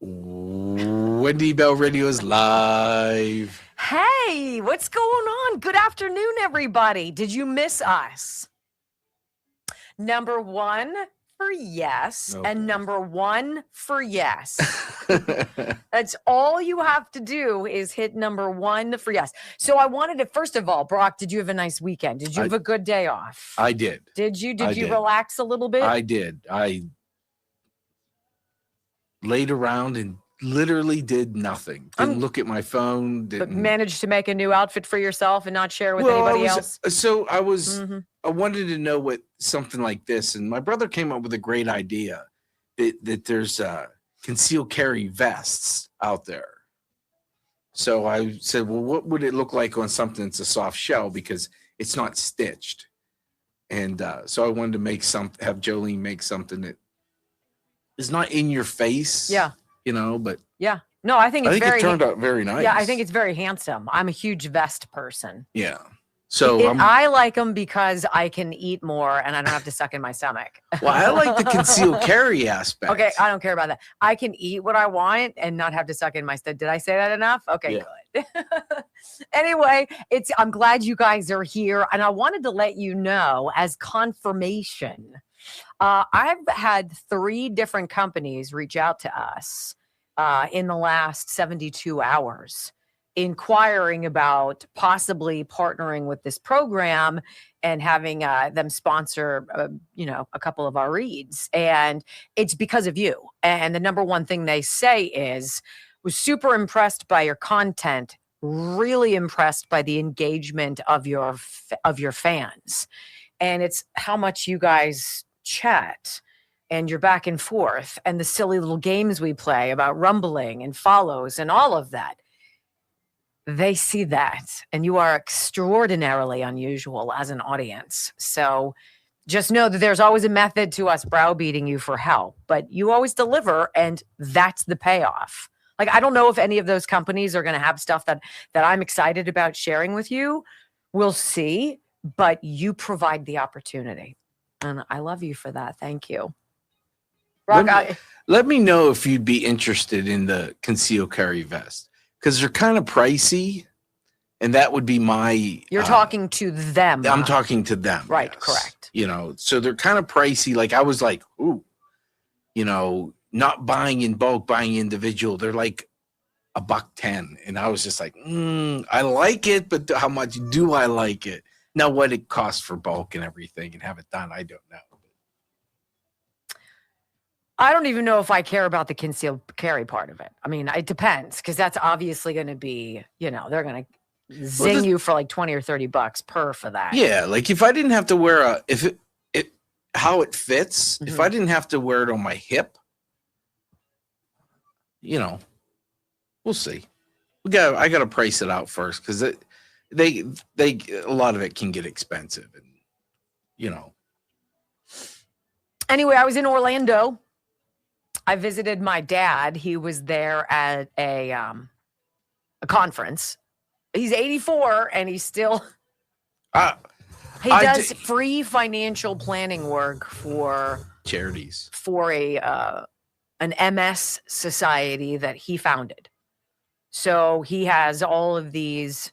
Wendy Bell Radio is live. Hey, what's going on? Good afternoon, everybody. Did you miss us? Number one for yes, and number one for yes. That's all you have to do is hit number one for yes. So I wanted to, first of all, Brock, did you have a nice weekend? Did you have a good day off? I did. Did you? Did you relax a little bit? I did. I laid around and literally did nothing. Didn't look at my phone. But managed to make a new outfit for yourself and not share with anybody else? So I was, I wanted to know what something like this, and my brother came up with a great idea that there's concealed carry vests out there. So I said, well, what would it look like on something that's a soft shell because it's not stitched? And so I wanted to make have Jolene make something that is not in your face. Yeah. But yeah. No, I think it turned out very nice. Yeah, I think it's very handsome. I'm a huge vest person. Yeah. So I like them because I can eat more and I don't have to suck in my stomach. Well, I like the concealed carry aspect. Okay, I don't care about that. I can eat what I want and not have to suck in my stomach. Did I say that enough? Okay, good. Anyway, I'm glad you guys are here, and I wanted to let you know as confirmation. I've had 3 different companies reach out to us in the last 72 hours, inquiring about possibly partnering with this program and having them sponsor, a couple of our reads. And it's because of you. And the number one thing they say was super impressed by your content, really impressed by the engagement of your fans. And it's how much you guys chat and you're back and forth and the silly little games we play about rumbling and follows and all of that. They see that, and you are extraordinarily unusual as an audience. So just know that there's always a method to us browbeating you for help, but you always deliver, and that's the payoff. Like, I don't know if any of those companies are going to have stuff that I'm excited about sharing with you. We'll see, but you provide the opportunity. And I love you for that. Thank you. Brock, let me know if you'd be interested in the concealed carry vest, because they're kind of pricey, and that would be my... You're talking to them. I'm talking to them. Right, yes. Correct. So they're kind of pricey. Like, I was like, ooh, not buying in bulk, buying individual. They're like $110. And I was just like, I like it, but how much do I like it? Now, what it costs for bulk and everything and have it done, I don't know. I don't even know if I care about the concealed carry part of it. I mean, it depends, because that's obviously going to be, they're going to zing you for like $20 or $30 per for that. Yeah, like if I didn't have to wear how it fits, if I didn't have to wear it on my hip, we'll see. I got to price it out first, because they a lot of it can get expensive, and Anyway, I was in Orlando. I visited my dad. He was there at a conference. He's 84 and he's still he does free financial planning work for charities, for an MS society that he founded. So he has all of these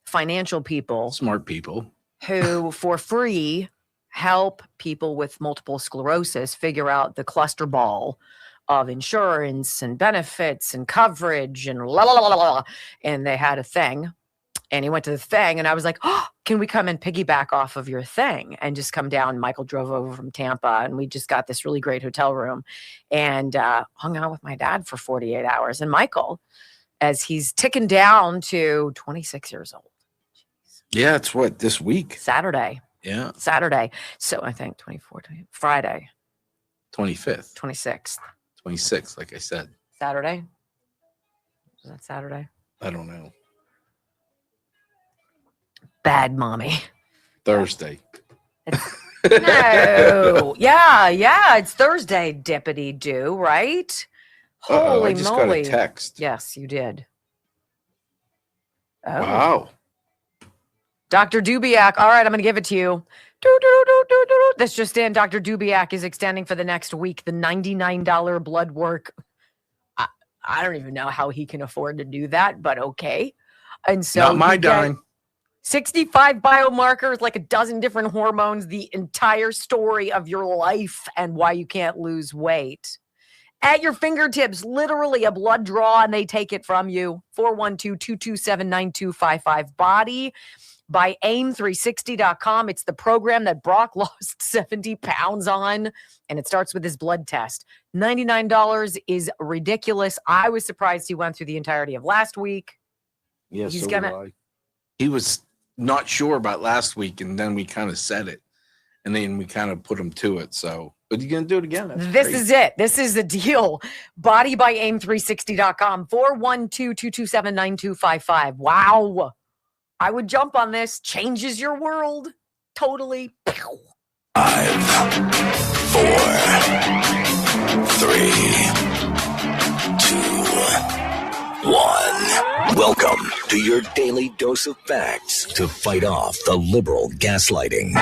financial people, smart people, who for free help people with multiple sclerosis figure out the cluster ball of insurance and benefits and coverage and la la la la la. And they had a thing, and he went to the thing, and I was like, oh, can we come and piggyback off of your thing and just come down? Michael drove over from Tampa, and we just got this really great hotel room and hung out with my dad for 48 hours. And Michael, as he's ticking down to 26 years old. Yeah, it's what, this week? Saturday. Yeah. Saturday. So I think Friday. 25th. 26th. 26th, like I said. Saturday? Was that Saturday? I don't know. Bad mommy. Thursday. No. Yeah. It's Thursday, dippity do, right? Holy I just moly. got a text. Yes, you did. Oh. Wow. Dr. Dubiak. All right, I'm going to give it to you. This just in. Dr. Dubiak is extending for the next week the $99 blood work. I don't even know how he can afford to do that, but okay. And so not my dime. 65 biomarkers, like a dozen different hormones, the entire story of your life and why you can't lose weight. At your fingertips, literally a blood draw, and they take it from you. 412-227-9255. Body by aim360.com. It's the program that Brock lost 70 pounds on, and it starts with his blood test. $99 is ridiculous. I was surprised he went through the entirety of last week. Yeah, he was not sure about last week, and then we kind of said it, and then we kind of put him to it. So, but you're going to do it again? This is it. This is the deal. Body by aim360.com. 412-227-9255. Wow. I would jump on this. Changes your world. Totally. 5, 4, 3, 2, 1. Welcome to your daily dose of facts to fight off the liberal gaslighting.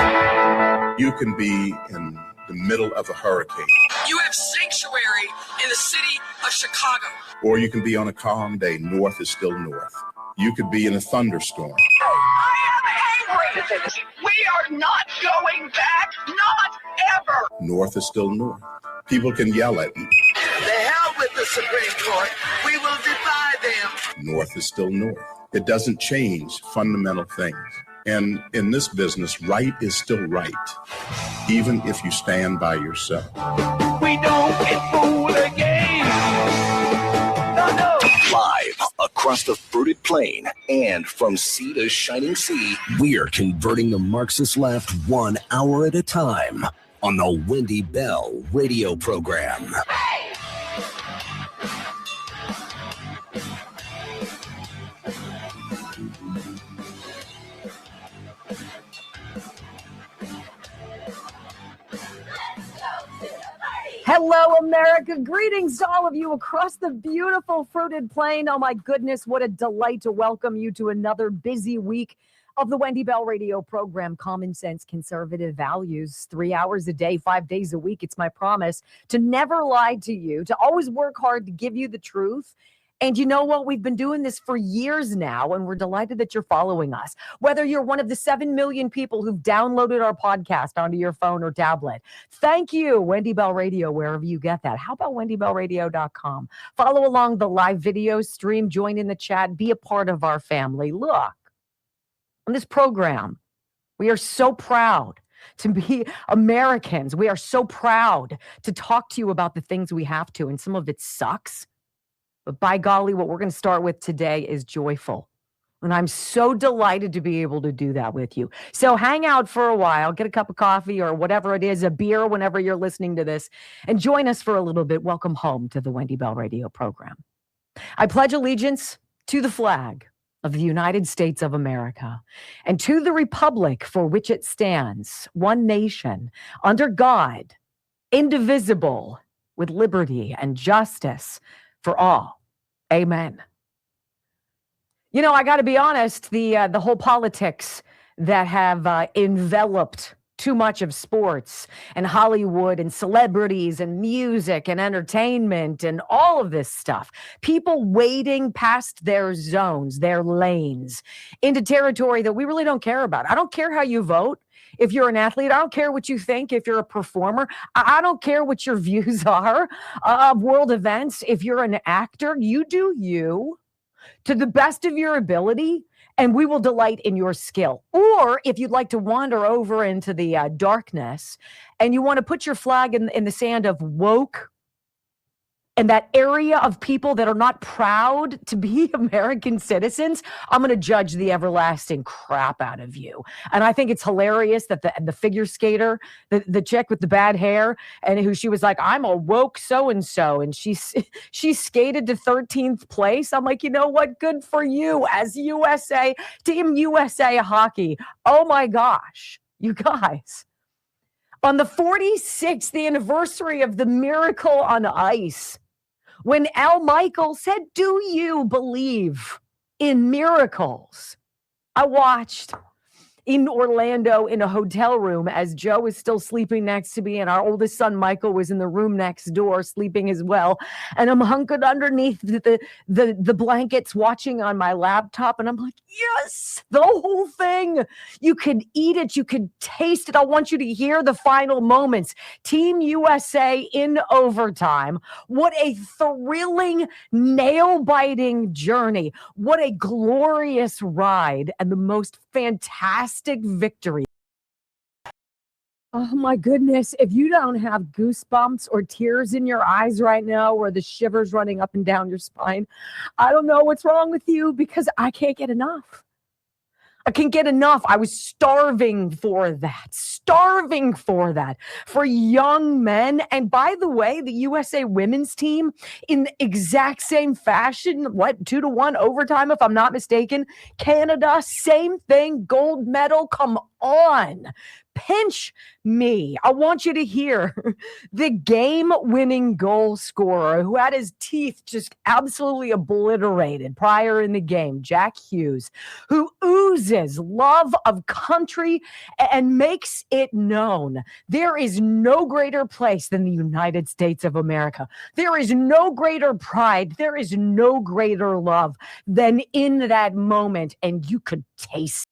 You can be in the middle of a hurricane. You have sanctuary in the city of Chicago. Or you can be on a calm day. North is still north. You could be in a thunderstorm. I am angry. We are not going back. Not ever. North is still north. People can yell at you. The hell with the Supreme Court. We will defy them. North is still north. It doesn't change fundamental things. And in this business, right is still right, even if you stand by yourself. We don't get fooled again. No. Live across the fruited plain and from sea to shining sea, we're converting the Marxist left 1 hour at a time on the Wendy Bell radio program. Hello, America. Greetings to all of you across the beautiful fruited plain. Oh, my goodness. What a delight to welcome you to another busy week of the Wendy Bell radio program. Common sense, conservative values, 3 hours a day, 5 days a week. It's my promise to never lie to you, to always work hard to give you the truth. And you know what? We've been doing this for years now, and we're delighted that you're following us. Whether you're one of the 7 million people who've downloaded our podcast onto your phone or tablet, thank you, Wendy Bell Radio, wherever you get that. How about wendybellradio.com? Follow along the live video stream, join in the chat, be a part of our family. Look, on this program, we are so proud to be Americans. We are so proud to talk to you about the things we have to, and some of it sucks. But by golly, what we're going to start with today is joyful. And I'm so delighted to be able to do that with you. So hang out for a while, get a cup of coffee or whatever it is, a beer whenever you're listening to this, and join us for a little bit. Welcome home to the Wendy Bell Radio program. I pledge allegiance to the flag of the United States of America and to the republic for which it stands, one nation, under God, indivisible, with liberty and justice for all. Amen. You know, I got to be honest, the whole politics that have enveloped too much of sports and Hollywood and celebrities and music and entertainment and all of this stuff, people wading past their zones, their lanes, into territory that we really don't care about. I don't care how you vote. If you're an athlete, I don't care what you think. If you're a performer, I don't care what your views are of world events. If you're an actor, you do you to the best of your ability, and we will delight in your skill. Or if you'd like to wander over into the darkness and you want to put your flag in the sand of woke and that area of people that are not proud to be American citizens, I'm going to judge the everlasting crap out of you. And I think it's hilarious that the figure skater, the chick with the bad hair, and who she was like, I'm a woke so-and-so, and she skated to 13th place. I'm like, you know what? Good for you as USA, Team USA hockey. Oh my gosh, you guys. On the 46th anniversary of the Miracle on Ice, when Al Michael said, do you believe in miracles? I watched in Orlando in a hotel room as Joe was still sleeping next to me, and our oldest son Michael was in the room next door sleeping as well. And I'm hunkered underneath the blankets watching on my laptop, and I'm like, yes, the whole thing. You could eat it, you could taste it. I want you to hear the final moments. Team USA in overtime. What a thrilling, nail-biting journey. What a glorious ride and the most fantastic victory. Oh my goodness. If you don't have goosebumps or tears in your eyes right now or the shivers running up and down your spine, I don't know what's wrong with you, because I can't get enough. I can't get enough. I was starving for that, for young men. And by the way, the USA women's team in the exact same fashion, 2-1 overtime, if I'm not mistaken. Canada, same thing, gold medal. Come on. Pinch me. I want you to hear the game-winning goal scorer who had his teeth just absolutely obliterated prior in the game, Jack Hughes, who oozes love of country and makes it known. There is no greater place than the United States of America. There is no greater pride. There is no greater love than in that moment, and you could taste.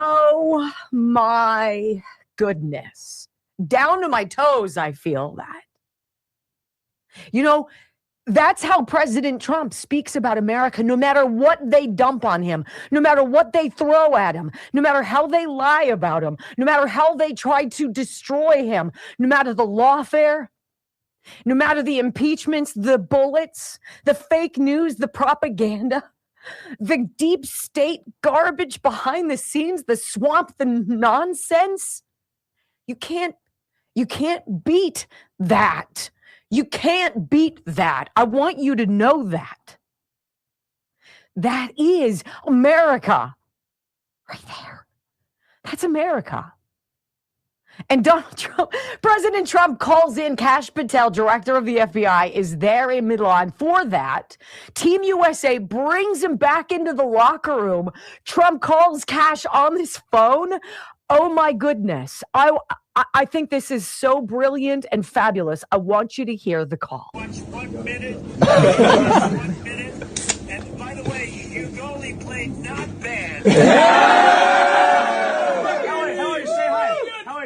Oh my goodness. Down to my toes, I feel that. You know, that's how President Trump speaks about America, no matter what they dump on him, no matter what they throw at him, no matter how they lie about him, no matter how they try to destroy him, no matter the lawfare, no matter the impeachments, the bullets, the fake news, the propaganda, the deep state garbage behind the scenes, the swamp, the nonsense. You can't beat that. You can't beat that. I want you to know that. That is America. Right there. That's America. And Donald Trump, President Trump calls in Kash Patel, director of the FBI, is there in Milan for that. Team USA brings him back into the locker room. Trump calls Kash on his phone. Oh my goodness. I think this is so brilliant and fabulous. I want you to hear the call. 1 minute. 1 minute. And by the way, your goalie played not bad.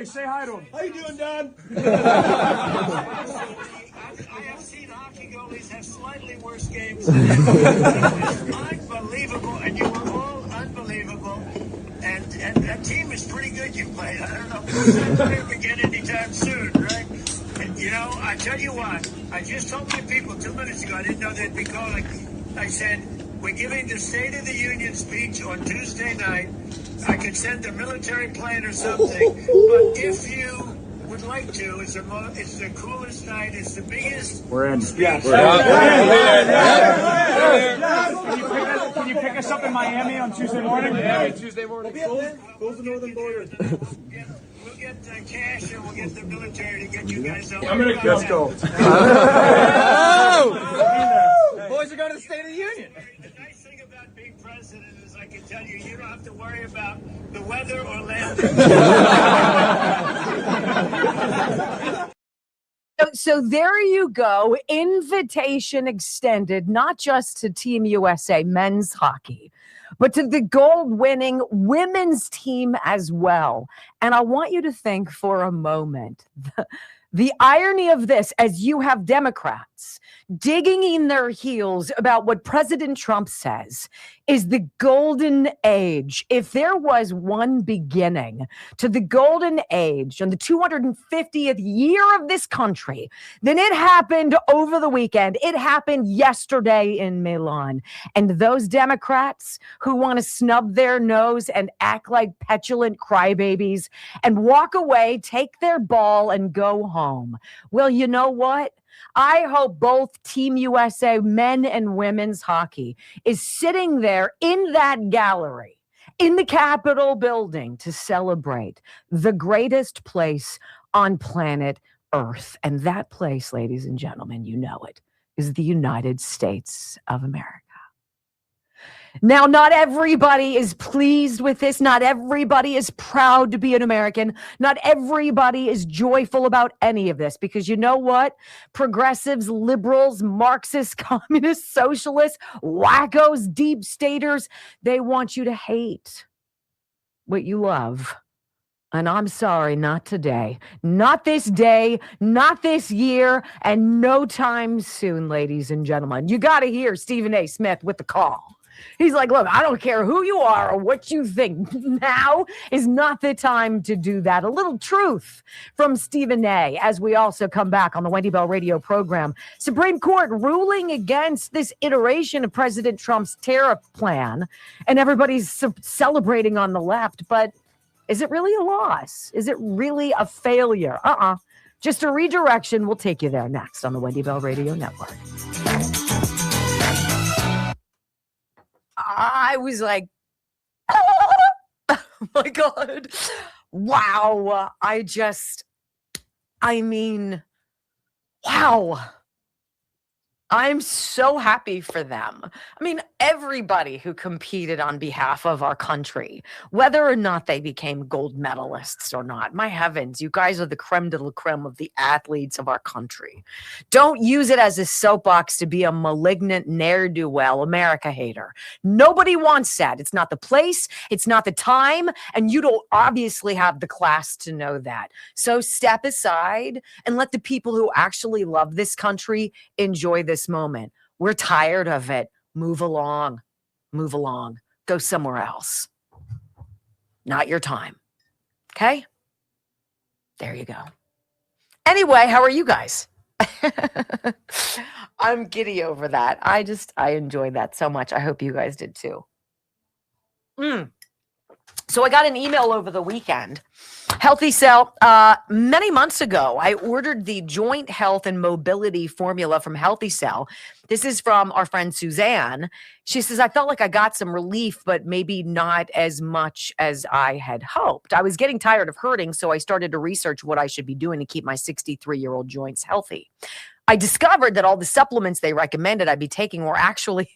Say hi to him. How you doing, Don? I have seen hockey goalies have slightly worse games than it's unbelievable, and you were all unbelievable. And that team is pretty good you played. I don't know if it's not ever again anytime soon, right? And, you know, I tell you what, I just told my people 2 minutes ago, I didn't know they'd be calling. I said, we're giving the State of the Union speech on Tuesday night. I could send a military plane or something, but if you would like to. It's the coolest night. It's the biggest. We're in. Yeah. Can you pick us up in Miami on Tuesday morning? Miami Tuesday morning. Close the northern border. We'll get cash and we'll get the military to get you guys out. I'm gonna let's go. Boys are going to the State of the Union. The nice thing about being president is I can tell you, you don't have to worry about the weather or landing. So there you go. Invitation extended, not just to Team USA men's hockey, but to the gold-winning women's team as well. And I want you to think for a moment the irony of this, as you have Democrats digging in their heels about what President Trump says is the golden age. If there was one beginning to the golden age on the 250th year of this country, then it happened over the weekend. It happened yesterday in Milan. And those Democrats who want to snub their nose and act like petulant crybabies and walk away, take their ball and go home. Well, you know what? I hope both Team USA men and women's hockey is sitting there in that gallery in the Capitol building to celebrate the greatest place on planet Earth. And that place, ladies and gentlemen, you know it, is the United States of America. Now, not everybody is pleased with this. Not everybody is proud to be an American. Not everybody is joyful about any of this, because you know what? Progressives, liberals, Marxists, communists, socialists, wackos, deep staters, they want you to hate what you love. And I'm sorry, not today, not this day, not this year, and no time soon, ladies and gentlemen. You got to hear Stephen A. Smith with the call. He's like, look, I don't care who you are or what you think. Now is not the time to do that. A little truth from Stephen A. as we also come back on the Wendy Bell radio program. Supreme Court ruling against this iteration of President Trump's tariff plan, and everybody's celebrating on the left. But is it really a loss? Is it really a failure? Just a redirection. We'll take you there next on the Wendy Bell Radio Network. I was like, oh my God. Wow. Wow. I'm so happy for them. I mean, everybody who competed on behalf of our country, whether or not they became gold medalists or not, my heavens, you guys are the creme de la creme of the athletes of our country. Don't use it as a soapbox to be a malignant ne'er-do-well America hater. Nobody wants that. It's not the place, it's not the time, and you don't obviously have the class to know that. So step aside and let the people who actually love this country enjoy this moment. We're tired of it. Move along. Move along. Go somewhere else. Not your time. Okay? There you go. Anyway, how are you guys? I'm giddy over that. I enjoyed that so much. I hope you guys did too. So I got an email over the weekend. Healthy Cell, many months ago, I ordered the joint health and mobility formula from Healthy Cell. This is from our friend Suzanne. She says, I felt like I got some relief, but maybe not as much as I had hoped. I was getting tired of hurting, so I started to research what I should be doing to keep my 63-year-old joints healthy. I discovered that all the supplements they recommended I'd be taking were actually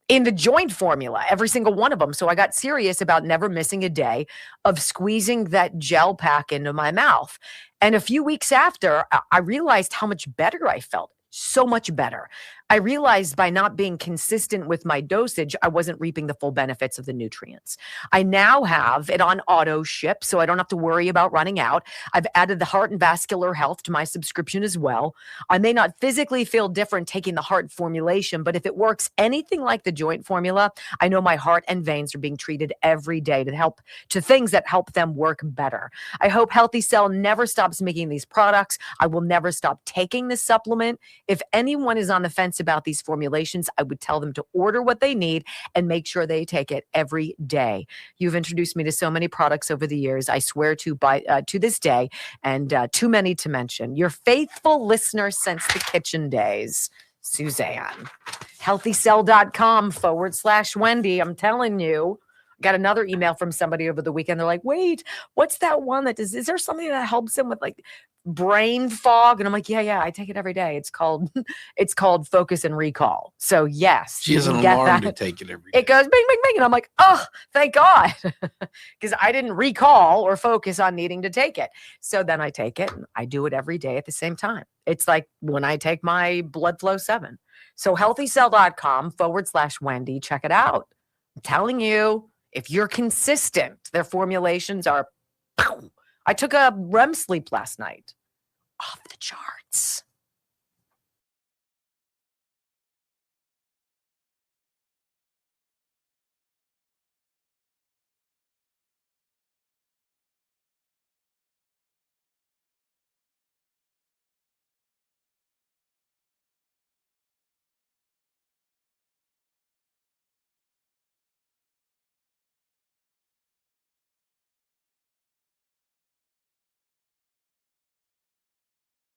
in the joint formula, every single one of them. So I got serious about never missing a day of squeezing that gel pack into my mouth. And a few weeks after, I realized how much better I felt. So much better. I realized by not being consistent with my dosage, I wasn't reaping the full benefits of the nutrients. I now have it on auto ship, so I don't have to worry about running out. I've added the heart and vascular health to my subscription as well. I may not physically feel different taking the heart formulation, but if it works anything like the joint formula, I know my heart and veins are being treated every day to things that help them work better. I hope Healthy Cell never stops making these products. I will never stop taking this supplement. If anyone is on the fence parts about these formulations, I would tell them to order what they need and make sure they take it every day. You've introduced me to so many products over the years. I swear to this day, and too many to mention. Your faithful listener since the kitchen days, Suzanne. Healthycell.com/Wendy. I'm telling you. Got another email from somebody over the weekend. They're like, wait, what's that one that does, is there something that helps them with like brain fog? And I'm like, yeah, I take it every day. It's called Focus and Recall. So yes. She has an alarm to take it every day. It goes bing, bing, bing. And I'm like, oh, thank God. Because I didn't recall or focus on needing to take it. So then I take it and I do it every day at the same time. It's like when I take my Blood Flow 7. So healthycell.com/Wendy. Check it out. I'm telling you. If you're consistent, their formulations are, I took a REM sleep last night. Off the charts.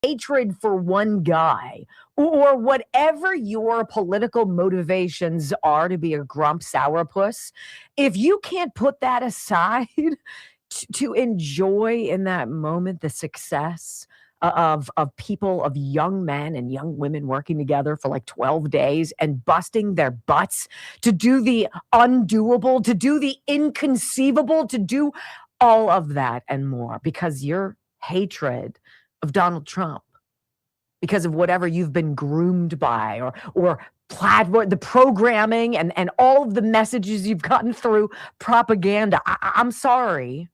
Hatred for one guy or whatever your political motivations are to be a grump sourpuss, if you can't put that aside to enjoy in that moment the success of people, of young men and young women working together for like 12 days and busting their butts to do the undoable, to do the inconceivable, to do all of that and more because your hatred of Donald Trump, because of whatever you've been groomed by or platform, the programming and all of the messages you've gotten through propaganda. I'm sorry,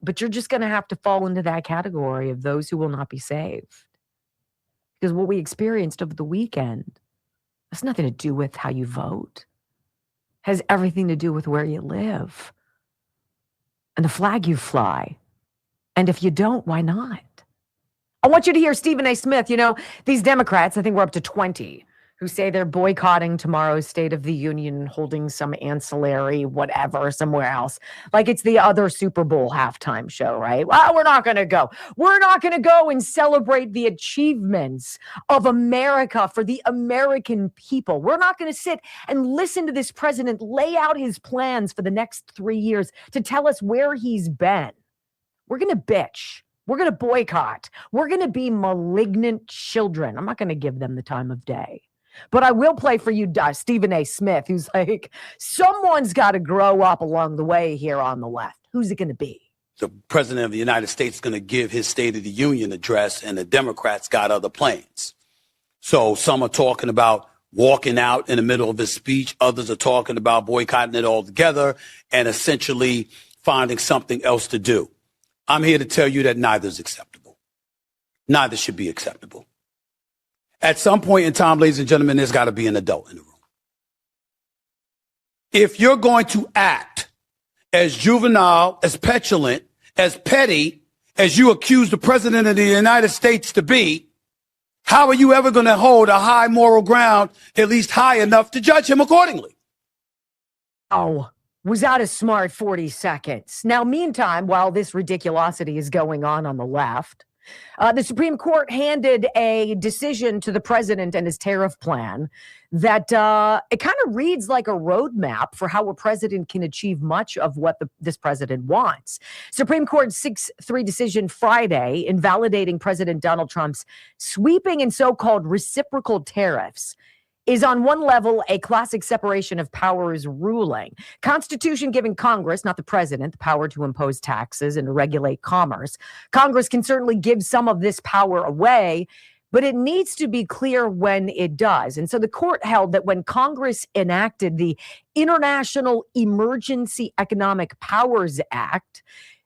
but you're just going to have to fall into that category of those who will not be saved. Because what we experienced over the weekend has nothing to do with how you vote. It has everything to do with where you live and the flag you fly. And if you don't, why not? I want you to hear Stephen A. Smith. You know, these Democrats, I think we're up to 20, who say they're boycotting tomorrow's State of the Union, holding some ancillary whatever somewhere else. Like it's the other Super Bowl halftime show, right? Well, we're not going to go. We're not going to go and celebrate the achievements of America for the American people. We're not going to sit and listen to this president lay out his plans for the next 3 years to tell us where he's been. We're going to bitch. We're going to boycott. We're going to be malignant children. I'm not going to give them the time of day. But I will play for you Stephen A. Smith, who's like, someone's got to grow up along the way here on the left. Who's it going to be? The president of the United States is going to give his State of the Union address, and the Democrats got other plans. So some are talking about walking out in the middle of his speech. Others are talking about boycotting it altogether and essentially finding something else to do. I'm here to tell you that neither is acceptable. Neither should be acceptable. At some point in time, ladies and gentlemen, there's got to be an adult in the room. If you're going to act as juvenile, as petulant, as petty, as you accuse the president of the United States to be, how are you ever going to hold a high moral ground, at least high enough to judge him accordingly? Oh. Was that a smart 40 seconds? Now, meantime, while this ridiculosity is going on the left, the Supreme Court handed a decision to the president and his tariff plan that it kind of reads like a roadmap for how a president can achieve much of what this president wants. Supreme Court 6-3 decision Friday invalidating President Donald Trump's sweeping and so-called reciprocal tariffs is on one level a classic separation of powers ruling. Constitution giving Congress, not the president, the power to impose taxes and to regulate commerce. Congress can certainly give some of this power away, but it needs to be clear when it does. And so the court held that when Congress enacted the International Emergency Economic Powers Act,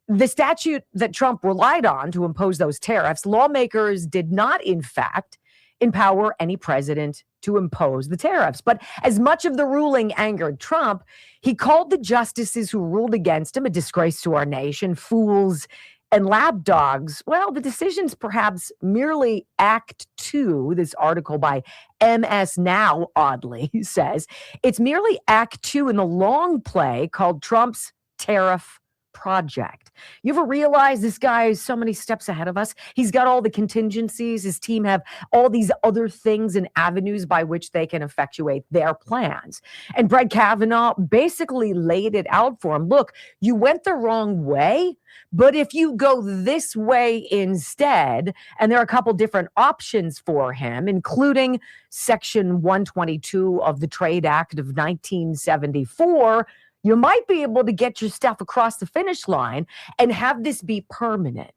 the statute that Trump relied on to impose those tariffs, lawmakers did not, in fact, empower any president to impose the tariffs. But as much of the ruling angered Trump, he called the justices who ruled against him a disgrace to our nation, fools and lab dogs, well, the decision's perhaps merely Act 2. This article by MS Now, oddly, says it's merely Act 2 in the long play called Trump's Tariff Project. You ever realize this guy is so many steps ahead of us? He's got all the contingencies. His team have all these other things and avenues by which they can effectuate their plans. And Brett Kavanaugh basically laid it out for him. Look, you went the wrong way, but if you go this way instead, and there are a couple different options for him, including Section 122 of the Trade Act of 1974, you might be able to get your stuff across the finish line and have this be permanent,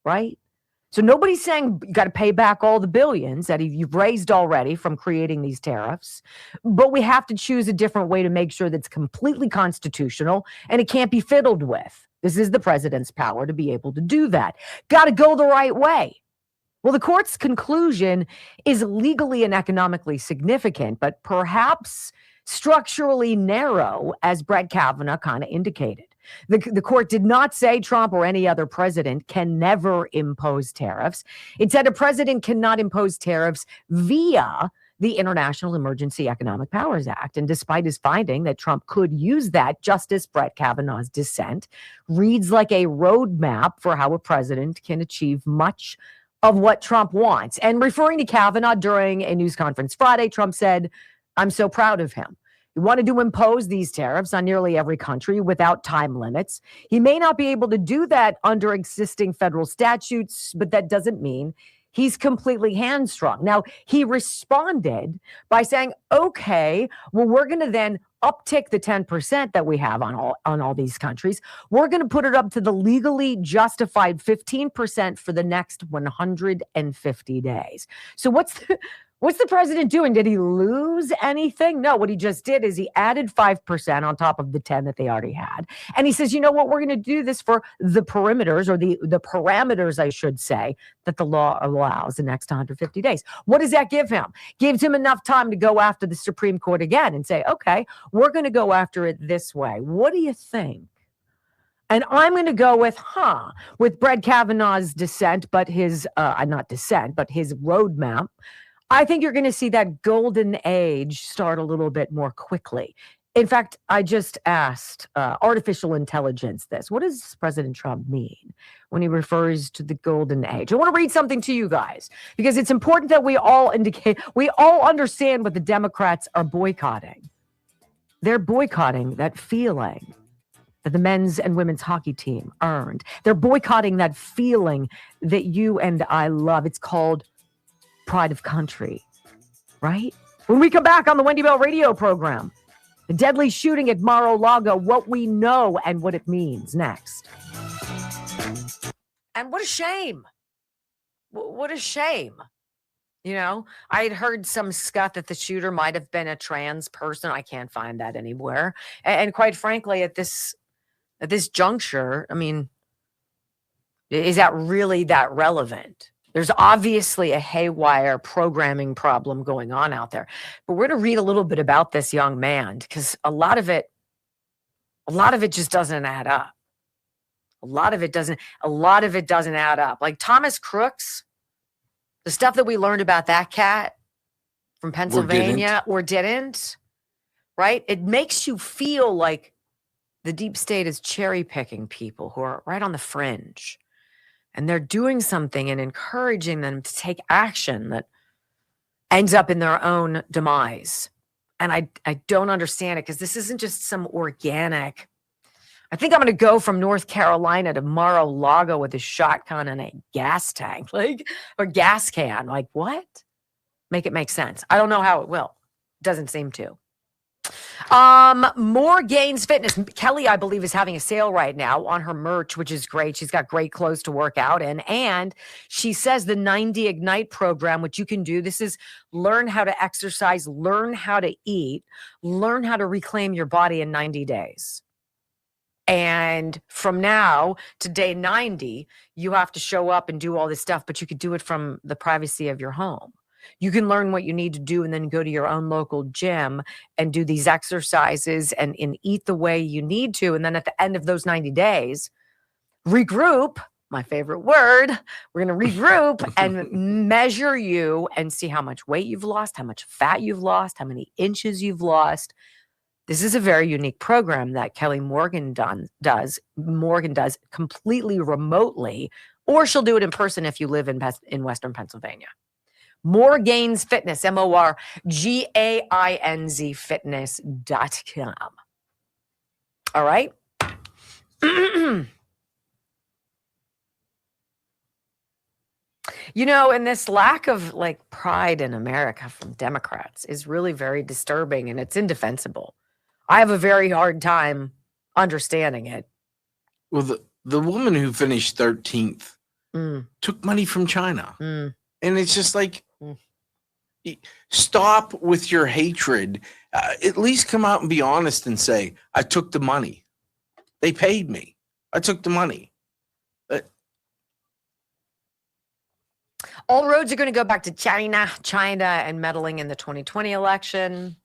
right? So nobody's saying you got to pay back all the billions that you've raised already from creating these tariffs, but we have to choose a different way to make sure that's completely constitutional and it can't be fiddled with. This is the president's power to be able to do that. Got to go the right way. Well, the court's conclusion is legally and economically significant, but perhaps structurally narrow, as Brett Kavanaugh kind of indicated. The court did not say Trump or any other president can never impose tariffs. It said a president cannot impose tariffs via the International Emergency Economic Powers Act. And despite his finding that Trump could use that, Justice Brett Kavanaugh's dissent reads like a roadmap for how a president can achieve much of what Trump wants. And referring to Kavanaugh during a news conference Friday, Trump said, I'm so proud of him. He wanted to impose these tariffs on nearly every country without time limits. He may not be able to do that under existing federal statutes, but that doesn't mean he's completely hamstrung. Now, he responded by saying, okay, well, we're going to then uptick the 10% that we have on all these countries. We're going to put it up to the legally justified 15% for the next 150 days. So what's the president doing? Did he lose anything? No, what he just did is he added 5% on top of the 10 that they already had. And he says, you know what, we're going to do this for the perimeters, or the parameters, I should say, that the law allows the next 150 days. What does that give him? Gives him enough time to go after the Supreme Court again and say, okay, we're going to go after it this way. What do you think? And I'm going to go with Brett Kavanaugh's dissent, but his, not dissent, but his roadmap. I think you're going to see that golden age start a little bit more quickly. In fact, I just asked artificial intelligence this. What does President Trump mean when he refers to the golden age? I want to read something to you guys because it's important that we all understand what the Democrats are boycotting. They're boycotting that feeling that the men's and women's hockey team earned. They're boycotting that feeling that you and I love. It's called pride of country, right? When we come back on the Wendy Bell radio program, the deadly shooting at Mar-a-Lago, what we know and what it means next. And what a shame. What a shame. You know, I had heard some scutt that the shooter might have been a trans person. I can't find that anywhere. And quite frankly, at this juncture, I mean, is that really that relevant? There's obviously a haywire programming problem going on out there. But we're going to read a little bit about this young man because a lot of it just doesn't add up. A lot of it doesn't add up. Like Thomas Crooks, the stuff that we learned about that cat from Pennsylvania or didn't, right? It makes you feel like the deep state is cherry picking people who are right on the fringe. And they're doing something and encouraging them to take action that ends up in their own demise. And I don't understand it because this isn't just some organic. I think I'm going to go from North Carolina to Mar-a-Lago with a shotgun and a gas tank, or gas can. Like, what? Make it make sense. I don't know how it will. Doesn't seem to. More Gains Fitness. Kelly, I believe, is having a sale right now on her merch, which is great. She's got great clothes to work out in. And she says the 90 Ignite program, which you can do. This is learn how to exercise, learn how to eat, learn how to reclaim your body in 90 days. And from now to day 90, you have to show up and do all this stuff, but you could do it from the privacy of your home. You can learn what you need to do and then go to your own local gym and do these exercises and eat the way you need to. And then at the end of those 90 days, regroup my favorite word. We're going to regroup and measure you and see how much weight you've lost, how much fat you've lost, how many inches you've lost. This is a very unique program that Kelly Morgan does. Morgan does completely remotely, or she'll do it in person if you live in Western Pennsylvania. Morgain's Fitness, MORGAINZ fitness.com. All right. You know, and this lack of like pride in America from Democrats is really very disturbing, and it's indefensible. I have a very hard time understanding it. Well, the woman who finished 13th took money from China. And it's just like, stop with your hatred. At least come out and be honest and say, I took the money. They paid me. I took the money. All roads are going to go back to China and meddling in the 2020 election.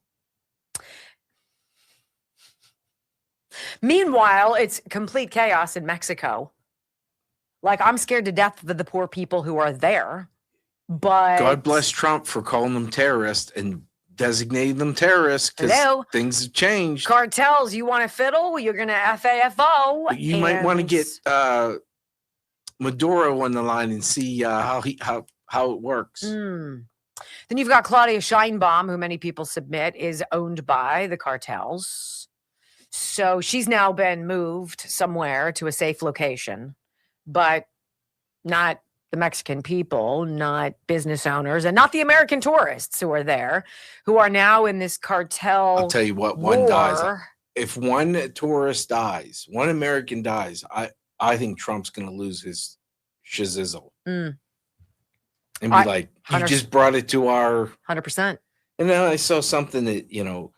Meanwhile, it's complete chaos in Mexico. Like, I'm scared to death of the poor people who are there. But God bless Trump for calling them terrorists and designating them terrorists, because things have changed. Cartels, you want to fiddle? You're going to FAFO. But you might want to get Maduro on the line and see how it works. Then you've got Claudia Sheinbaum, who many people submit is owned by the cartels. So she's now been moved somewhere to a safe location, but not the Mexican people, not business owners, and not the American tourists who are there, who are now in this cartel. I'll tell you what, one dies. If one tourist dies, one American dies, I think Trump's going to lose his shizzle. And be like, you just brought it to our 100%. And then I saw something that, you know,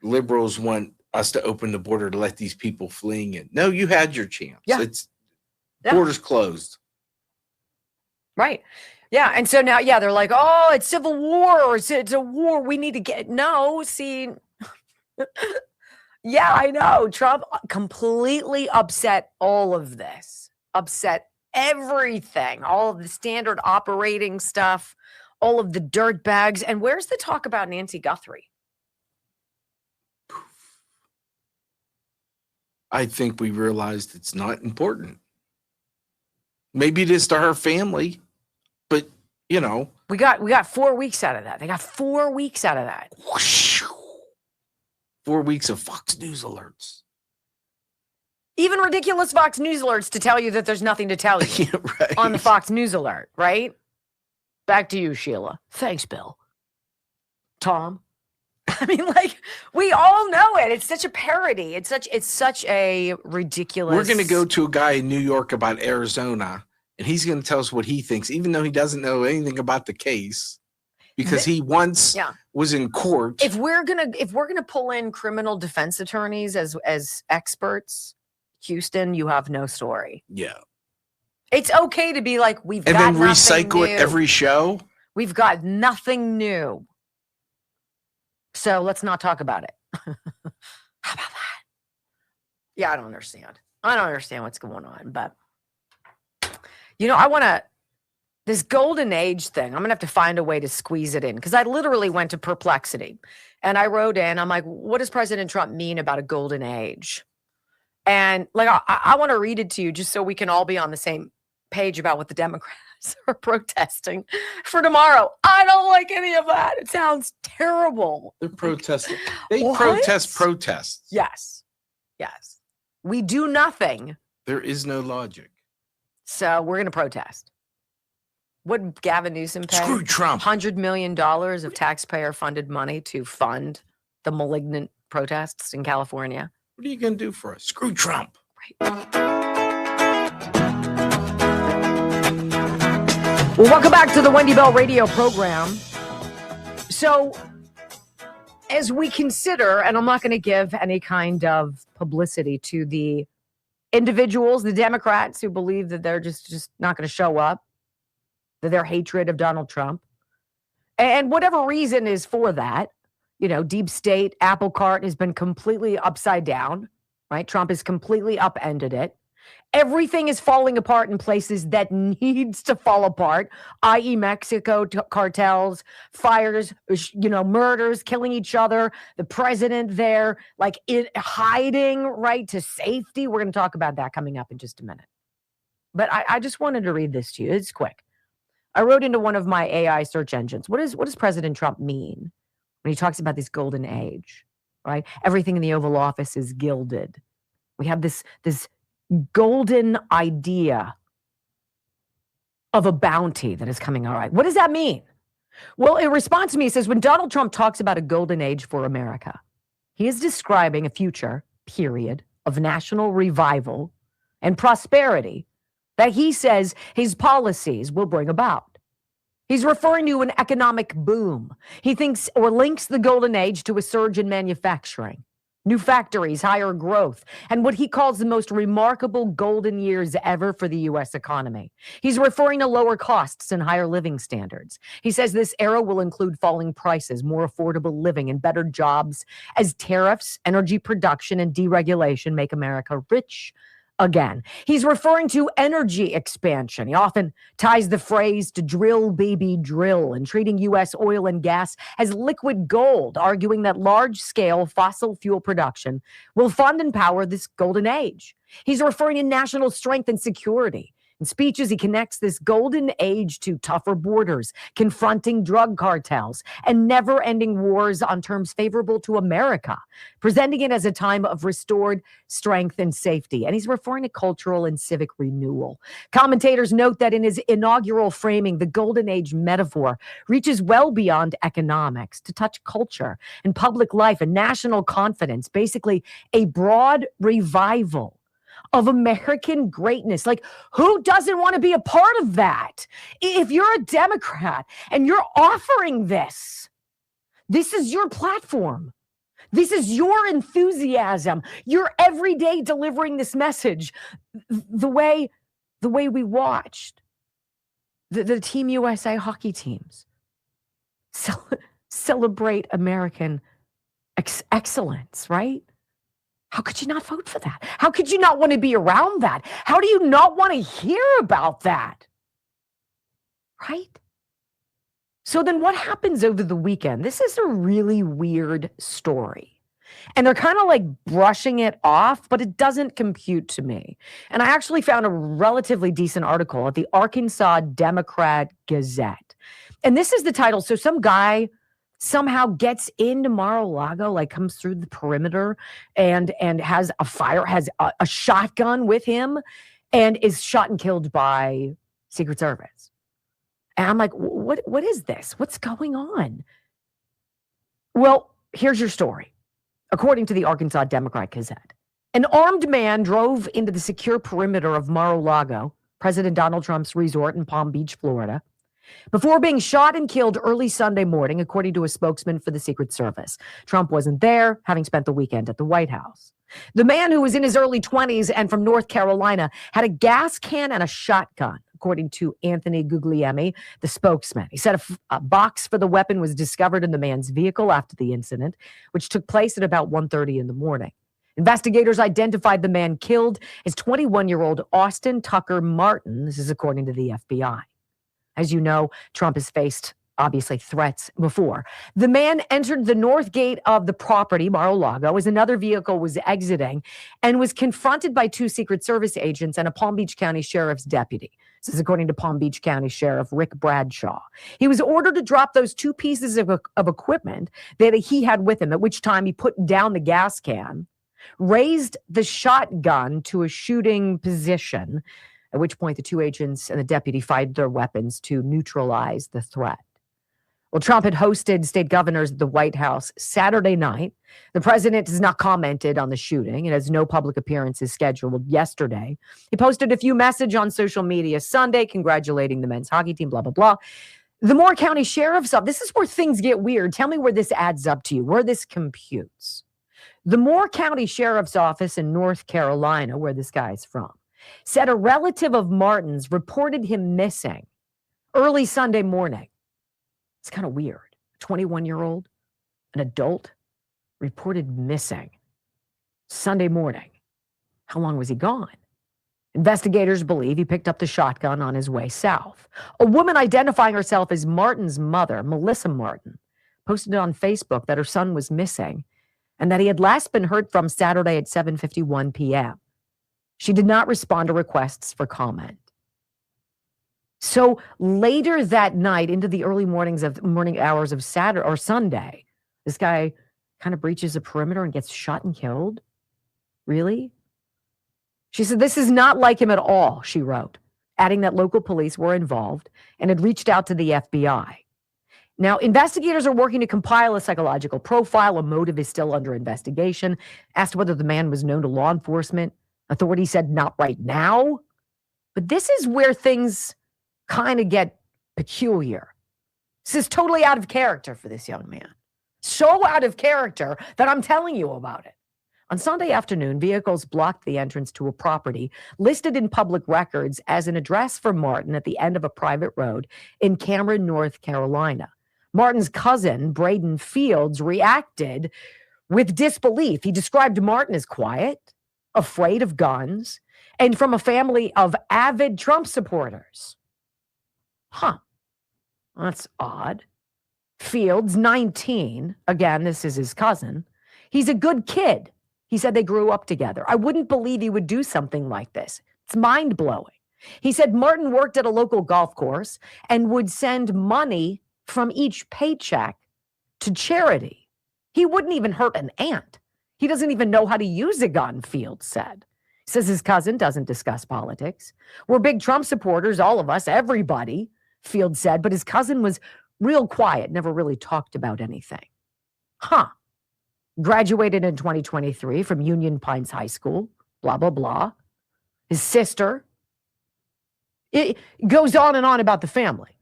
liberals want us to open the border to let these people fleeing in. No, you had your chance. Yeah. Borders closed. Right. Yeah. And so now, they're like, oh, it's civil war, or it's a war. We need to get, no, see. Yeah, I know. Trump completely upset all of this, upset everything, all of the standard operating stuff, all of the dirt bags. And where's the talk about Nancy Guthrie? I think we realized it's not important. Maybe it is to her family, but you know, we got 4 weeks out of that. They got 4 weeks out of that. 4 weeks of Fox News alerts. Even ridiculous Fox News alerts to tell you that there's nothing to tell you on the Fox News alert, right? Back to you, Sheila. Thanks, Bill. Tom. I mean, like, we all know it. It's such a parody. It's such a ridiculous. We're going to go to a guy in New York about Arizona, and he's going to tell us what he thinks, even though he doesn't know anything about the case, because he once was in court. If we're gonna pull in criminal defense attorneys as experts, Houston, you have no story. Yeah, it's okay to be like, we've got and then nothing recycle new. It every show. We've got nothing new. So let's not talk about it. How about that? Yeah, I don't understand. I don't understand what's going on. But, you know, this golden age thing, I'm going to have to find a way to squeeze it in, because I literally went to Perplexity and I wrote in, I'm like, what does President Trump mean about a golden age? And like, I want to read it to you just so we can all be on the same page about what the Democrats are protesting for tomorrow. I don't like any of that. It sounds terrible. They're protesting. They protest protests. Yes. Yes. We do nothing. There is no logic. So we're going to protest. What did Gavin Newsom pay? Screw Trump. $100 million of taxpayer-funded money to fund the malignant protests in California. What are you going to do for us? Screw Trump. Right. Well, welcome back to the Wendy Bell radio program. So, as we consider, and I'm not going to give any kind of publicity to the individuals, the Democrats who believe that they're just not going to show up, that their hatred of Donald Trump, and whatever reason is for that, you know, deep state, apple cart has been completely upside down, right? Trump has completely upended it. Everything is falling apart in places that needs to fall apart, i.e. Mexico cartels, fires, murders, killing each other, the president there, like hiding right to safety. We're going to talk about that coming up in just a minute. But I just wanted to read this to you. It's quick. I wrote into one of my AI search engines. What does President Trump mean when he talks about this golden age, right? Everything in the Oval Office is gilded. We have this golden idea of a bounty that is coming. All right. What does that mean? Well, in response to me, it says, when Donald Trump talks about a golden age for America, he is describing a future period of national revival and prosperity that he says his policies will bring about. He's referring to an economic boom. He thinks or links the golden age to a surge in manufacturing, new factories, higher growth, and what he calls the most remarkable golden years ever for the U.S. economy. He's referring to lower costs and higher living standards. He says this era will include falling prices, more affordable living, and better jobs as tariffs, energy production, and deregulation make America rich again. He's referring to energy expansion. He often ties the phrase to drill, baby, drill, and treating U.S. oil and gas as liquid gold, arguing that large-scale fossil fuel production will fund and power this golden age. He's referring to national strength and security. In speeches, he connects this golden age to tougher borders, confronting drug cartels, and never-ending wars on terms favorable to America, presenting it as a time of restored strength and safety. And he's referring to cultural and civic renewal. Commentators note that in his inaugural framing, the golden age metaphor reaches well beyond economics to touch culture and public life and national confidence, basically a broad revival of American greatness. Like, who doesn't want to be a part of that? If you're a Democrat and you're offering this is your platform. This is your enthusiasm. You're every day delivering this message the way we watched the Team USA hockey teams celebrate American excellence, right? How could you not vote for that? How could you not want to be around that? How do you not want to hear about that? Right? So then what happens over the weekend? This is a really weird story. And they're kind of like brushing it off, but it doesn't compute to me. And I actually found a relatively decent article at the Arkansas Democrat Gazette. And this is the title. So some guy somehow gets into Mar-a-Lago, like comes through the perimeter and has a shotgun with him and is shot and killed by Secret Service. And I'm like, what is this? What's going on? Well, here's your story. According to the Arkansas Democrat Gazette, an armed man drove into the secure perimeter of Mar-a-Lago, President Donald Trump's resort in Palm Beach, Florida, before being shot and killed early Sunday morning, according to a spokesman for the Secret Service. Trump wasn't there, having spent the weekend at the White House. The man, who was in his early 20s and from North Carolina, had a gas can and a shotgun, according to Anthony Guglielmi, the spokesman. He said a box for the weapon was discovered in the man's vehicle after the incident, which took place at about 1:30 in the morning. Investigators identified the man killed as 21-year-old Austin Tucker Martin. This is according to the FBI. As you know, Trump has faced, obviously, threats before. The man entered the north gate of the property, Mar-a-Lago, as another vehicle was exiting and was confronted by two Secret Service agents and a Palm Beach County Sheriff's deputy. This is according to Palm Beach County Sheriff Rick Bradshaw. He was ordered to drop those two pieces of equipment that he had with him, at which time he put down the gas can, raised the shotgun to a shooting position, at which point the two agents and the deputy fired their weapons to neutralize the threat. Well, Trump had hosted state governors at the White House Saturday night. The president has not commented on the shooting and has no public appearances scheduled yesterday. He posted a few messages on social media Sunday congratulating the men's hockey team, blah, blah, blah. The Moore County Sheriff's Office, this is where things get weird. Tell me where this adds up to you, where this computes. The Moore County Sheriff's Office in North Carolina, where this guy's from, said a relative of Martin's reported him missing early Sunday morning. It's kind of weird. A 21-year-old, an adult, reported missing Sunday morning. How long was he gone? Investigators believe he picked up the shotgun on his way south. A woman identifying herself as Martin's mother, Melissa Martin, posted on Facebook that her son was missing and that he had last been heard from Saturday at 7:51 p.m. She did not respond to requests for comment. So later that night, into the early morning hours of Saturday or Sunday, this guy kind of breaches a perimeter and gets shot and killed. Really? She said, "This is not like him at all," she wrote, adding that local police were involved and had reached out to the FBI. Now, investigators are working to compile a psychological profile. A motive is still under investigation. Asked whether the man was known to law enforcement, authorities said not right now. But this is where things kind of get peculiar. This is totally out of character for this young man. So out of character that I'm telling you about it. On Sunday afternoon, vehicles blocked the entrance to a property listed in public records as an address for Martin at the end of a private road in Cameron, North Carolina. Martin's cousin, Braden Fields, reacted with disbelief. He described Martin as quiet, afraid of guns, and from a family of avid Trump supporters. That's odd. Fields, 19, again, this is his cousin. He's a good kid. He said they grew up together. I wouldn't believe he would do something like this. It's mind-blowing. He said Martin worked at a local golf course and would send money from each paycheck to charity. He wouldn't even hurt an ant. He doesn't even know how to use a gun, Fields said. He says his cousin doesn't discuss politics. We're big Trump supporters, all of us, everybody, Fields said, but his cousin was real quiet, never really talked about anything. Graduated in 2023 from Union Pines High School, blah, blah, blah. His sister. It goes on and on about the family.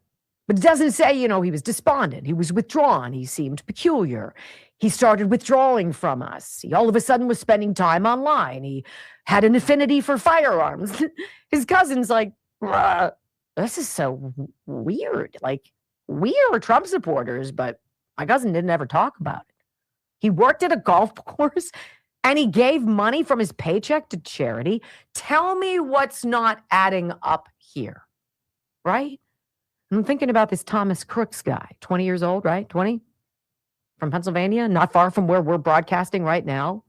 But it doesn't say, he was despondent. He was withdrawn. He seemed peculiar. He started withdrawing from us. He all of a sudden was spending time online. He had an affinity for firearms. His cousin's like, this is so weird. Like, we are Trump supporters, but my cousin didn't ever talk about it. He worked at a golf course and he gave money from his paycheck to charity. Tell me what's not adding up here, right? I'm thinking about this Thomas Crooks guy, 20 years old, right? 20? From Pennsylvania, not far from where we're broadcasting right now.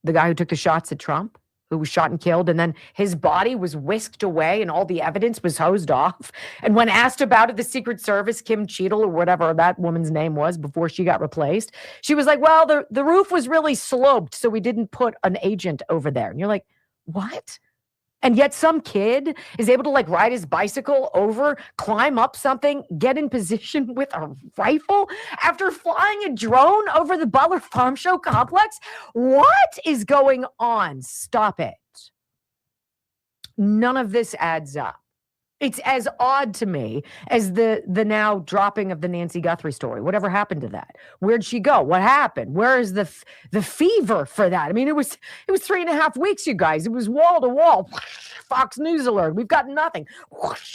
The guy who took the shots at Trump, who was shot and killed, and then his body was whisked away and all the evidence was hosed off. And when asked about it, the Secret Service, Kim Cheadle, or whatever that woman's name was before she got replaced, she was like, well, the roof was really sloped, so we didn't put an agent over there. And you're like, what? And yet some kid is able to ride his bicycle over, climb up something, get in position with a rifle after flying a drone over the Butler Farm Show complex? What is going on? Stop it. None of this adds up. It's as odd to me as the now dropping of the Nancy Guthrie story. Whatever happened to that? Where'd she go? What happened? Where is the fever for that? I mean, it was 3.5 weeks, you guys. It was wall to wall. Fox News alert. We've got nothing.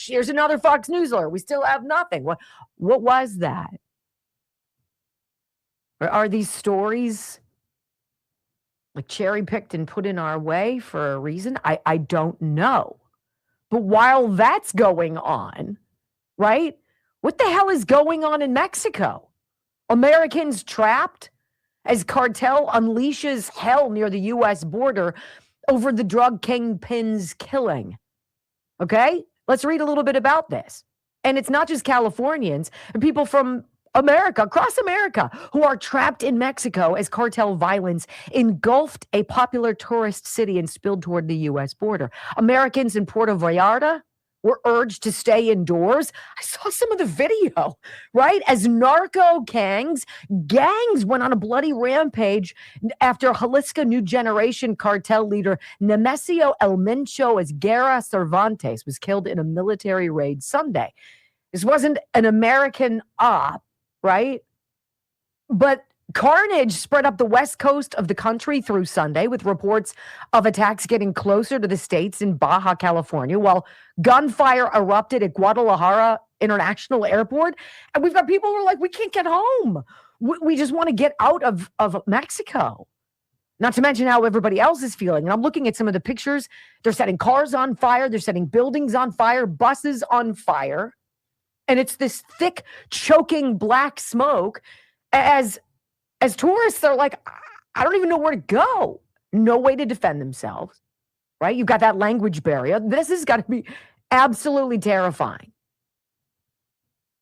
Here's another Fox News alert. We still have nothing. What was that? Are these stories cherry picked and put in our way for a reason? I don't know. But while that's going on, right? What the hell is going on in Mexico? Americans trapped as cartel unleashes hell near the U.S. border over the drug kingpin's killing. Okay? Let's read a little bit about this. And it's not just Californians and people from America, across America, who are trapped in Mexico as cartel violence engulfed a popular tourist city and spilled toward the U.S. border. Americans in Puerto Vallarta were urged to stay indoors. I saw some of the video, right? As narco gangs went on a bloody rampage after Jalisco New Generation cartel leader Nemesio El Mencho Esguerra Cervantes was killed in a military raid Sunday. This wasn't an American op, right? But carnage spread up the west coast of the country through Sunday, with reports of attacks getting closer to the states in Baja California, while gunfire erupted at Guadalajara International Airport. And we've got people who are like, we can't get home. We just want to get out of Mexico. Not to mention how everybody else is feeling. And I'm looking at some of the pictures. They're setting cars on fire. They're setting buildings on fire, buses on fire. And it's this thick, choking black smoke. As tourists are like, I don't even know where to go. No way to defend themselves, right? You've got that language barrier. This has got to be absolutely terrifying.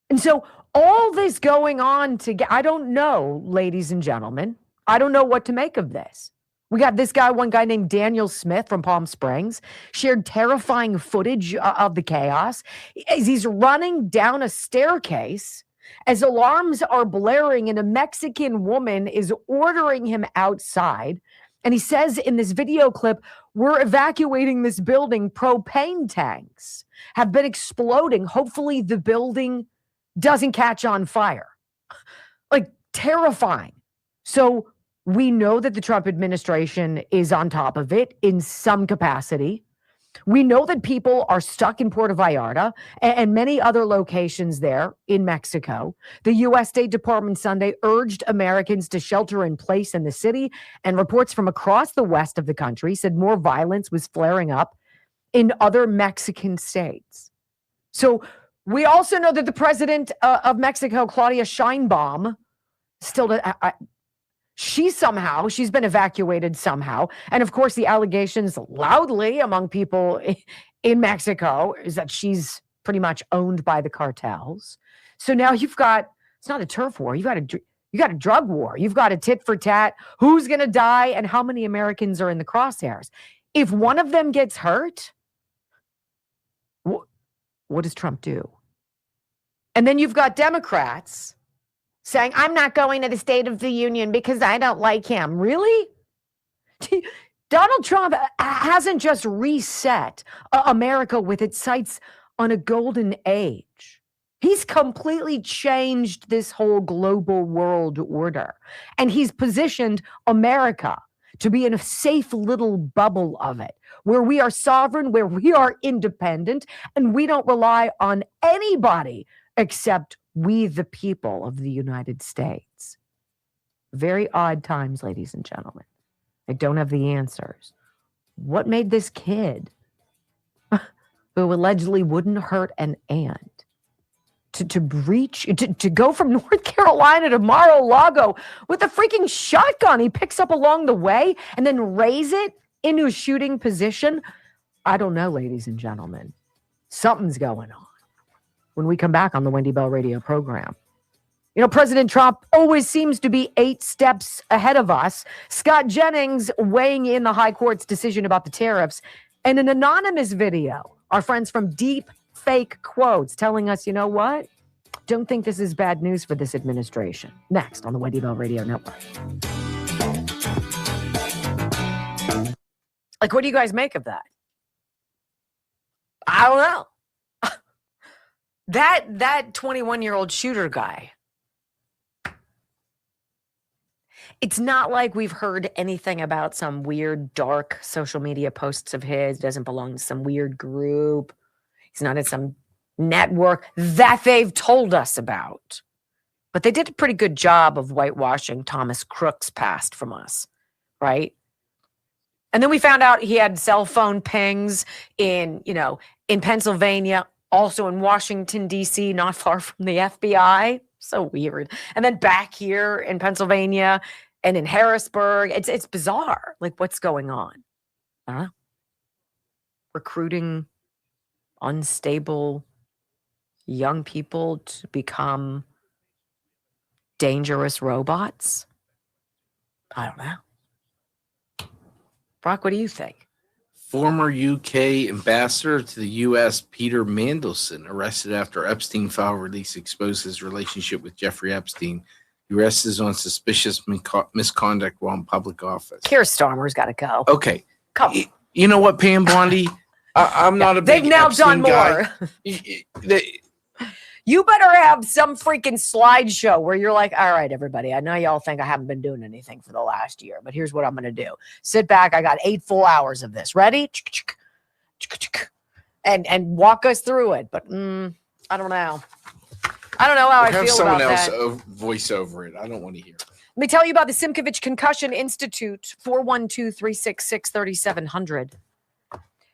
And so all this going on I don't know, ladies and gentlemen. I don't know what to make of this. We got one guy named Daniel Smith from Palm Springs, shared terrifying footage of the chaos as he's running down a staircase as alarms are blaring and a Mexican woman is ordering him outside. And he says in this video clip, we're evacuating this building. Propane tanks have been exploding. Hopefully the building doesn't catch on fire. Like, terrifying. So we know that the Trump administration is on top of it in some capacity. We know that people are stuck in Puerto Vallarta and many other locations there in Mexico. The U.S. State Department Sunday urged Americans to shelter in place in the city, and reports from across the west of the country said more violence was flaring up in other Mexican states. So we also know that the president of Mexico, Claudia Sheinbaum, she's been evacuated somehow. And of course, the allegations loudly among people in Mexico is that she's pretty much owned by the cartels. So now it's not a turf war. You got a drug war. You've got a tit for tat. Who's going to die and how many Americans are in the crosshairs? If one of them gets hurt, what does Trump do? And then you've got Democrats saying, I'm not going to the State of the Union because I don't like him. Really? Donald Trump hasn't just reset America with its sights on a golden age. He's completely changed this whole global world order. And he's positioned America to be in a safe little bubble of it, where we are sovereign, where we are independent, and we don't rely on anybody except we, the people of the United States. Very odd times, ladies and gentlemen. I don't have the answers. What made this kid, who allegedly wouldn't hurt an ant, to go from North Carolina to Mar-a-Lago with a freaking shotgun he picks up along the way and then raise it into a shooting position? I don't know, ladies and gentlemen. Something's going on. When we come back on the Wendy Bell radio program. You know, President Trump always seems to be 8 steps ahead of us. Scott Jennings weighing in the high court's decision about the tariffs, and an anonymous video. Our friends from Deep Fake Quotes telling us, you know what? Don't think this is bad news for this administration. Next on the Wendy Bell Radio Network. Like, what do you guys make of that? I don't know. That 21-year-old shooter guy, it's not like we've heard anything about some weird, dark social media posts of his. Doesn't belong to some weird group. He's not in some network that they've told us about. But they did a pretty good job of whitewashing Thomas Crook's past from us, right? And then we found out he had cell phone pings in Pennsylvania, also in Washington, D.C., not far from the FBI. So weird. And then back here in Pennsylvania and in Harrisburg. It's bizarre. Like, what's going on? I don't know. Recruiting unstable young people to become dangerous robots? I don't know. Brock, what do you think? Former UK ambassador to the U.S., Peter Mandelson, arrested after Epstein file release exposed his relationship with Jeffrey Epstein. The arrest is on suspicious misconduct while in public office. Keir Starmer's got to go. Okay. Come on. You know what, Pam Blondie? I'm not a big They've now Epstein done more. You better have some freaking slideshow where you're like, all right, everybody, I know y'all think I haven't been doing anything for the last year, but here's what I'm going to do. Sit back. I got 8 full hours of this. Ready? And walk us through it. But I don't know. I don't know how I feel about that. Have someone else voice over it. I don't want to hear it. Let me tell you about the Simkovich Concussion Institute, 412-366-3700.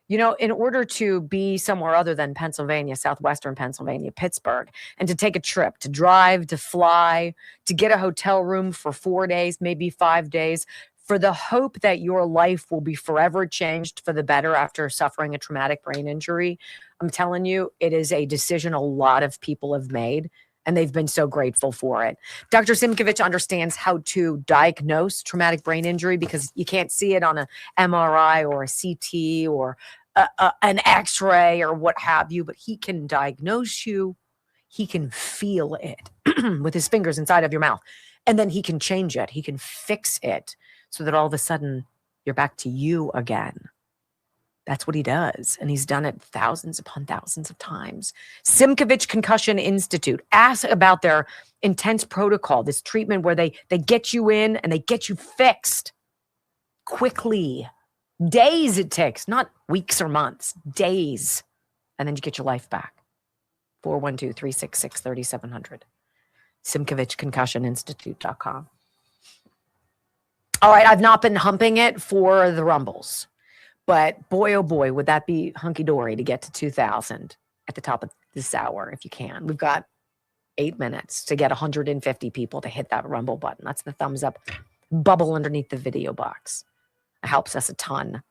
You know, in order to be somewhere other than Pennsylvania, southwestern Pennsylvania, Pittsburgh, and to take a trip, to drive, to fly, to get a hotel room for 4 days, maybe 5 days, for the hope that your life will be forever changed for the better after suffering a traumatic brain injury, I'm telling you, it is a decision a lot of people have made, and they've been so grateful for it. Dr. Simkovich understands how to diagnose traumatic brain injury because you can't see it on an MRI or a CT or an x-ray or what have you, but he can diagnose you. He can feel it with his fingers inside of your mouth, and then he can change it. He can fix it so that all of a sudden you're back to you again. That's what he does, and he's done it thousands upon thousands of times. Simkovich Concussion Institute. Ask about their intense protocol, this treatment where they get you in and they get you fixed quickly. Days it takes, not weeks or months, days. And then you get your life back. 412-366-3700. SimkovichConcussionInstitute.com. All right, I've not been humping it for the Rumbles. But boy, oh boy, would that be hunky-dory to get to 2,000 at the top of this hour if you can. We've got 8 minutes to get 150 people to hit that Rumble button. That's the thumbs up bubble underneath the video box. It helps us a ton.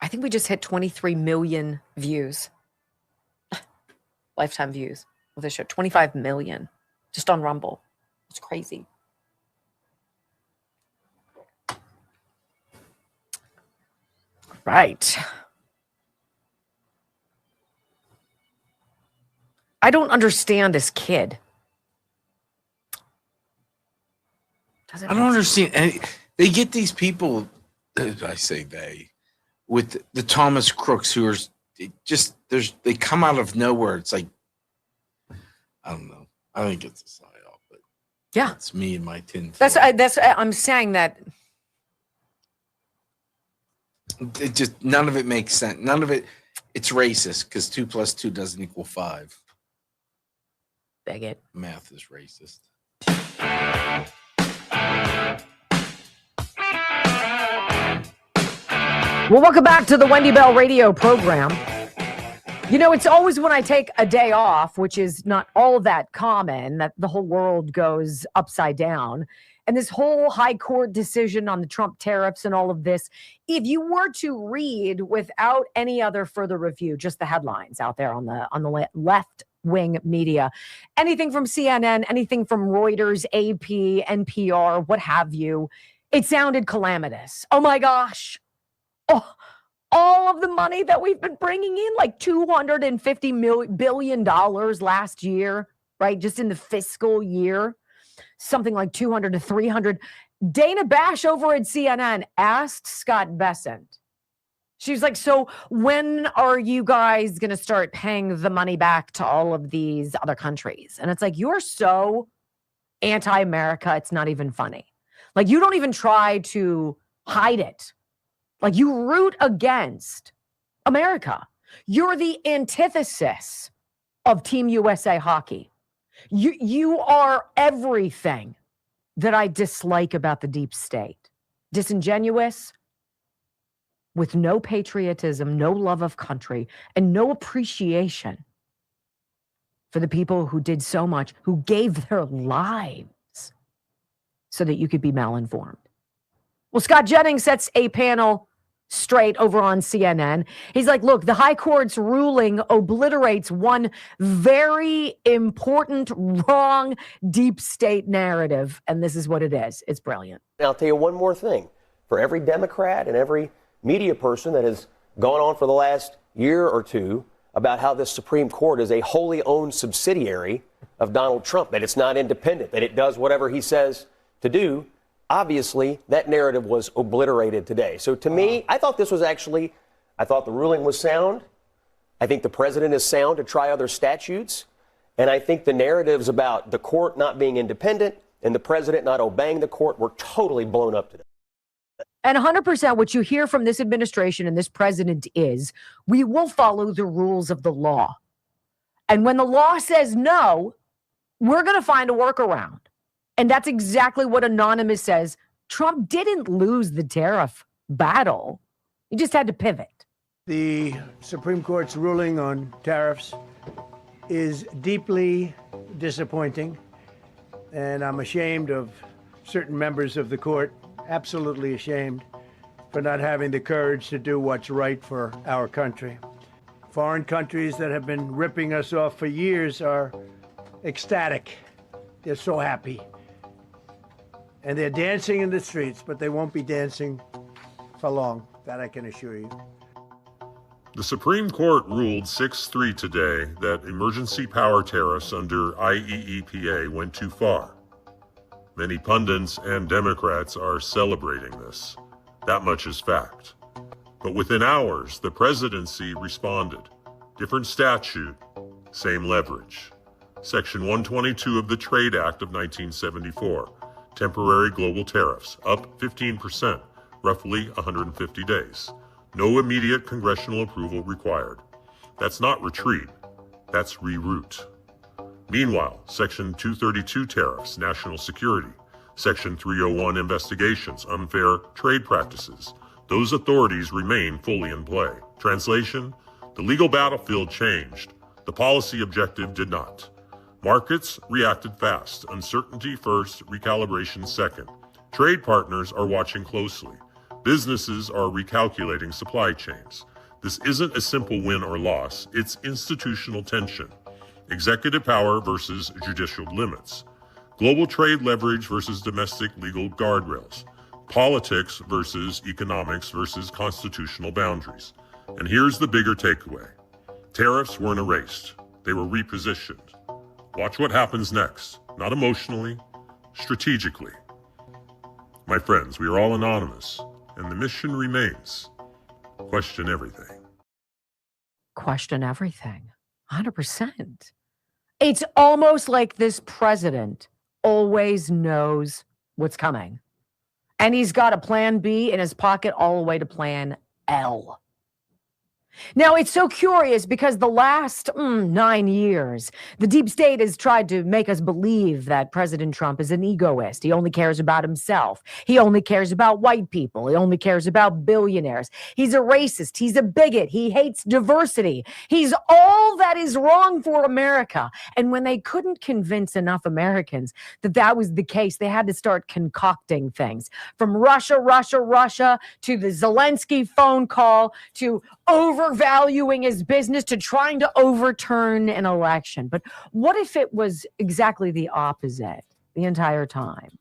I think we just hit 23 million views. Lifetime views of this show. 25 million just on Rumble. It's crazy. Right. I don't understand this kid. I don't understand. They get these people, I say they, with the Thomas Crooks who are just, they come out of nowhere. It's like, I don't know. I think it's a psyop, but yeah, it's me and my tin. I'm saying that. It just, none of it makes sense. None of it, it's racist because 2 + 2 doesn't equal 5. Bigot. Math is racist. Well, welcome back to the Wendy Bell radio program. You know, it's always when I take a day off, which is not all that common, that the whole world goes upside down. And this whole high court decision on the Trump tariffs and all of this, if you were to read without any other further review, just the headlines out there on the left wing media, anything from CNN, anything from Reuters, AP, NPR, what have you, it sounded calamitous. Oh my gosh. Oh, all of the money that we've been bringing in, like $250 billion last year, right? Just in the fiscal year, something like 200 to 300. Dana Bash over at CNN asked Scott Bessent. She's like, so when are you guys going to start paying the money back to all of these other countries? And it's like, you're so anti-America, it's not even funny. Like, you don't even try to hide it. Like, you root against America. You're the antithesis of Team USA hockey. You are everything that I dislike about the deep state. Disingenuous, with no patriotism, no love of country, and no appreciation for the people who did so much, who gave their lives so that you could be malinformed. Well, Scott Jennings sets a panel straight over on CNN. He's like, look, the high court's ruling obliterates one very important, wrong deep state narrative. And this is what it is. It's brilliant. And I'll tell you one more thing. For every Democrat and every media person that has gone on for the last year or two about how this Supreme Court is a wholly owned subsidiary of Donald Trump, that it's not independent, that it does whatever he says to do, obviously, that narrative was obliterated today. So to me, I thought the ruling was sound. I think the president is sound to try other statutes. And I think the narratives about the court not being independent and the president not obeying the court were totally blown up today. And 100% what you hear from this administration and this president is, we will follow the rules of the law. And when the law says no, we're going to find a workaround. And that's exactly what Anonymous says. Trump didn't lose the tariff battle. He just had to pivot. The Supreme Court's ruling on tariffs is deeply disappointing, and I'm ashamed of certain members of the court, absolutely ashamed, for not having the courage to do what's right for our country. Foreign countries that have been ripping us off for years are ecstatic. They're so happy. And they're dancing in the streets, but they won't be dancing for long. That I can assure you. The Supreme Court ruled 6-3 today that emergency power tariffs under IEEPA went too far. Many pundits and Democrats are celebrating this. That much is fact. But within hours, the presidency responded. Different statute, same leverage. Section 122 of the Trade Act of 1974, temporary global tariffs, up 15%, roughly 150 days. No immediate congressional approval required. That's not retreat, that's reroute. Meanwhile, Section 232 tariffs, national security. Section 301 investigations, unfair trade practices. Those authorities remain fully in play. Translation, the legal battlefield changed. The policy objective did not. Markets reacted fast. Uncertainty first, recalibration second. Trade partners are watching closely. Businesses are recalculating supply chains. This isn't a simple win or loss, it's institutional tension. Executive power versus judicial limits. Global trade leverage versus domestic legal guardrails. Politics versus economics versus constitutional boundaries. And here's the bigger takeaway. Tariffs weren't erased. They were repositioned. Watch what happens next. Not emotionally, strategically. My friends, we are all anonymous, and the mission remains. Question everything. Question everything. 100%. It's almost like this president always knows what's coming. And he's got a plan B in his pocket all the way to plan L. Now, it's so curious because the last 9 years, the deep state has tried to make us believe that President Trump is an egoist. He only cares about himself. He only cares about white people. He only cares about billionaires. He's a racist. He's a bigot. He hates diversity. He's all that is wrong for America. And when they couldn't convince enough Americans that that was the case, they had to start concocting things. From Russia to the Zelensky phone call to overvaluing his business to trying to overturn an election. But what if it was exactly the opposite the entire time?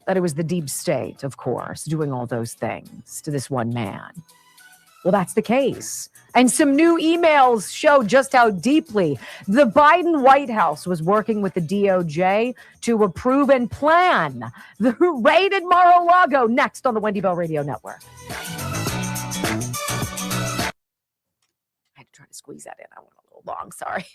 That it was the deep state, of course, doing all those things to this one man. Well, that's the case. And some new emails show just how deeply the Biden White House was working with the DOJ to approve and plan the raid at Mar-a-Lago. Next on the Wendy Bell Radio Network. Try to squeeze that in. I went a little long. Sorry.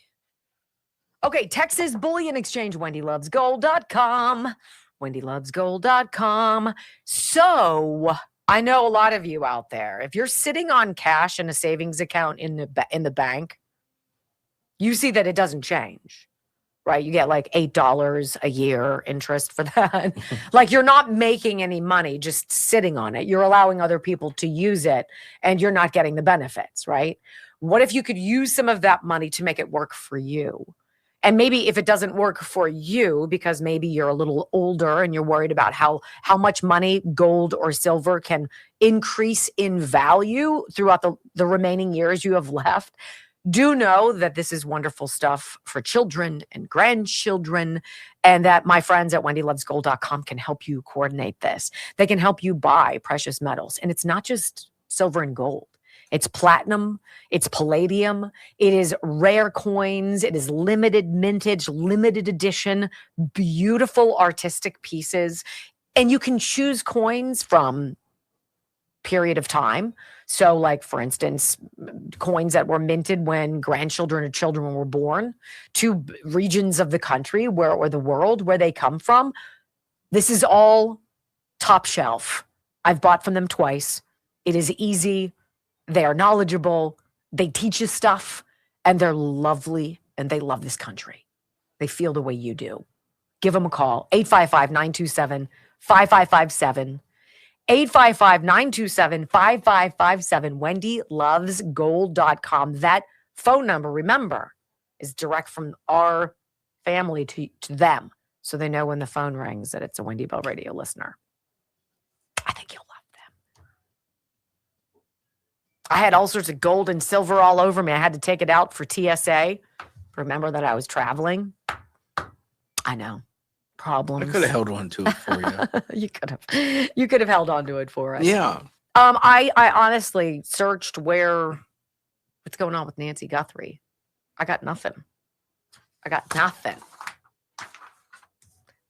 Okay. Texas Bullion Exchange. WendyLovesGold.com. WendyLovesGold.com. So I know a lot of you out there, if you're sitting on cash in a savings account in the bank, you see that it doesn't change, right? You get like $8 a year interest for that. Like you're not making any money just sitting on it. You're allowing other people to use it and you're not getting the benefits, right? What if you could use some of that money to make it work for you? And maybe if it doesn't work for you, because maybe you're a little older and you're worried about how much money, gold or silver, can increase in value throughout the remaining years you have left, do know that this is wonderful stuff for children and grandchildren, and that my friends at WendyLovesGold.com can help you coordinate this. They can help you buy precious metals. And it's not just silver and gold. It's platinum, it's palladium, it is rare coins, it is limited mintage, limited edition, beautiful artistic pieces. And you can choose coins from period of time. So like, for instance, coins that were minted when grandchildren or children were born, to regions of the country or the world where they come from. This is all top shelf. I've bought from them twice. It is easy. They are knowledgeable, they teach you stuff, and they're lovely, and they love this country. They feel the way you do. Give them a call. 855-927-5557. 855-927-5557. WendyLovesGold.com. That phone number, remember, is direct from our family to them. So they know when the phone rings that it's a Wendy Bell Radio listener. I think you'll love them. I had all sorts of gold and silver all over me. I had to take it out for TSA. Remember that I was traveling? I know. Problems. I could have held on to it for you. You could have held on to it for us. Yeah. I honestly searched what's going on with Nancy Guthrie. I got nothing.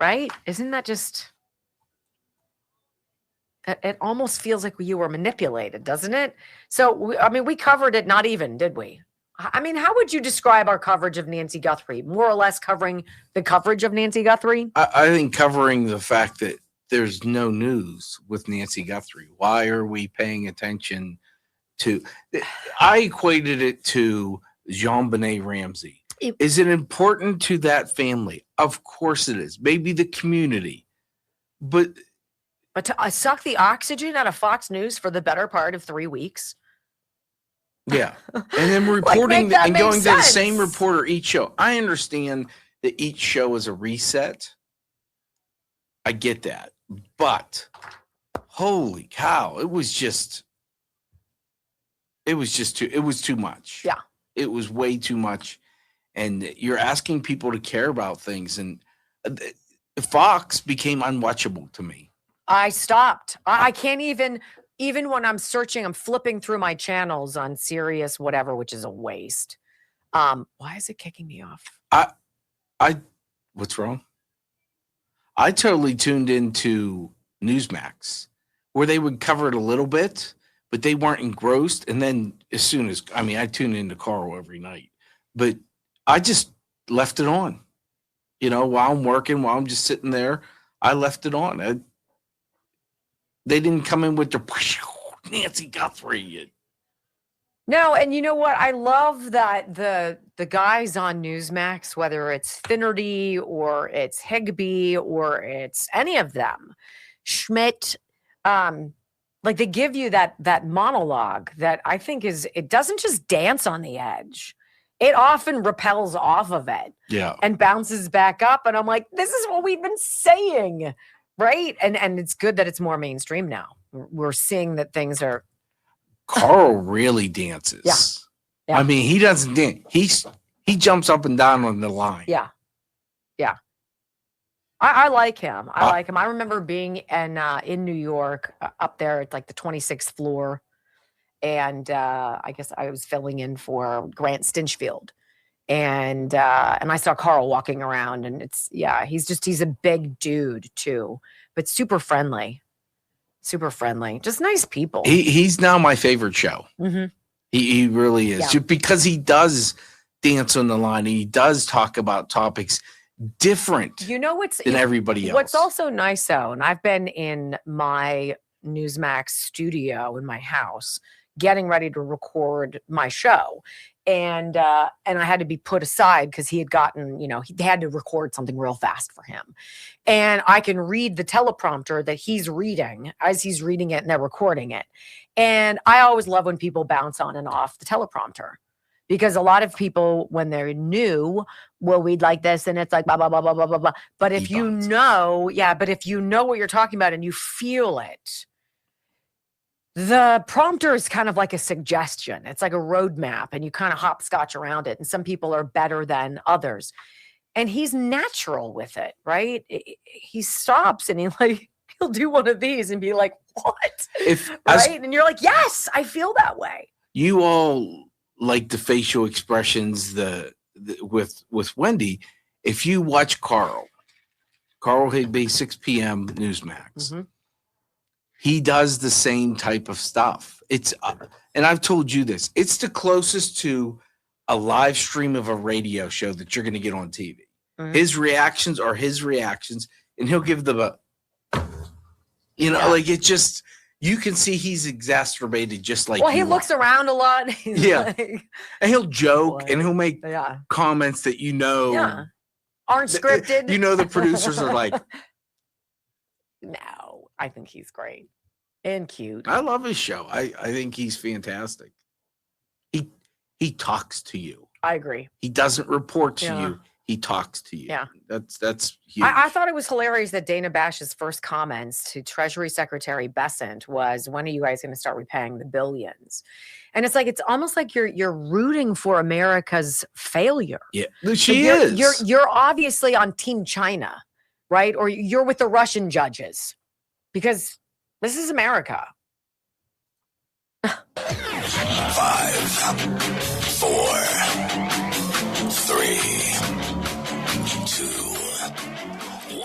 Right? Isn't that just, it almost feels like you were manipulated, doesn't it? So, we covered it, not even, did we? I mean, how would you describe our coverage of Nancy Guthrie? More or less covering the coverage of Nancy Guthrie? I think covering the fact that there's no news with Nancy Guthrie. Why are we paying attention to? I equated it to JonBenet Ramsey. Is it important to that family? Of course it is. Maybe the community. But to suck the oxygen out of Fox News for the better part of 3 weeks? Yeah. And then reporting and going to the same reporter each show. I understand that each show is a reset. I get that. But holy cow, it was too much. Yeah. It was way too much. And you're asking people to care about things. And Fox became unwatchable to me. I stopped. I can't even when I'm searching, I'm flipping through my channels on Sirius, whatever, which is a waste. Why is it kicking me off? What's wrong? I totally tuned into Newsmax where they would cover it a little bit, but they weren't engrossed. And then as soon as, I tune into Carl every night, but I just left it on, while I'm working, while I'm just sitting there, I left it on. They didn't come in with the Nancy Guthrie. No, and you know what? I love that the guys on Newsmax, whether it's Finnerty or it's Higbee or it's any of them, Schmidt, they give you that monologue that I think it doesn't just dance on the edge. It often repels off of it. Yeah. And bounces back up. And I'm like, this is what we've been saying. Right. And it's good that it's more mainstream now. We're seeing that things are. Carl really dances. Yeah. He doesn't dance. He jumps up and down on the line. Yeah. Yeah. I like him. I like him. I remember being in New York up there at the 26th floor. And I guess I was filling in for Grant Stinchfield. And I saw Carl walking around, and he's a big dude too, but super friendly, just nice people. He's now my favorite show. Mm-hmm. He really is, because he does dance on the line. He does talk about topics different than everybody else. What's also nice though, and I've been in my Newsmax studio in my house getting ready to record my show. And I had to be put aside because he had gotten, he had to record something real fast for him. And I can read the teleprompter that he's reading as he's reading it and they're recording it. And I always love when people bounce on and off the teleprompter, because a lot of people, when they're new, will read like this and it's like blah, blah, blah, blah, blah, blah, blah. But if you know what you're talking about and you feel it, the prompter is kind of like a suggestion. It's like a roadmap, and you kind of hopscotch around it. And some people are better than others. And he's natural with it, right? He stops and he'll do one of these and be like, what? And you're like, yes, I feel that way. You all like the facial expressions with Wendy. If you watch Carl Higbee, 6 p.m. Newsmax, mm-hmm. He does the same type of stuff. It's, and I've told you this, it's the closest to a live stream of a radio show that you're going to get on TV. Mm-hmm. His reactions are his reactions, and he'll give it just, you can see he's exacerbated just like he looks around a lot. And he'll joke and he'll make comments that aren't scripted. You know, the producers are like, no, I think he's great and cute. I love his show. I think he's fantastic. He talks to you. I agree. He doesn't report to you. He talks to you. Yeah. That's huge. I thought it was hilarious that Dana Bash's first comments to Treasury Secretary Bessent was, when are you guys going to start repaying the billions? And it's like, it's almost like you're rooting for America's failure. Yeah, she is. You're obviously on Team China, right? Or you're with the Russian judges because this is America. 5, 4, 3, 2, 1.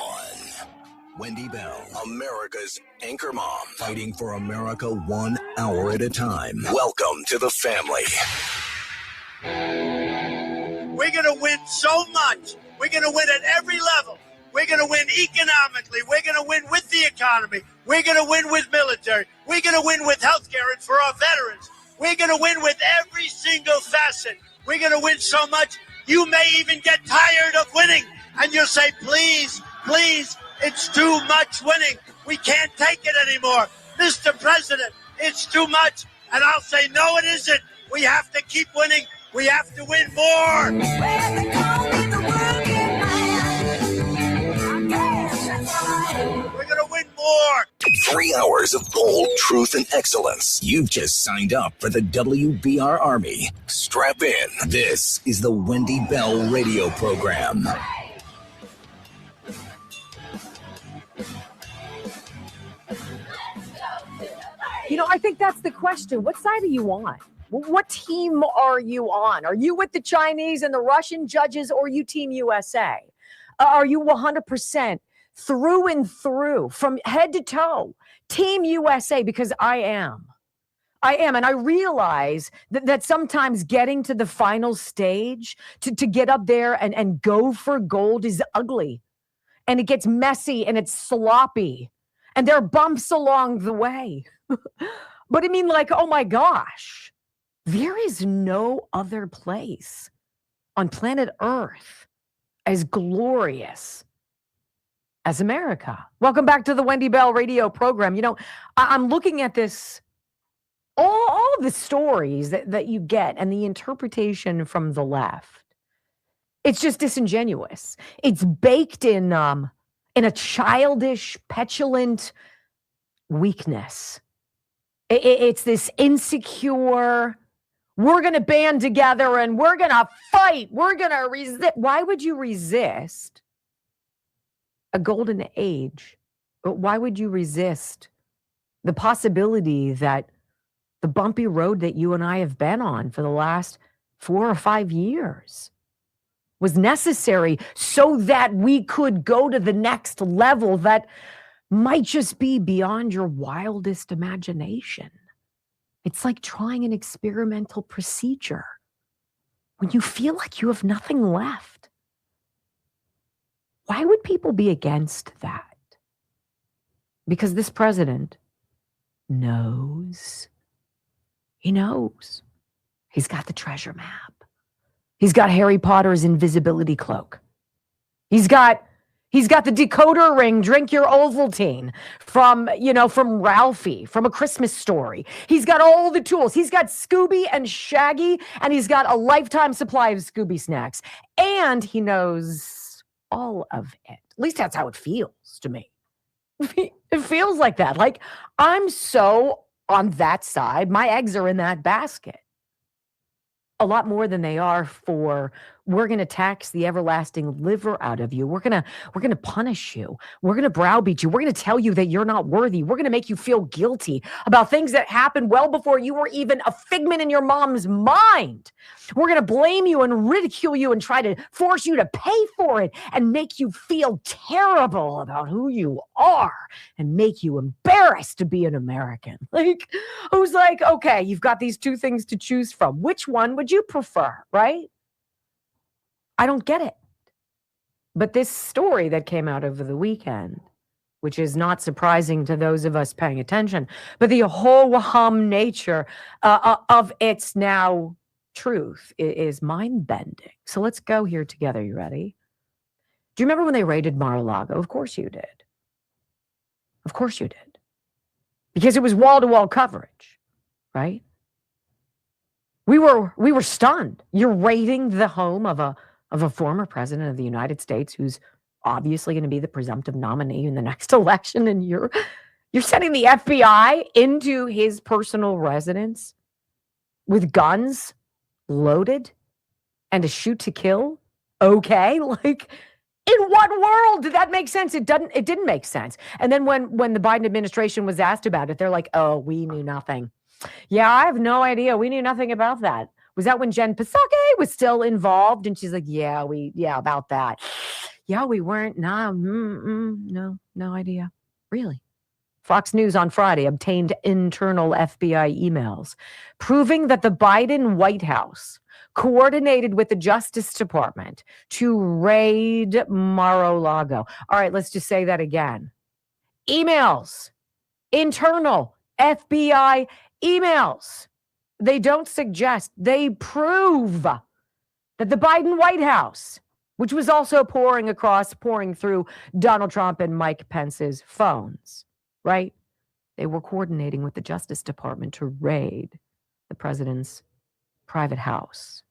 Wendy Bell, America's anchor mom, fighting for America 1 hour at a time. Welcome to the family. We're going to win so much. We're going to win at every level. We're going to win economically. We're going to win with the economy. We're going to win with military. We're going to win with health care and for our veterans. We're going to win with every single facet. We're going to win so much, you may even get tired of winning. And you'll say, please, please, it's too much winning. We can't take it anymore. Mr. President, it's too much. And I'll say, no, it isn't. We have to keep winning. We have to win more. We're going to win more. 3 hours of bold truth and excellence. You've just signed up for the WBR Army. Strap in. This is the Wendy Bell radio program. You know, I think that's the question. What side are you on? What team are you on? Are you with the Chinese and the Russian judges, or are you Team USA? Are you 100% through and through, from head to toe, Team USA? Because I am. And I realize that sometimes getting to the final stage, to get up there and go for gold is ugly. And it gets messy and it's sloppy. And there are bumps along the way. But I mean, like, oh my gosh, there is no other place on planet Earth as glorious as America. Welcome back to the Wendy Bell radio program. You know, I'm looking at this, all of the stories that you get and the interpretation from the left. It's just disingenuous. It's baked in a childish, petulant weakness. It's this insecure, we're going to band together and we're going to fight. We're going to resist. Why would you resist a golden age? Why would you resist the possibility that the bumpy road that you and I have been on for the last 4 or 5 years was necessary so that we could go to the next level that might just be beyond your wildest imagination? It's like trying an experimental procedure when you feel like you have nothing left. Why would people be against that? Because this president knows. He knows. He's got the treasure map. He's got Harry Potter's invisibility cloak. He's got the decoder ring, drink your Ovaltine from Ralphie, from A Christmas Story. He's got all the tools. He's got Scooby and Shaggy, and he's got a lifetime supply of Scooby snacks. And he knows all of it. At least that's how it feels to me. It feels like that. Like, I'm so on that side. My eggs are in that basket. A lot more than they are for, we're going to tax the everlasting liver out of you. We're going to punish you. We're going to browbeat you. We're going to tell you that you're not worthy. We're going to make you feel guilty about things that happened well before you were even a figment in your mom's mind. We're going to blame you and ridicule you and try to force you to pay for it and make you feel terrible about who you are and make you embarrassed to be an American. Like, who's like, okay, you've got these two things to choose from. Which one would you prefer, right? I don't get it. But this story that came out over the weekend, which is not surprising to those of us paying attention, but the whole nature of its now truth is mind-bending. So let's go here together. You ready? Do you remember when they raided Mar-a-Lago? Of course you did. Of course you did. Because it was wall-to-wall coverage, right? We were stunned. You're raiding the home of a former president of the United States who's obviously going to be the presumptive nominee in the next election, and you're sending the FBI into his personal residence with guns loaded and a shoot to kill. Okay, like, in what world did that make sense? It didn't make sense. And then when the Biden administration was asked about it, they're like, oh, we knew nothing. Yeah, I have no idea. We knew nothing about that. Was that when Jen Psaki was still involved? And she's like, yeah, about that. Yeah, we weren't. No idea. Really? Fox News on Friday obtained internal FBI emails proving that the Biden White House coordinated with the Justice Department to raid Mar-a-Lago. All right, let's just say that again. Emails, internal FBI emails. They don't suggest, they prove that the Biden White House, which was also pouring through Donald Trump and Mike Pence's phones, right? They were coordinating with the Justice Department to raid the president's private house.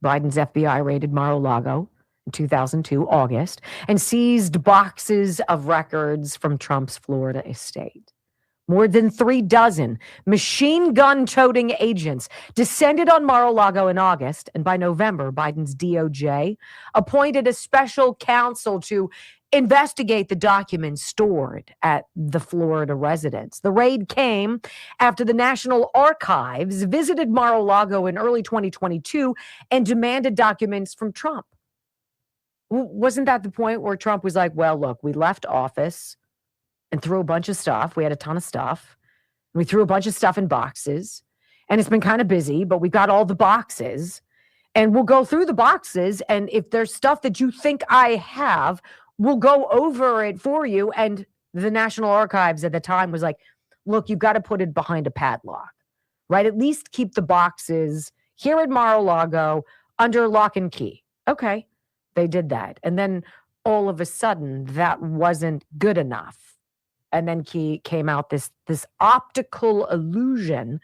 Biden's FBI raided Mar-a-Lago in 2002, August, and seized boxes of records from Trump's Florida estate. More than 36 machine gun-toting agents descended on Mar-a-Lago in August, and by November, Biden's DOJ appointed a special counsel to investigate the documents stored at the Florida residence. The raid came after the National Archives visited Mar-a-Lago in early 2022 and demanded documents from Trump. Wasn't that the point where Trump was like, well, look, we left office and threw a bunch of stuff. We had a ton of stuff. We threw a bunch of stuff in boxes, and it's been kind of busy, but we've got all the boxes, and we'll go through the boxes, and if there's stuff that you think I have, we'll go over it for you. And the National Archives at the time was like, look, you've got to put it behind a padlock, right? At least keep the boxes here at Mar-a-Lago under lock and key. Okay, they did that. And then all of a sudden, that wasn't good enough. And then came out this optical illusion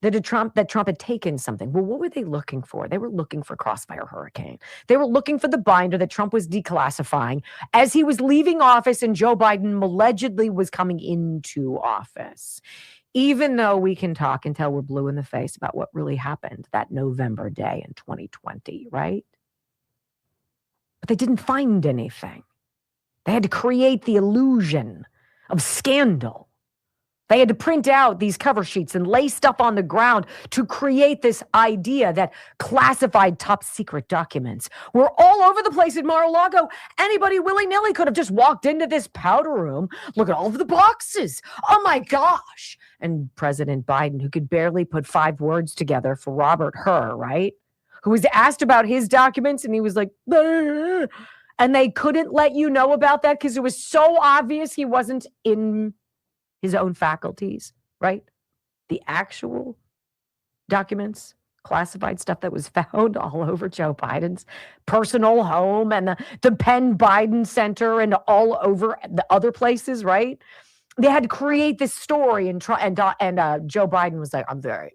that Trump had taken something. Well, what were they looking for? They were looking for Crossfire Hurricane. They were looking for the binder that Trump was declassifying as he was leaving office and Joe Biden allegedly was coming into office. Even though we can talk until we're blue in the face about what really happened that November day in 2020, right? But they didn't find anything. They had to create the illusion of scandal. They had to print out these cover sheets and lay stuff on the ground to create this idea that classified top secret documents were all over the place at Mar-a-Lago. Anybody willy-nilly could have just walked into this powder room. Look at all of the boxes. Oh my gosh. And President Biden, who could barely put 5 words together for Robert Hur, right? Who was asked about his documents and he was like, "Bleh." And they couldn't let you know about that because it was so obvious he wasn't in his own faculties, right? The actual documents, classified stuff that was found all over Joe Biden's personal home and the Penn Biden Center and all over the other places, right? They had to create this story and Joe Biden was like, I'm very,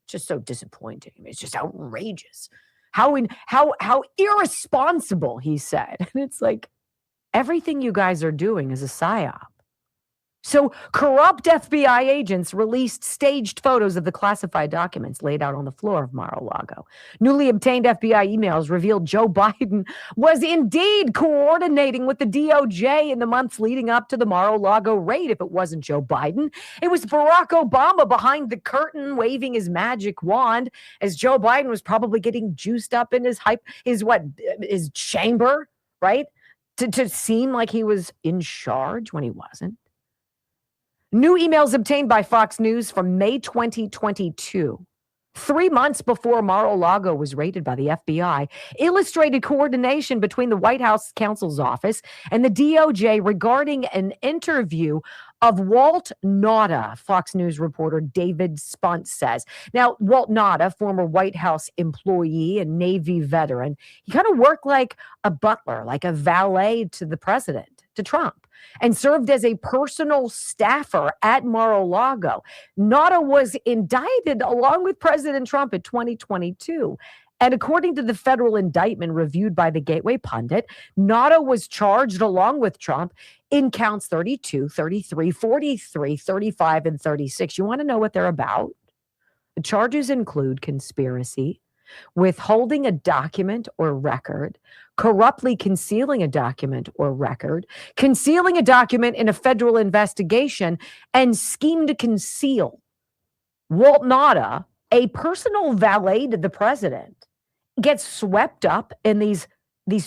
just so disappointing. I mean, it's just outrageous. How irresponsible, he said. And it's like, everything you guys are doing is a psyop. So corrupt FBI agents released staged photos of the classified documents laid out on the floor of Mar-a-Lago. Newly obtained FBI emails revealed Joe Biden was indeed coordinating with the DOJ in the months leading up to the Mar-a-Lago raid. If it wasn't Joe Biden, it was Barack Obama behind the curtain waving his magic wand as Joe Biden was probably getting juiced up in his chamber, right? To seem like he was in charge when he wasn't. New emails obtained by Fox News from May 2022, 3 months before Mar-a-Lago was raided by the FBI, illustrated coordination between the White House counsel's office and the DOJ regarding an interview of Walt Nauta, Fox News reporter David Spunt says. Now, Walt Nauta, former White House employee and Navy veteran, he kind of worked like a butler, like a valet to the president, to Trump, and served as a personal staffer at Mar-a-Lago. Nauta was indicted along with President Trump in 2022. And according to the federal indictment reviewed by the Gateway Pundit, Nauta was charged along with Trump in counts 32, 33, 43, 35, and 36. You want to know what they're about? The charges include conspiracy, withholding a document or record, corruptly concealing a document or record, concealing a document in a federal investigation, and scheme to conceal. Walt Nauta, a personal valet to the president, gets swept up in these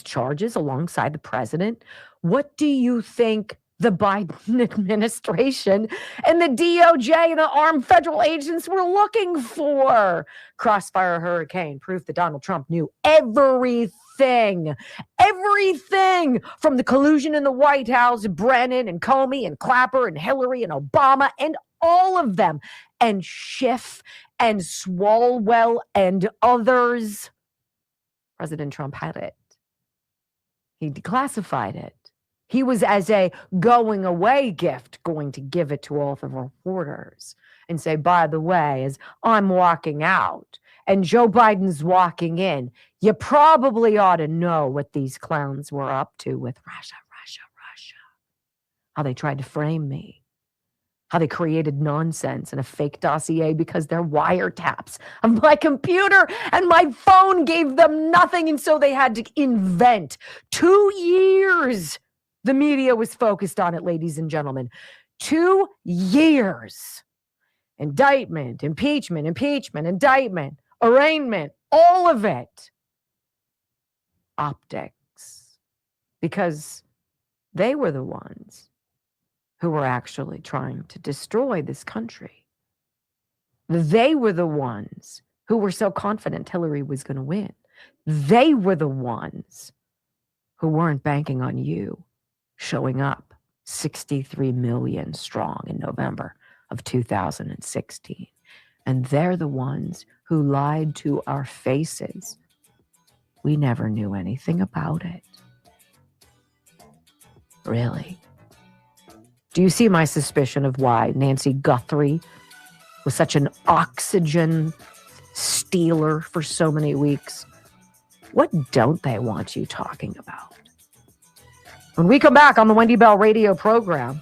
charges alongside the president. What do you think the Biden administration and the DOJ and the armed federal agents were looking for? Crossfire hurricane, proof that Donald Trump knew everything from the collusion in the White House, Brennan and Comey and Clapper and Hillary and Obama and all of them, and Schiff and Swalwell and others. President Trump had it. He declassified it. He was, as a going away gift, going to give it to all the reporters and say, by the way, as I'm walking out and Joe Biden's walking in, you probably ought to know what these clowns were up to with Russia. How they tried to frame me. How they created nonsense and a fake dossier because their wiretaps of my computer and my phone gave them nothing. And so they had to invent 2 years. The media was focused on it, ladies and gentlemen. 2 years. Indictment, impeachment, indictment, arraignment, all of it. Optics. Because they were the ones who were actually trying to destroy this country. They were the ones who were so confident Hillary was going to win. They were the ones who weren't banking on you showing up 63 million strong in November of 2016. And they're the ones who lied to our faces. We never knew anything about it. Really? Do you see my suspicion of why Nancy Guthrie was such an oxygen stealer for so many weeks? What don't they want you talking about? When we come back on the Wendy Bell radio program,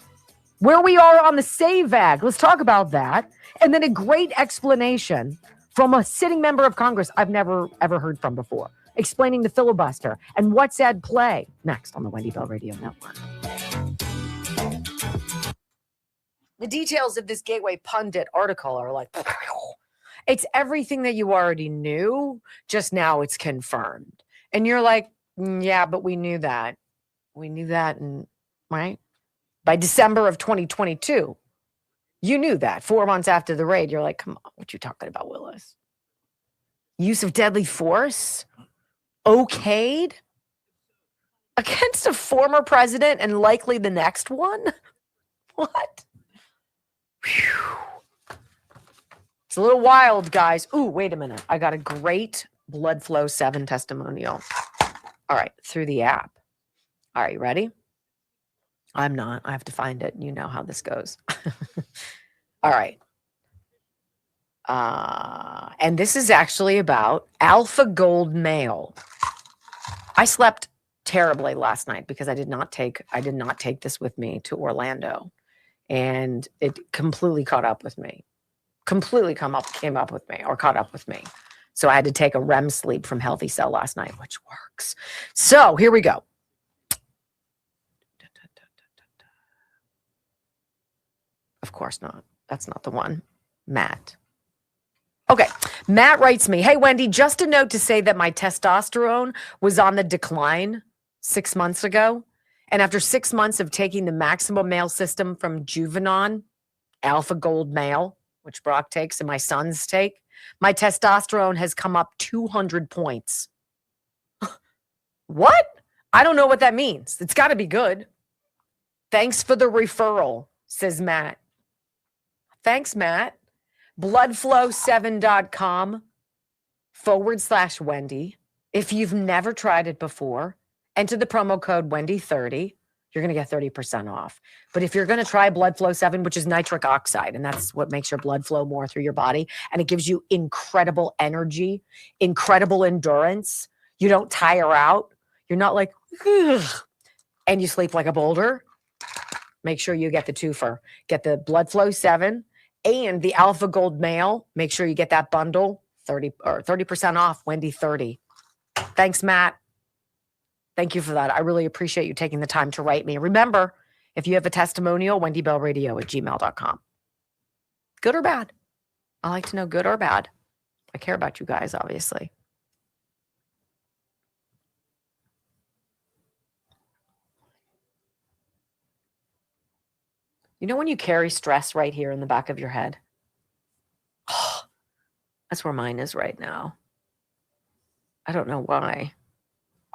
where we are on the SAVE Act, let's talk about that. And then a great explanation from a sitting member of Congress I've never, ever heard from before, explaining the filibuster and what's at play. Next on the Wendy Bell Radio Network. The details of this Gateway Pundit article are like, it's everything that you already knew, just now it's confirmed. And you're like, yeah, but we knew that. We knew that, and right? By December of 2022, you knew that. 4 months after the raid, you're like, come on, what you talking about, Willis? Use of deadly force? Okayed? Against a former president and likely the next one? What? Whew. It's a little wild, guys. Ooh, wait a minute. I got a great Blood Flow 7 testimonial. All right, through the app. All right, you ready? I'm not. I have to find it. You know how this goes. All right. And this is actually about alpha gold male. I slept terribly last night because I did not take this with me to Orlando. And it completely caught up with me. Came up with me. So I had to take a REM sleep from Healthy Cell last night, which works. So here we go. Of course not. That's not the one. Matt. Okay. Matt writes me, hey, Wendy, just a note to say that my testosterone was on the decline 6 months ago. And after 6 months of taking the maximum male system from Juvenon, Alpha Gold Male, which Brock takes and my sons take, my testosterone has come up 200 points. What? I don't know what that means. It's got to be good. Thanks for the referral. says Matt. Thanks, Matt. bloodflow7.com/Wendy. If you've never tried it before, enter the promo code Wendy30. You're going to get 30% off. But if you're going to try Blood Flow 7, which is nitric oxide, and that's what makes your blood flow more through your body, and it gives you incredible energy, incredible endurance. You don't tire out. You're not like, ugh, and you sleep like a boulder. Make sure you get the twofer. Get the Blood Flow 7 and the Alpha Gold Male. Make sure you get that bundle, 30% off, Wendy 30. Thanks, Matt. Thank you for that. I really appreciate you taking the time to write me. Remember, if you have a testimonial, wendybellradio@gmail.com. Good or bad? I like to know good or bad. I care about you guys, obviously. You know when you carry stress right here in the back of your head? Oh, that's where mine is right now. I don't know why.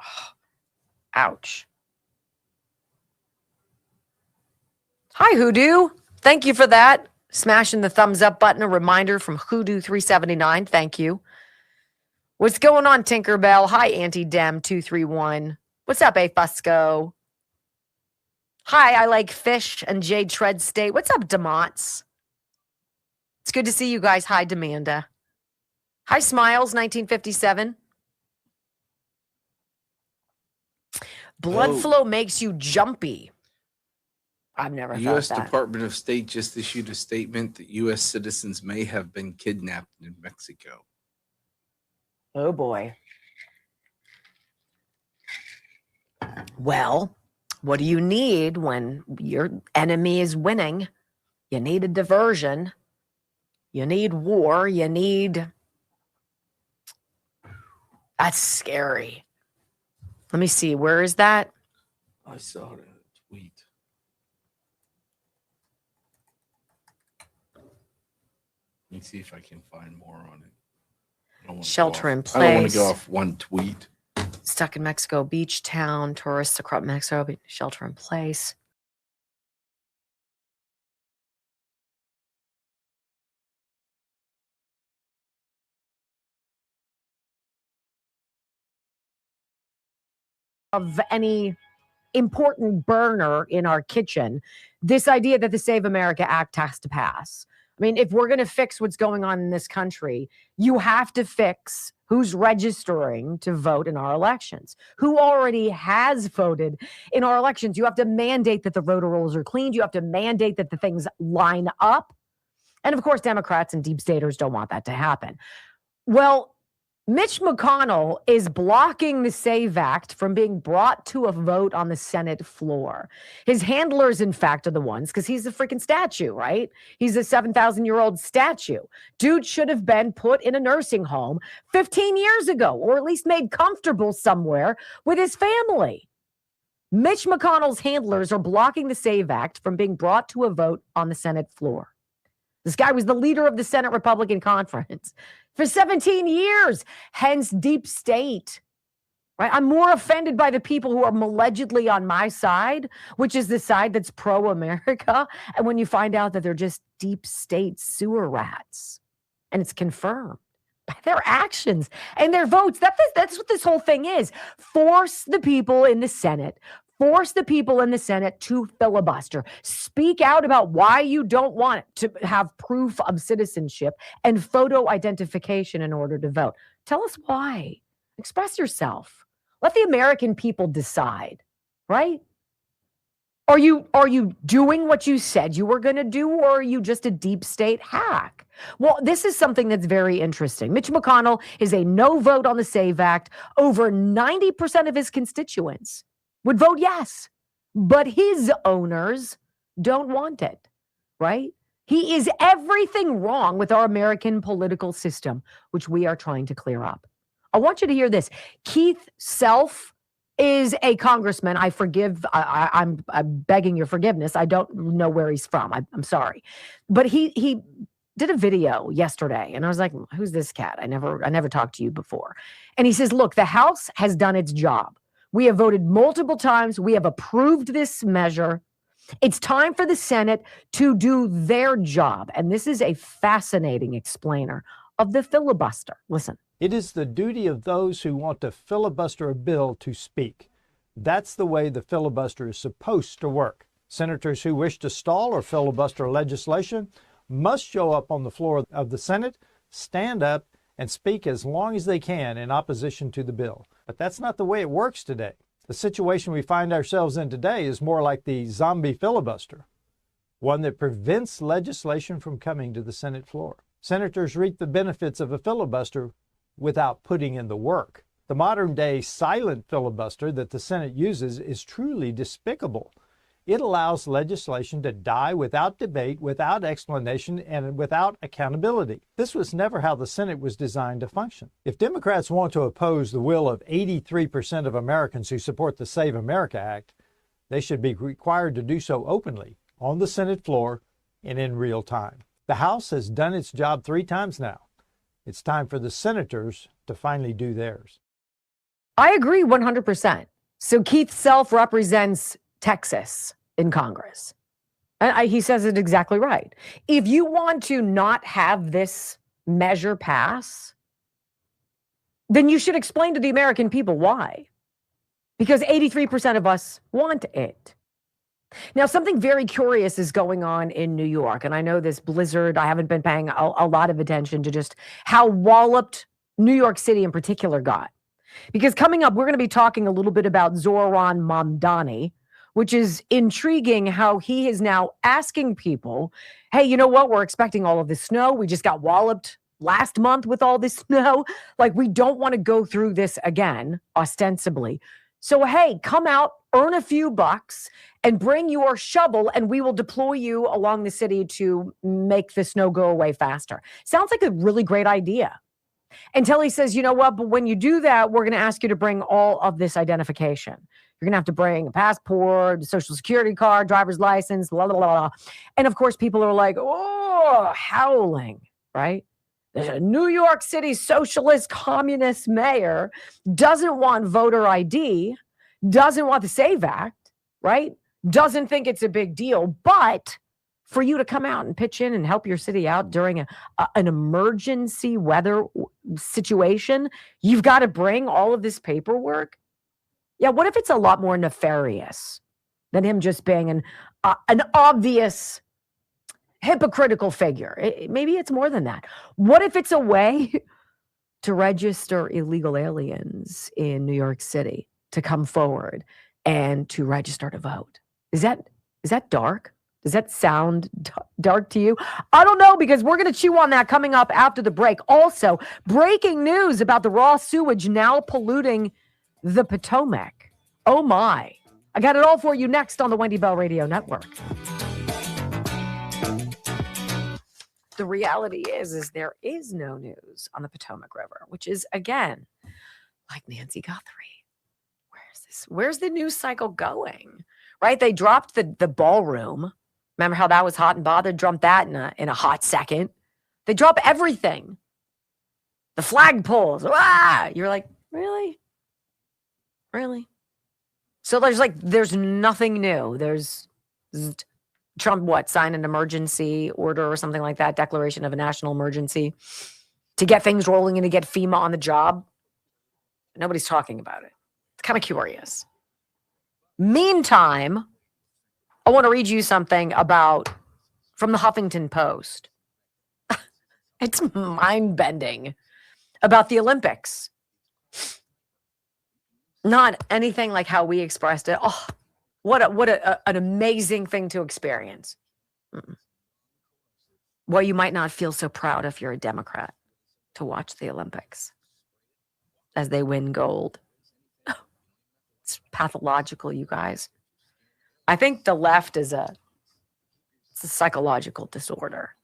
Oh, ouch. Hi, Hoodoo. Thank you for that. Smashing the thumbs up button. A reminder from Hoodoo379. Thank you. What's going on, Tinkerbell? Hi, Anti-Dem231. What's up, A Fusco? Hi, I like fish and Jade Tread State. What's up, Demots? It's good to see you guys. Hi, Demanda. Hi, Smiles, 1957. Blood flow makes you jumpy. I've never The thought U.S. that. Department of State just issued a statement that U.S. citizens may have been kidnapped in Mexico. Oh, boy. Well, what do you need when your enemy is winning? You need a diversion. You need war. You need... That's scary. Let me see. Where is that? I saw that tweet. Let me see if I can find more on it. Shelter in I don't want place. to go off one tweet. Stuck in Mexico beach town. Tourists across Mexico. Shelter in place. Of any important burner in our kitchen, this idea that the Save America Act has to pass. I mean, if we're going to fix what's going on in this country, you have to fix who's registering to vote in our elections, who already has voted in our elections. You have to mandate that the voter rolls are cleaned. You have to mandate that the things line up. And of course, Democrats and deep staters don't want that to happen. Well, Mitch McConnell is blocking the SAVE Act from being brought to a vote on the Senate floor. His handlers, in fact, are the ones, because he's a freaking statue, right? He's a 7,000-year-old statue. Dude should have been put in a nursing home 15 years ago, or at least made comfortable somewhere with his family. Mitch McConnell's handlers are blocking the SAVE Act from being brought to a vote on the Senate floor. This guy was the leader of the Senate Republican Conference for 17 years, hence deep state, right? I'm more offended by the people who are allegedly on my side, which is the side that's pro-America. And when you find out that they're just deep state sewer rats, and it's confirmed by their actions and their votes. That's what this whole thing is. Force the people in the Senate. Force the people in the Senate to filibuster. Speak out about why you don't want to have proof of citizenship and photo identification in order to vote. Tell us why. Express yourself. Let the American people decide, right? Are you doing what you said you were going to do, or are you just a deep state hack? Well, this is something that's very interesting. Mitch McConnell is a no vote on the SAVE Act. Over 90% of his constituents would vote yes, but his owners don't want it, right? He is everything wrong with our American political system, which we are trying to clear up. I want you to hear this. Keith Self is a congressman. I'm begging your forgiveness. I don't know where he's from. I'm sorry. But he did a video yesterday, and I was like, who's this cat? I never talked to you before. And he says, look, the House has done its job. We have voted multiple times. We have approved this measure. It's time for the Senate to do their job. And this is a fascinating explainer of the filibuster. Listen. It is the duty of those who want to filibuster a bill to speak. That's the way the filibuster is supposed to work. Senators who wish to stall or filibuster legislation must show up on the floor of the Senate, stand up, and speak as long as they can in opposition to the bill. But that's not the way it works today. The situation we find ourselves in today is more like the zombie filibuster, one that prevents legislation from coming to the Senate floor. Senators reap the benefits of a filibuster without putting in the work. The modern-day silent filibuster that the Senate uses is truly despicable. It allows legislation to die without debate, without explanation, and without accountability. This was never how the Senate was designed to function. If Democrats want to oppose the will of 83% of Americans who support the Save America Act, they should be required to do so openly, on the Senate floor, and in real time. The House has done its job 3 times now. It's time for the senators to finally do theirs. I agree 100%. So Keith Self represents Texas in Congress. And he says it exactly right. If you want to not have this measure pass, then you should explain to the American people why. Because 83% of us want it. Now, something very curious is going on in New York. And I know this blizzard, I haven't been paying a lot of attention to just how walloped New York City in particular got. Because coming up, we're going to be talking a little bit about Zohran Mamdani, which is intriguing how he is now asking people, hey, you know what? We're expecting all of this snow. We just got walloped last month with all this snow. Like, we don't want to go through this again, ostensibly. So, hey, come out, earn a few bucks, and bring your shovel, and we will deploy you along the city to make the snow go away faster. Sounds like a really great idea. Until he says, you know what, but when you do that, we're going to ask you to bring all of this identification. You're going to have to bring a passport, social security card, driver's license, blah, blah, blah. And of course, people are like, oh, howling, right? There's a New York City socialist communist mayor, doesn't want voter ID, doesn't want the SAVE Act, right? Doesn't think it's a big deal. But for you to come out and pitch in and help your city out during an emergency weather situation, you've got to bring all of this paperwork. Yeah, what if it's a lot more nefarious than him just being an obvious hypocritical figure? Maybe it's more than that. What if it's a way to register illegal aliens in New York City to come forward and to register to vote? Is that dark? Does that sound dark to you? I don't know, because we're going to chew on that coming up after the break. Also, breaking news about the raw sewage now polluting the Potomac. Oh my. I got it all for you next on the Wendy Bell Radio Network. The reality is there is no news on the Potomac River, which is, again, like Nancy Guthrie. Where's the news cycle going? Right? They dropped the ballroom. Remember how that was hot and bothered? Dumped that in a hot second. They drop everything. The flagpoles. You're like, really? Really? So there's nothing new. There's Trump, sign an emergency order or something like that, declaration of a national emergency to get things rolling and to get FEMA on the job. Nobody's talking about it. It's kind of curious. Meantime, I want to read you something from the Huffington Post. It's mind-bending about the Olympics. Not anything like how we expressed it. Oh, what an amazing thing to experience. Well, you might not feel so proud if you're a Democrat to watch the Olympics as they win gold. It's pathological, you guys. I think the left it's a psychological disorder.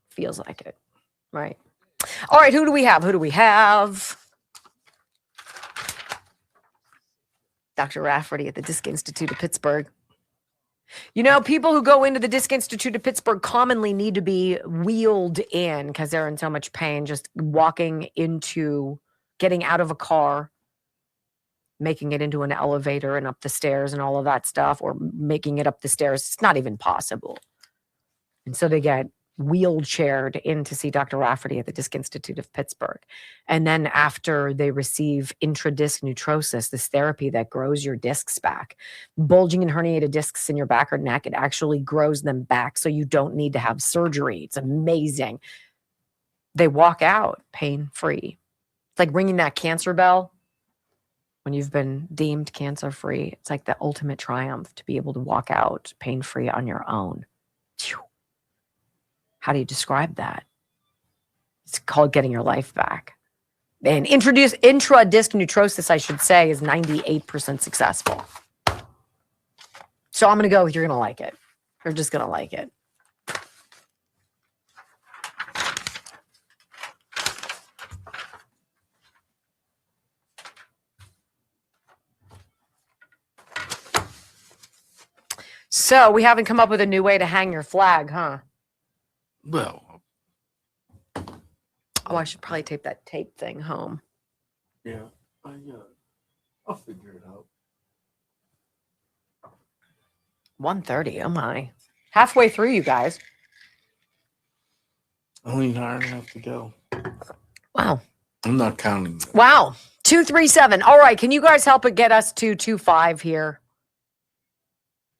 Feels like it, right? All right, who do we have? Dr. Rafferty at the Disc Institute of Pittsburgh. You know, people who go into the Disc Institute of Pittsburgh commonly need to be wheeled in because they're in so much pain just getting out of a car. making it into an elevator and up the stairs and all of that stuff, or making it up the stairs. It's not even possible. And so they get wheelchaired in to see Dr. Rafferty at the Disc Institute of Pittsburgh. And then after they receive intradisc neutrosis, this therapy that grows your discs back, bulging and herniated discs in your back or neck, it actually grows them back so you don't need to have surgery. It's amazing. They walk out pain-free. It's like ringing that cancer bell when you've been deemed cancer-free. It's like the ultimate triumph to be able to walk out pain-free on your own. Phew. How do you describe that? It's called getting your life back. And intradisc neutrosis, I should say, is 98% successful. So I'm going to go with you're going to like it. You're just going to like it. So we haven't come up with a new way to hang your flag, huh? Well. Oh, I should probably tape that tape thing home. Yeah, I'll figure it out. 1:30. Oh my. Halfway through, you guys. Only an hour and a half to go. Wow. I'm not counting. Wow. 237. All right. Can you guys help it get us to 25 here?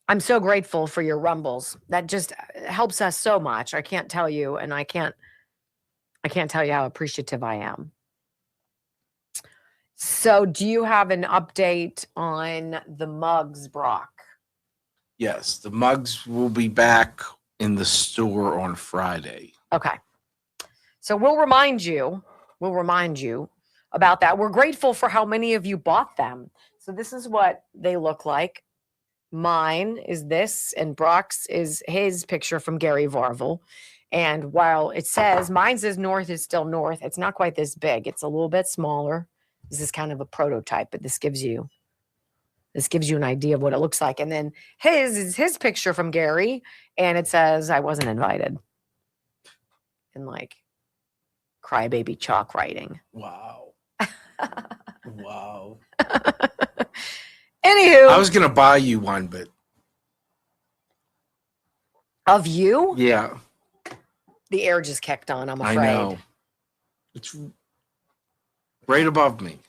I'm so grateful for your rumbles. That just helps us so much. I can't tell you, and I can't tell you how appreciative I am. So do you have an update on the mugs, Brock? Yes, the mugs will be back in the store on Friday. Okay. So we'll remind you about that. We're grateful for how many of you bought them. So this is what they look like. Mine is this, and Brock's is his picture from Gary Varvel. And while it says, mine says North is still North, it's not quite this big. It's a little bit smaller. This is kind of a prototype, but this gives you an idea of what it looks like. And then his is his picture from Gary, and it says, I wasn't invited. In like crybaby chalk writing. Wow. Wow. Anywho. I was going to buy you one, but. Of you? Yeah. The air just kicked on, I'm afraid. I know. It's right above me.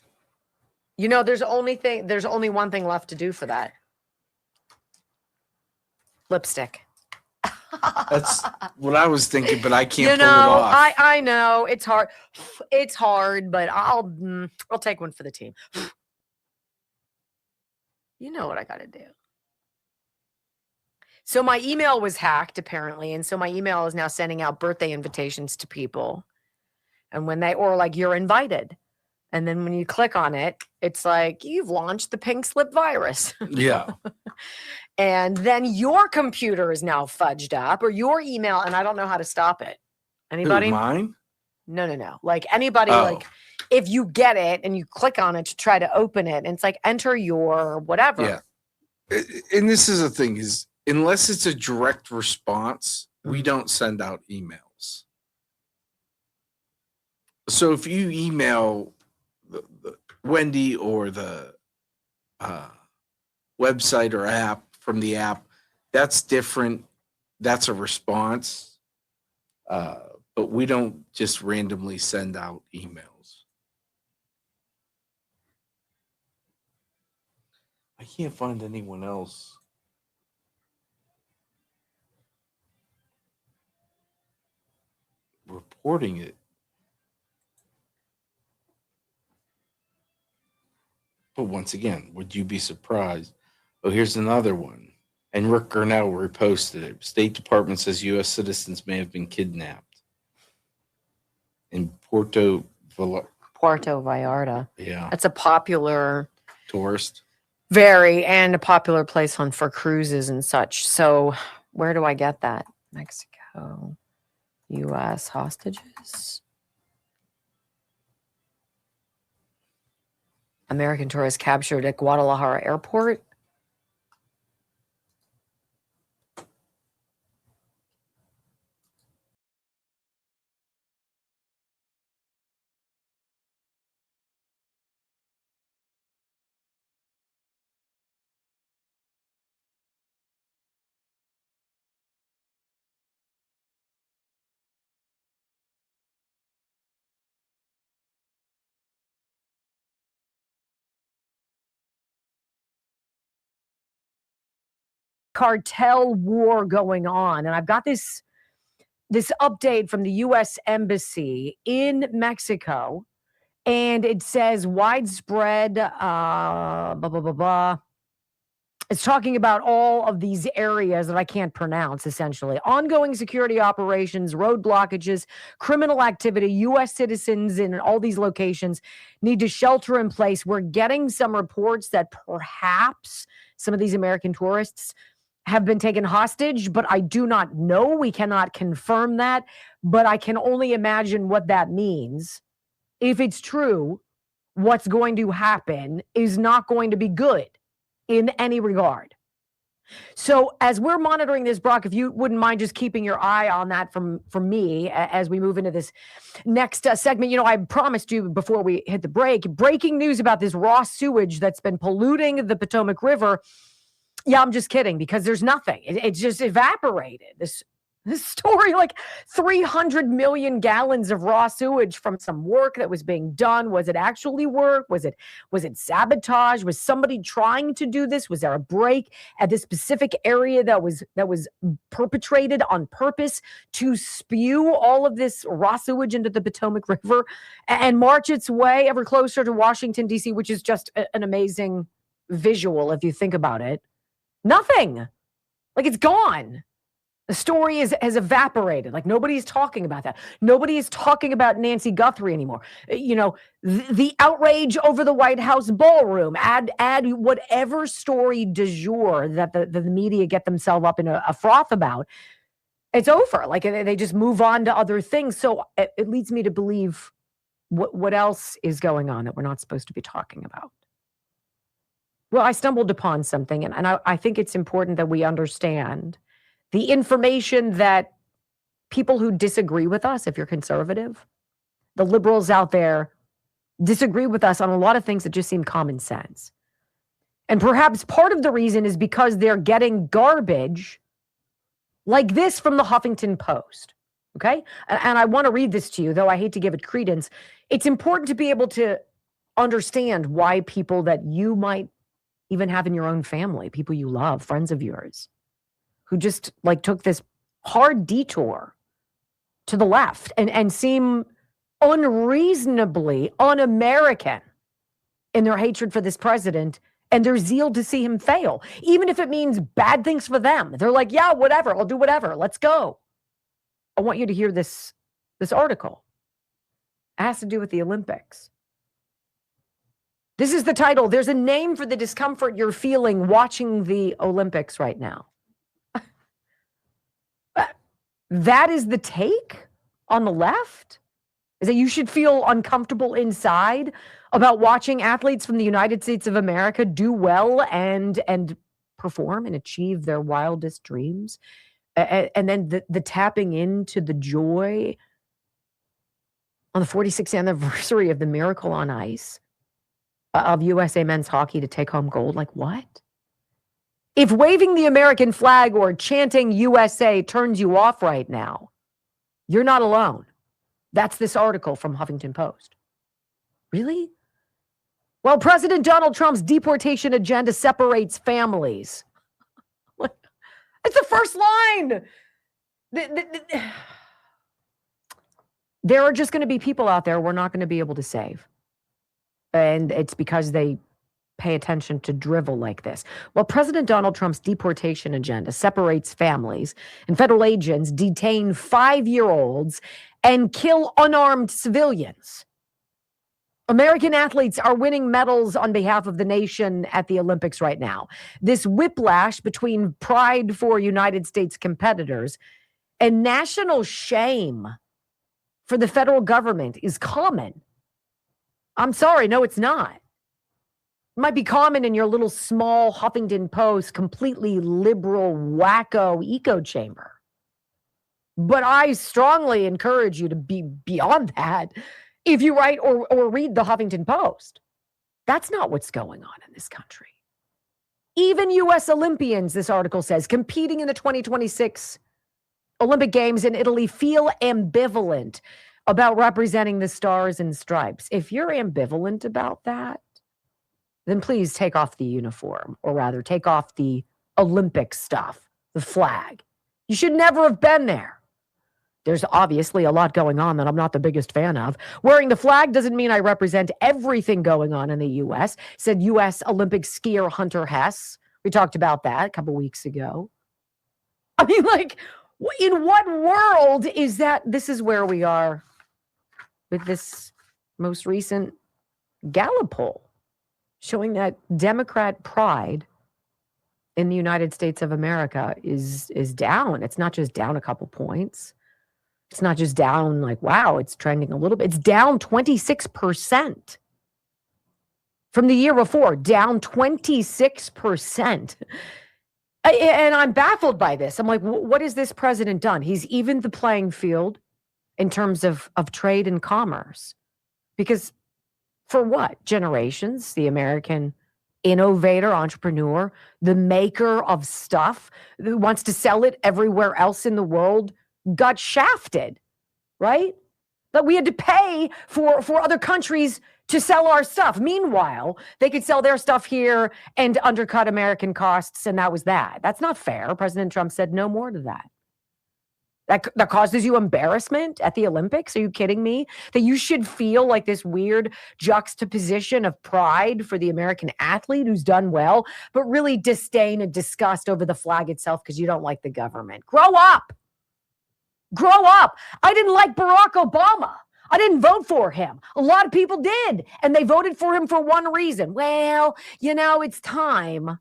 You know, there's only one thing left to do for that. Lipstick. That's what I was thinking, but I can't pull it off. I know it's hard. It's hard, but I'll take one for the team. You know what I got to do. So my email was hacked apparently, and so my email is now sending out birthday invitations to people. And when or like you're invited. And then when you click on it, it's like you've launched the pink slip virus. Yeah. And then your computer is now fudged up, or your email, and I don't know how to stop it. Anybody? Who, mine? No. Like anybody, like if you get it and you click on it to try to open it, and it's like enter your whatever. Yeah. And this is the thing is, unless it's a direct response, we don't send out emails. So if you email the Wendy or the website or app from the app, that's different. That's a response. But we don't just randomly send out emails. I can't find anyone else. Reporting it. But once again, would you be surprised? Oh, here's another one. And Rick Gurnell reposted it. State Department says U.S. citizens may have been kidnapped in Puerto Vallarta. Yeah. That's a popular tourist. And a popular place for cruises and such. So where do I get that? Mexico. U.S. hostages. American tourists captured at Guadalajara airport. cartel war going on. And I've got this update from the U.S. Embassy in Mexico, and it says widespread blah, blah, blah, blah. It's talking about all of these areas that I can't pronounce, essentially. Ongoing security operations, road blockages, criminal activity. U.S. citizens in all these locations need to shelter in place. We're getting some reports that perhaps some of these American tourists have been taken hostage, but I do not know. We cannot confirm that, but I can only imagine what that means. If it's true, what's going to happen is not going to be good in any regard. So as we're monitoring this, Brock, if you wouldn't mind just keeping your eye on that from me as we move into this next segment. You know, I promised you before we hit the break, breaking news about this raw sewage that's been polluting the Potomac River. Yeah, I'm just kidding, because there's nothing. It's just evaporated. This story, like 300 million gallons of raw sewage from some work that was being done. Was it actually work? Was it sabotage? Was somebody trying to do this? Was there a break at this specific area that was perpetrated on purpose to spew all of this raw sewage into the Potomac River and march its way ever closer to Washington, D.C., which is just an amazing visual if you think about it? Nothing. Like, it's gone. The story has evaporated. Like, nobody's talking about that. Nobody is talking about Nancy Guthrie anymore. You know, the outrage over the White House ballroom. Add whatever story du jour that the media get themselves up in a froth about. It's over. Like, they just move on to other things. So it leads me to believe what else is going on that we're not supposed to be talking about. Well, I stumbled upon something, and I think it's important that we understand the information that people who disagree with us, if you're conservative, the liberals out there disagree with us on a lot of things that just seem common sense. And perhaps part of the reason is because they're getting garbage like this from the Huffington Post. Okay? And I want to read this to you, though I hate to give it credence. It's important to be able to understand why people that you might even have in your own family, people you love, friends of yours, who just like took this hard detour to the left and seem unreasonably un-American in their hatred for this president and their zeal to see him fail, even if it means bad things for them. They're like, yeah, whatever, I'll do whatever. Let's go. I want you to hear this article. It has to do with the Olympics. This is the title. There's a name for the discomfort you're feeling watching the Olympics right now. That is the take on the left? Is that you should feel uncomfortable inside about watching athletes from the United States of America do well and perform and achieve their wildest dreams? And then the tapping into the joy on the 46th anniversary of the Miracle on Ice of USA men's hockey to take home gold. Like, what? If waving the American flag or chanting USA turns you off right now, you're not alone. That's this article from Huffington Post. Really? Well, President Donald Trump's deportation agenda separates families. It's the first line. There are just going to be people out there we're not going to be able to save. And it's because they pay attention to drivel like this. Well, President Donald Trump's deportation agenda separates families, and federal agents detain 5-year-olds and kill unarmed civilians. American athletes are winning medals on behalf of the nation at the Olympics right now. This whiplash between pride for United States competitors and national shame for the federal government is common. I'm sorry, no, it's not. It might be common in your little small Huffington Post, completely liberal, wacko echo chamber. But I strongly encourage you to be beyond that if you write or read the Huffington Post. That's not what's going on in this country. Even U.S. Olympians, this article says, competing in the 2026 Olympic Games in Italy feel ambivalent about representing the stars and stripes. If you're ambivalent about that, then please take off the uniform, or rather take off the Olympic stuff, the flag. You should never have been there. There's obviously a lot going on that I'm not the biggest fan of. Wearing the flag doesn't mean I represent everything going on in the U.S., said U.S. Olympic skier Hunter Hess. We talked about that a couple weeks ago. I mean, like, in what world is that? This is where we are with this most recent Gallup poll showing that Democrat pride in the United States of America is down. It's not just down a couple points. It's not just down like, wow, it's trending a little bit. It's down 26% from the year before, down 26%. And I'm baffled by this. I'm like, what has this president done? He's evened the playing field in terms of trade and commerce. Because for what? Generations, the American innovator, entrepreneur, the maker of stuff who wants to sell it everywhere else in the world, got shafted, right? That we had to pay for other countries to sell our stuff. Meanwhile, they could sell their stuff here and undercut American costs, and that was that. That's not fair. President Trump said no more to that. That causes you embarrassment at the Olympics? Are you kidding me? That you should feel like this weird juxtaposition of pride for the American athlete who's done well, but really disdain and disgust over the flag itself because you don't like the government. Grow up. Grow up. I didn't like Barack Obama. I didn't vote for him. A lot of people did, and they voted for him for one reason. Well, it's time.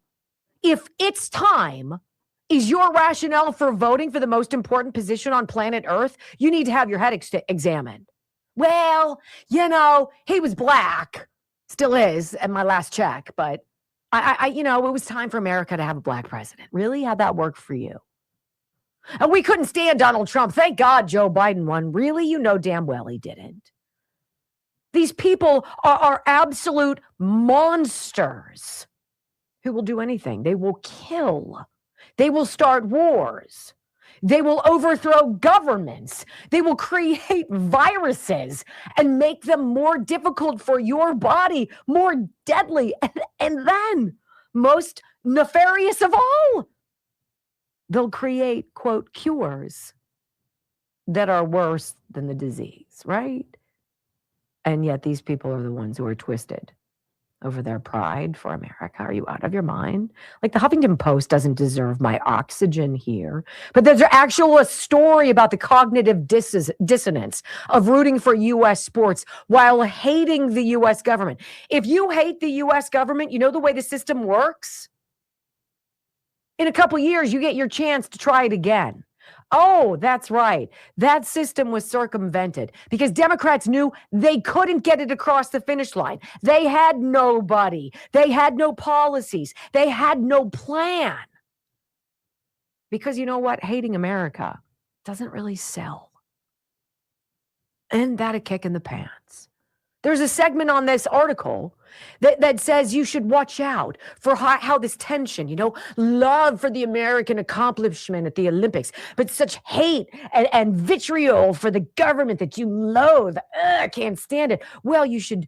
If it's time is your rationale for voting for the most important position on planet Earth, you need to have your head examined. Well, he was black. Still is at my last check, but it was time for America to have a black president. Really? How'd that work for you? And we couldn't stand Donald Trump. Thank God Joe Biden won. Really? You know damn well he didn't. These people are absolute monsters who will do anything. They will kill. They will start wars. They will overthrow governments. They will create viruses and make them more difficult for your body, more deadly. And then, most nefarious of all, they'll create, quote, cures that are worse than the disease, right? And yet these people are the ones who are twisted over their pride for America. Are you out of your mind? Like, the Huffington Post doesn't deserve my oxygen here, but there's actually a story about the cognitive dissonance of rooting for U.S. sports while hating the U.S. government. If you hate the U.S. government, you know the way the system works? In a couple years, you get your chance to try it again. Oh, that's right. That system was circumvented because Democrats knew they couldn't get it across the finish line. They had nobody. They had no policies. They had no plan. Because you know what? Hating America doesn't really sell. Isn't that a kick in the pants? There's a segment on this article that says you should watch out for how this tension, love for the American accomplishment at the Olympics, but such hate and vitriol for the government that you loathe. Can't stand it. Well, you should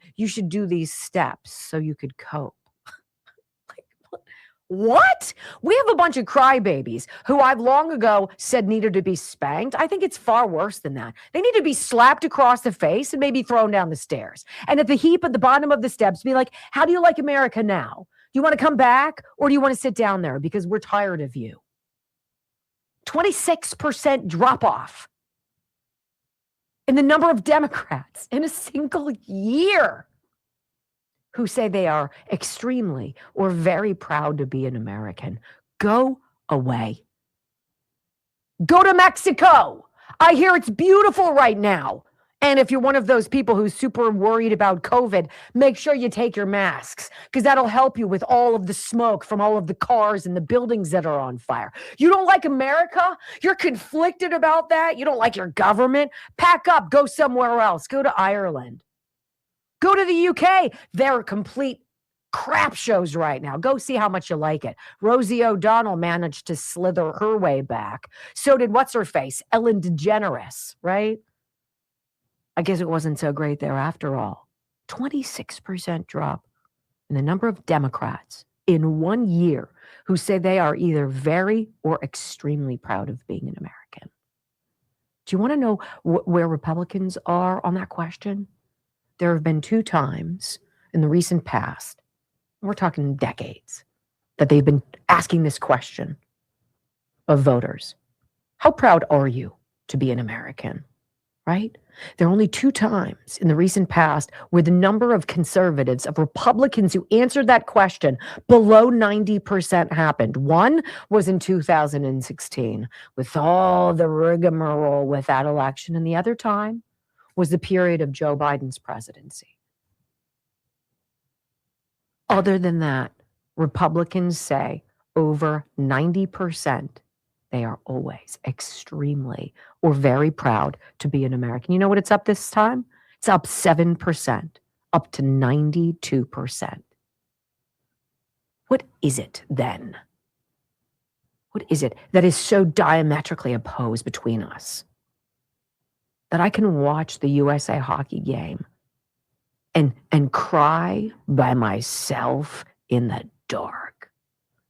do these steps so you could cope. What? We have a bunch of crybabies who I've long ago said needed to be spanked. I think it's far worse than that. They need to be slapped across the face and maybe thrown down the stairs. And at the heap at the bottom of the steps, be like, how do you like America now? Do you want to come back or do you want to sit down there because we're tired of you? 26% drop off in the number of Democrats in a single year who say they are extremely or very proud to be an American. Go away. Go to Mexico. I hear it's beautiful right now. And if you're one of those people who's super worried about COVID, make sure you take your masks because that'll help you with all of the smoke from all of the cars and the buildings that are on fire. You don't like America? You're conflicted about that? You don't like your government? Pack up. Go somewhere else. Go to Ireland. Go to the UK. They're complete crap shows right now. Go see how much you like it. Rosie O'Donnell managed to slither her way back. So did what's-her-face, Ellen DeGeneres, right? I guess it wasn't so great there after all. 26% drop in the number of Democrats in 1 year who say they are either very or extremely proud of being an American. Do you want to know where Republicans are on that question? There have been 2 times in the recent past, we're talking decades, that they've been asking this question of voters. How proud are you to be an American? Right? There are only 2 times in the recent past where the number of conservatives, of Republicans who answered that question below 90% happened. One was in 2016 with all the rigmarole with that election, and the other time was the period of Joe Biden's presidency. Other than that, Republicans say over 90%, they are always extremely or very proud to be an American. You know what it's up this time? It's up 7%, up to 92%. What is it then? What is it that is so diametrically opposed between us that I can watch the USA hockey game and cry by myself in the dark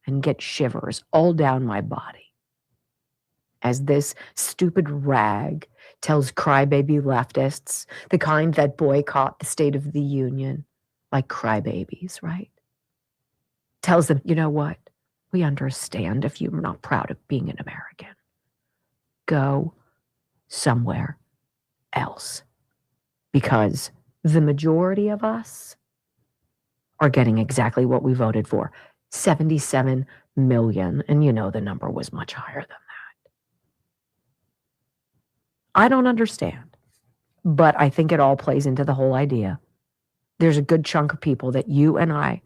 and get shivers all down my body as this stupid rag tells crybaby leftists, the kind that boycott the State of the Union like crybabies, right? Tells them, you know what? We understand if you're not proud of being an American. Go somewhere else. Because the majority of us are getting exactly what we voted for. 77 million. And you know the number was much higher than that. I don't understand, but I think it all plays into the whole idea. There's a good chunk of people that you and I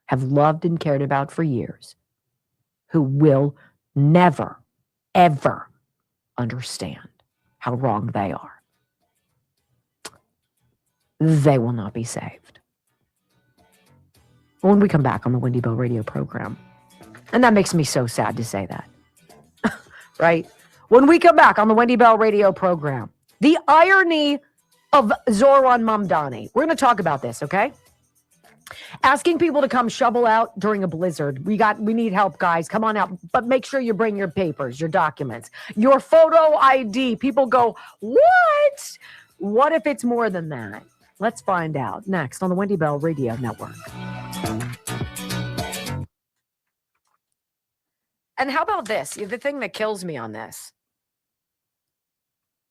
have loved and cared about for years who will never, ever understand how wrong they are. They will not be saved. When we come back on the Wendy Bell radio program, and that makes me so sad to say that, right? When we come back on the Wendy Bell radio program, the irony of Zohran Mamdani. We're going to talk about this, okay? Asking people to come shovel out during a blizzard. We need help, guys. Come on out. But make sure you bring your papers, your documents, your photo ID. People go, what? What if it's more than that? Let's find out next on the Wendy Bell Radio Network. And how about this? The thing that kills me on this.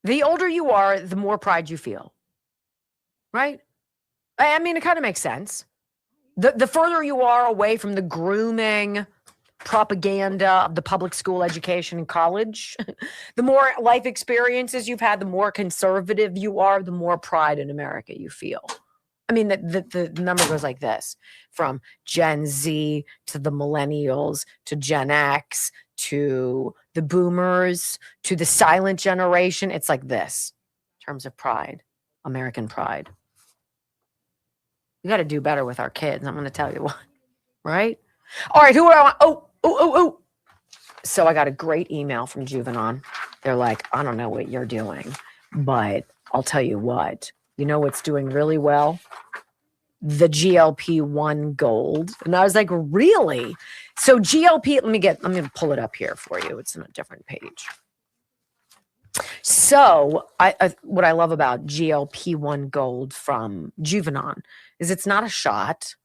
The older you are, the more pride you feel. Right? I mean, it kind of makes sense. The further you are away from the grooming propaganda of the public school education and college, the more life experiences you've had, the more conservative you are, the more pride in America you feel. I mean, the number goes like this: from Gen Z to the millennials to Gen X to the boomers to the silent generation. It's like this in terms of pride, American pride. We got to do better with our kids. I'm going to tell you what, right? All right, who do I want? Oh. So I got a great email from Juvenon. They're like, I don't know what you're doing, but I'll tell you what. You know what's doing really well? The GLP-1 Gold. And I was like, really? So GLP, I'm going to pull it up here for you. It's on a different page. So what I love about GLP-1 Gold from Juvenon is it's not a shot.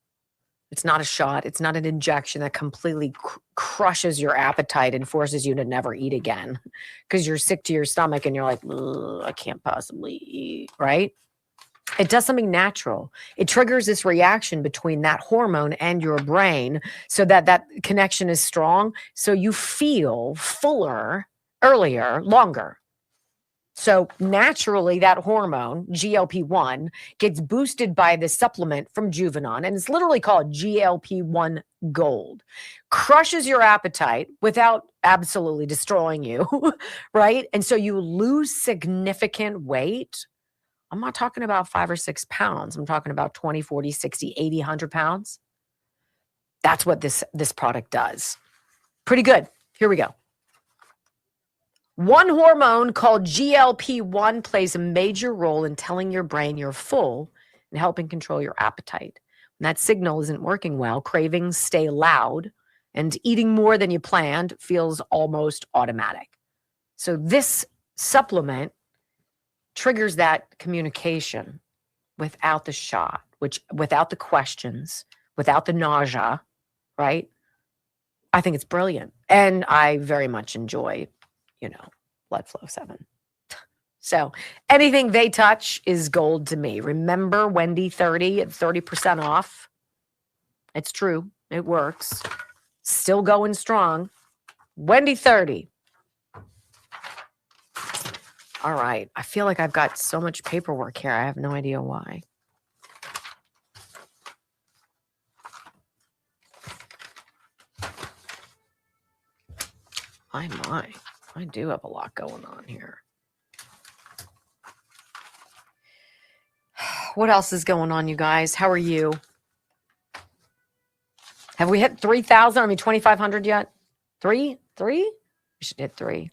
It's not a shot. It's not an injection that completely crushes your appetite and forces you to never eat again because you're sick to your stomach and you're like, I can't possibly eat, right? It does something natural. It triggers this reaction between that hormone and your brain so that connection is strong. So you feel fuller earlier, longer. So naturally, that hormone, GLP-1, gets boosted by this supplement from Juvenon, and it's literally called GLP-1 Gold. Crushes your appetite without absolutely destroying you, right? And so you lose significant weight. I'm not talking about 5 or 6 pounds. I'm talking about 20, 40, 60, 80, 100 pounds. That's what this product does. Pretty good. Here we go. One hormone called GLP-1 plays a major role in telling your brain you're full and helping control your appetite. that signal isn't working well. Cravings stay loud, and eating more than you planned feels almost automatic. So this supplement triggers that communication without the shot, without the questions, without the nausea, right? I think it's brilliant. And I very much enjoy, Blood Flow 7. So anything they touch is gold to me. Remember Wendy 30 at 30% off. It's true. It works. Still going strong. Wendy 30. All right. I feel like I've got so much paperwork here. I have no idea why. My. I do have a lot going on here. What else is going on, you guys? How are you? Have we hit 3,000? 2,500 yet? Three? We should hit 3.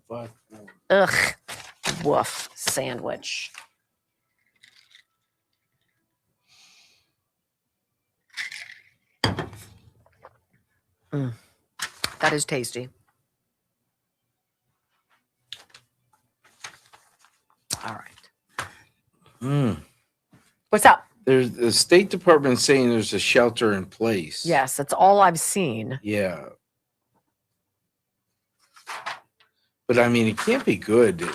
5. Ugh. Woof. Sandwich. That is tasty. All right. What's up? There's the State Department saying there's a shelter in place. Yes, that's all I've seen. Yeah. But I mean, it can't be good.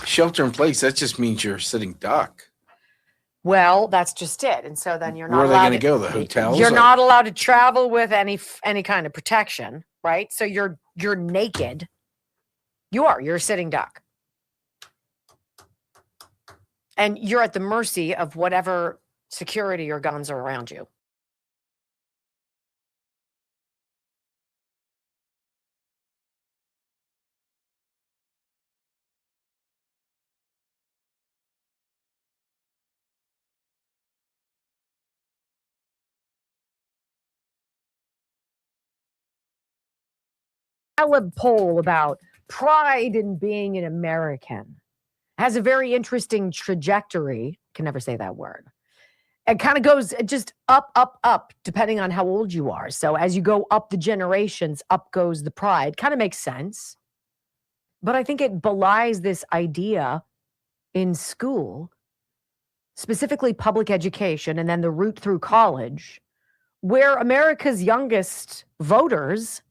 Shelter in place, that just means you're a sitting duck. Well, that's just it. And so then you're not Where are they allowed going to go? The hotels? You're not allowed to travel with any kind of protection, right? So you're naked. You're a sitting duck. And you're at the mercy of whatever security or guns are around you. Gallup poll about pride in being an American has a very interesting trajectory. Can never say that word. It kind of goes just up, depending on how old you are. So as you go up the generations, up goes the pride. Kind of makes sense. But I think it belies this idea in school, specifically public education, and then the route through college, where America's youngest voters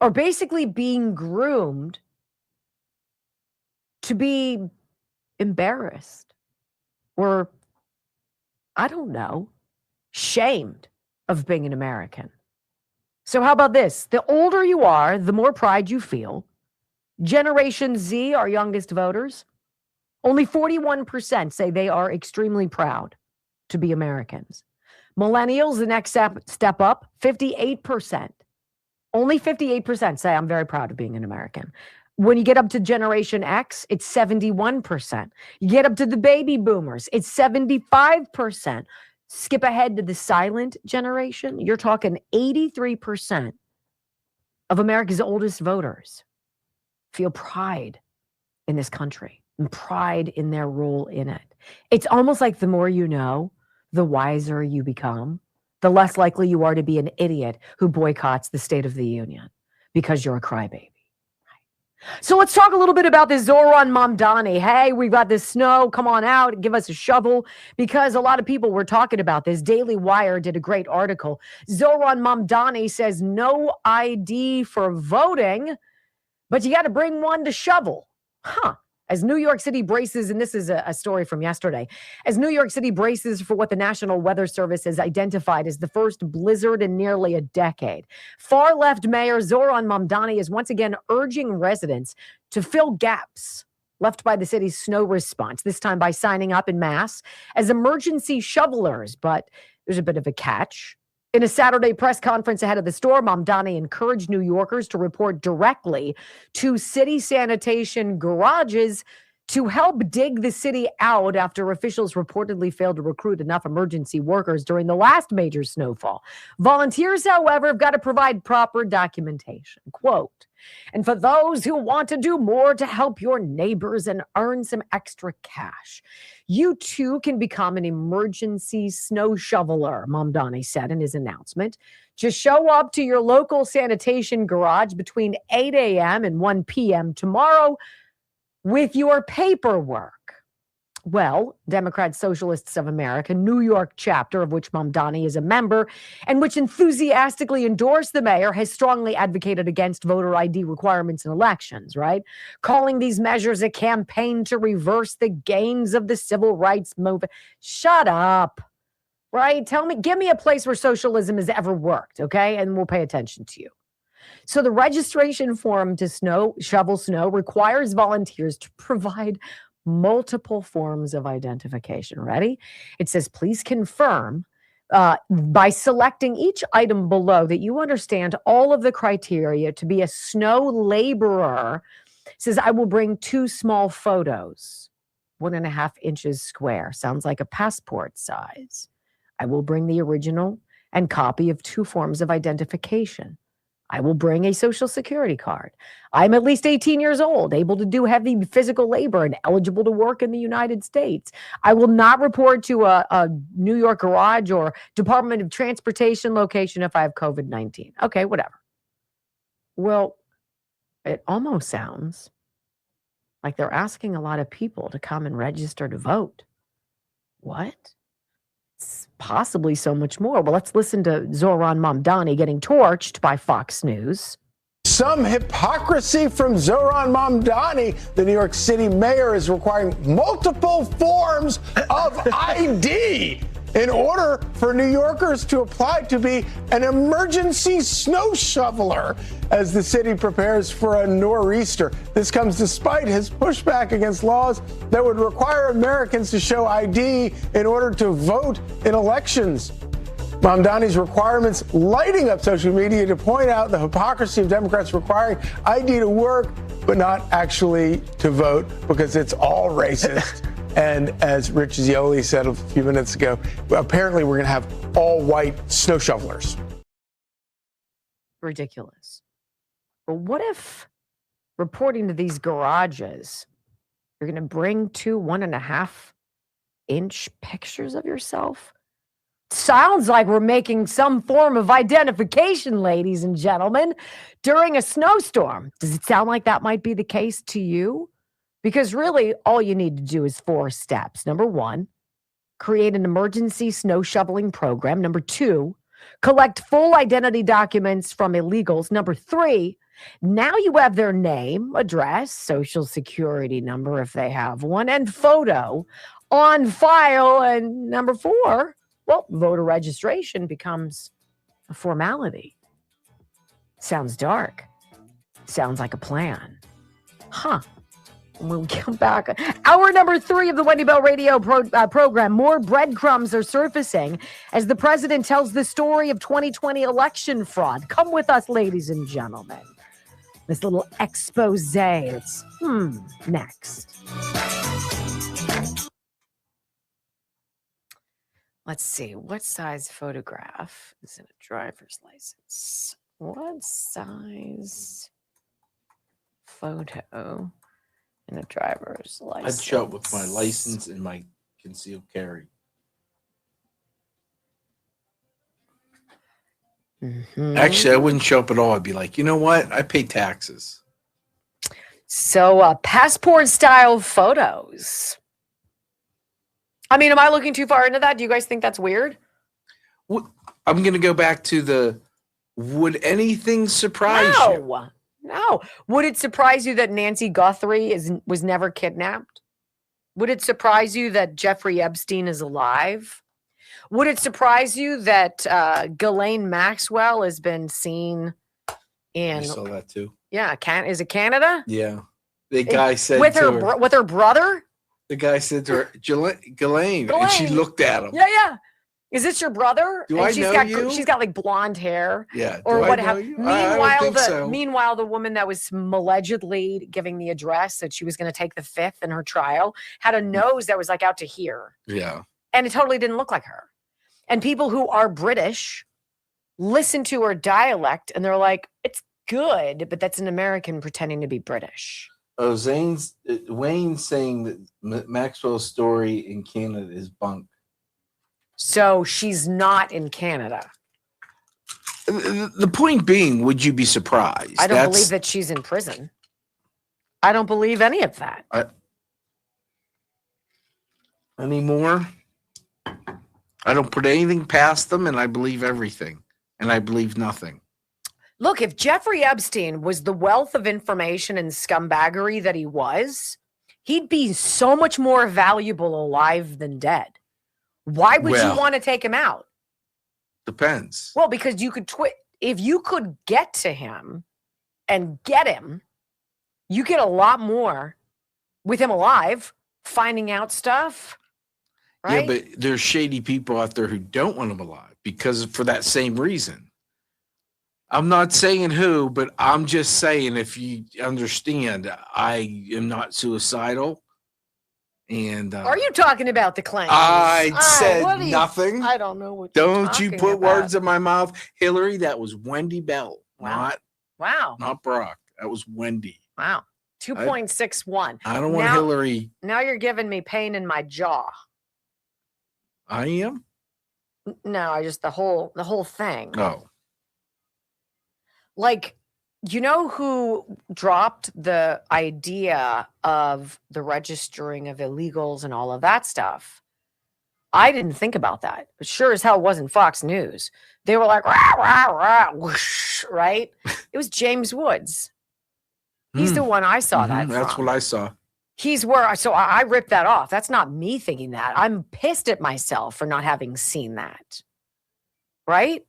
are basically being groomed to be embarrassed or, I don't know, shamed of being an American. So how about this? The older you are, the more pride you feel. Generation Z, our youngest voters, only 41% say they are extremely proud to be Americans. Millennials, the next step up, 58%. Only 58% say I'm very proud of being an American. When you get up to Generation X, it's 71%. You get up to the baby boomers, it's 75%. Skip ahead to the silent generation, you're talking 83% of America's oldest voters feel pride in this country and pride in their role in it. It's almost like the more you know, the wiser you become, the less likely you are to be an idiot who boycotts the State of the Union because you're a crybaby. So let's talk a little bit about this Zohran Mamdani. Hey, we've got this snow. Come on out. Give us a shovel. Because a lot of people were talking about this. Daily Wire did a great article. Zohran Mamdani says no ID for voting, but you got to bring one to shovel. As New York City braces, and this is a story from yesterday, as New York City braces for what the National Weather Service has identified as the first blizzard in nearly a decade, far-left Mayor Zohran Mamdani is once again urging residents to fill gaps left by the city's snow response, this time by signing up en masse as emergency shovelers. But there's a bit of a catch. In a Saturday press conference ahead of the storm, Mamdani encouraged New Yorkers to report directly to city sanitation garages to help dig the city out after officials reportedly failed to recruit enough emergency workers during the last major snowfall. Volunteers, however, have got to provide proper documentation. Quote, and for those who want to do more to help your neighbors and earn some extra cash, you too can become an emergency snow shoveler, Mamdani said in his announcement. Just show up to your local sanitation garage between 8 a.m. and 1 p.m. tomorrow with your paperwork. Well, Democrat Socialists of America, New York chapter of which Mamdani is a member, and which enthusiastically endorsed the mayor, has strongly advocated against voter ID requirements in elections, right? Calling these measures a campaign to reverse the gains of the civil rights movement. Shut up, right? Give me a place where socialism has ever worked, okay? And we'll pay attention to you. So the registration form to shovel snow requires volunteers to provide multiple forms of identification. Ready? It says, please confirm by selecting each item below that you understand all of the criteria to be a snow laborer. It says, I will bring 2 small photos, 1.5 inches square. Sounds like a passport size. I will bring the original and copy of 2 forms of identification. I will bring a social security card. I'm at least 18 years old, able to do heavy physical labor and eligible to work in the United States. I will not report to a New York garage or Department of Transportation location if I have COVID-19. Okay, whatever. Well, it almost sounds like they're asking a lot of people to come and register to vote. What? Possibly so much more. Well, let's listen to Zohran Mamdani getting torched by Fox News. Some hypocrisy from Zohran Mamdani. The New York City mayor is requiring multiple forms of ID in order for New Yorkers to apply to be an emergency snow shoveler as the city prepares for a nor'easter. This comes despite his pushback against laws that would require Americans to show ID in order to vote in elections. Mamdani's requirements lighting up social media to point out the hypocrisy of Democrats requiring ID to work, but not actually to vote, because it's all racist. And as Rich Zioli said a few minutes ago, apparently we're going to have all white snow shovelers. Ridiculous. But what if reporting to these garages, you're going to bring 2 1.5 inch pictures of yourself? Sounds like we're making some form of identification, ladies and gentlemen, during a snowstorm. Does it sound like that might be the case to you? Because really, all you need to do is 4 steps. Number 1, create an emergency snow shoveling program. Number 2, collect full identity documents from illegals. Number 3, now you have their name, address, social security number if they have one, and photo on file. And number 4, well, voter registration becomes a formality. Sounds dark. Sounds like a plan. Huh. When we come back, hour number 3 of the Wendy Bell Radio program. More breadcrumbs are surfacing as the president tells the story of 2020 election fraud. Come with us, ladies and gentlemen. This little expose. It's next. Let's see. What size photograph is in a driver's license? What size photo in a driver's license? I'd show up with my license and my concealed carry. Mm-hmm. Actually, I wouldn't show up at all. I'd be like, you know what? I pay taxes. So, passport style photos. I mean, am I looking too far into that? Do you guys think that's weird? I'm going to go back to would anything surprise you? No. Would it surprise you that Nancy Guthrie was never kidnapped? Would it surprise you that Jeffrey Epstein is alive? Would it surprise you that Ghislaine Maxwell has been seen in... I saw that too. Yeah, is it Canada? Yeah. The guy said with her brother? The guy said to her, Ghislaine, and she looked at him. Yeah. Is this your brother? Do I she's know got you? She's got like blonde hair. Yeah. Or do what I know have you? I don't think so. Meanwhile, the woman that was allegedly giving the address that she was going to take the fifth in her trial had a nose that was like out to here. Yeah. And it totally didn't look like her. And people who are British listen to her dialect and they're like, it's good, but that's an American pretending to be British. Oh, Wayne's saying that Maxwell's story in Canada is bunk. So she's not in Canada. The point being, would you be surprised? I don't believe that she's in prison. I don't believe any of that. Anymore? I don't put anything past them, and I believe everything. And I believe nothing. Look, if Jeffrey Epstein was the wealth of information and scumbaggery that he was, he'd be so much more valuable alive than dead. Why would you want to take him out? Depends. Well, because you could if you could get to him and get him, you get a lot more with him alive, finding out stuff. Right? Yeah, but there's shady people out there who don't want him alive because for that same reason. I'm not saying who, but I'm just saying if you understand, I am not suicidal. And are you talking about the claims? I said nothing. I don't know what. Don't you put words in my mouth, Hillary? That was Wendy Bell, not Brock. That was Wendy. Wow, 2.61. I don't want Hillary. Now you're giving me pain in my jaw. I am. No, I just the whole thing. Oh, like. You know who dropped the idea of the registering of illegals and all of that stuff? I didn't think about that. But sure as hell wasn't Fox News. They were like, rah, rah, rah, whoosh, right? It was James Woods. He's the one I saw that That's from. what I saw. He's where, so I ripped that off. That's not me thinking that. I'm pissed at myself for not having seen that. Right?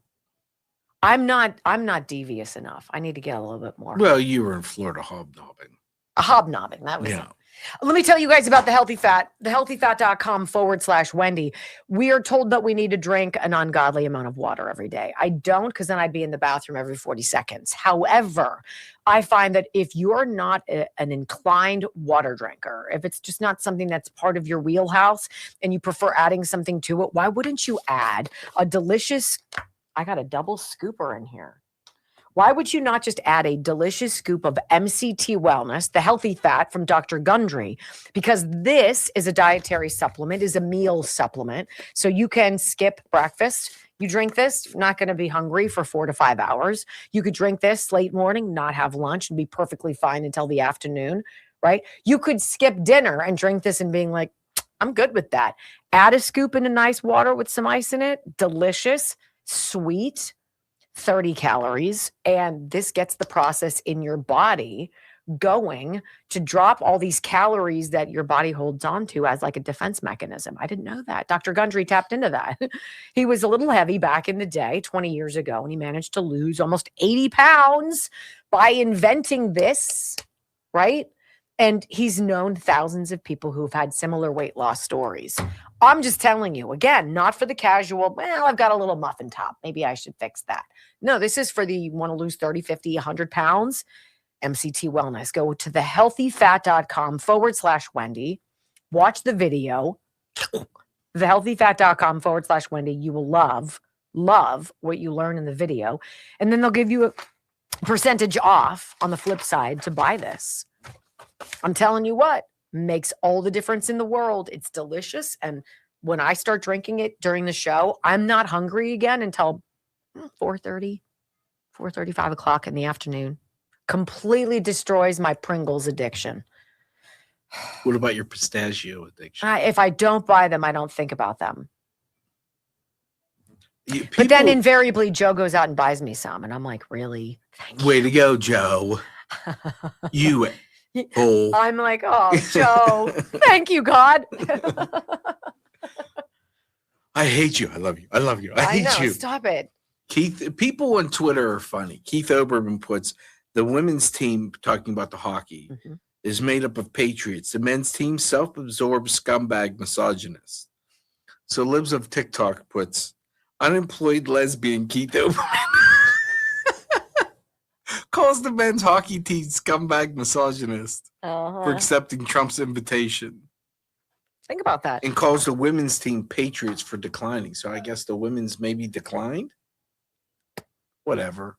I'm not devious enough. I need to get a little bit more. Well, you were in Florida hobnobbing. Hobnobbing. That was it. Let me tell you guys about the Healthy Fat, thehealthyfat.com/Wendy. We are told that we need to drink an ungodly amount of water every day. I don't, because then I'd be in the bathroom every 40 seconds. However, I find that if you're not an inclined water drinker, if it's just not something that's part of your wheelhouse and you prefer adding something to it, why wouldn't you add a delicious... I got a double scooper in here. Why would you not just add a delicious scoop of MCT Wellness, the healthy fat from Dr. Gundry? Because this is a dietary supplement, is a meal supplement. So you can skip breakfast. You drink this, not going to be hungry for 4 to 5 hours. You could drink this late morning, not have lunch, and be perfectly fine until the afternoon, right? You could skip dinner and drink this and being like, I'm good with that. Add a scoop into nice water with some ice in it. Delicious. Sweet, 30 calories, and this gets the process in your body going to drop all these calories that your body holds on to as like a defense mechanism. I didn't know that. Dr. Gundry tapped into that. He was a little heavy back in the day, 20 years ago, and he managed to lose almost 80 pounds by inventing this, right? And he's known thousands of people who've had similar weight loss stories. I'm just telling you, again, not for the casual, well, I've got a little muffin top. Maybe I should fix that. No, this is for the you want to lose 30, 50, 100 pounds. MCT Wellness. Go to thehealthyfat.com/Wendy. Watch the video. Thehealthyfat.com/Wendy. You will love what you learn in the video. And then they'll give you a percentage off on the flip side to buy this. I'm telling you what, makes all the difference in the world. It's delicious. And when I start drinking it during the show, I'm not hungry again until 4:30, 5 o'clock in the afternoon. Completely destroys my Pringles addiction. What about your pistachio addiction? If I don't buy them, I don't think about them. But then invariably Joe goes out and buys me some. And I'm like, really? Thank you. Way to go, Joe. You I'm like, oh, Joe, thank you, God. I hate you. I love you. I love you. I hate you. Stop it. Keith, people on Twitter are funny. Keith Oberman puts the women's team, talking about the hockey, is made up of patriots. The men's team, self-absorbed scumbag misogynists. So Libs of TikTok puts, Unemployed lesbian Keith Olbermann calls the men's hockey team scumbag misogynist for accepting Trump's invitation. Think about that. And calls the women's team patriots for declining. So I guess the women's maybe declined? Whatever.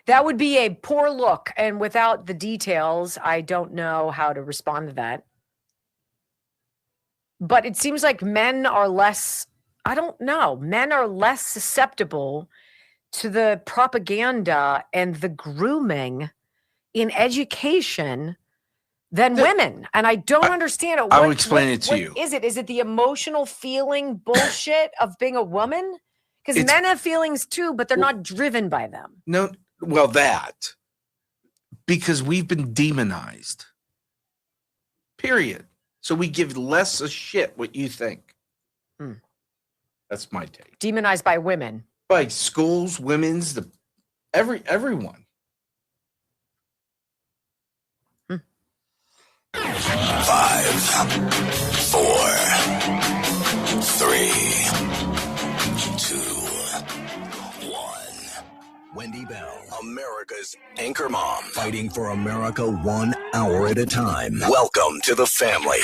That would be a poor look. And without the details, I don't know how to respond to that. But it seems like men are less, I don't know, men are less susceptible to the propaganda and the grooming in education than women. And I don't understand it. I will explain it to you. Is it? Is it the emotional feeling bullshit of being a woman? Because men have feelings too, but they're not driven by them. No, well, that. Because we've been demonized. Period. So we give less a shit what you think. That's my take. Demonized by women. By schools, women's, everyone. 5, 4, 3, 2, 1. Wendy Bell, America's anchor mom, fighting for America 1 hour at a time. Welcome to the family.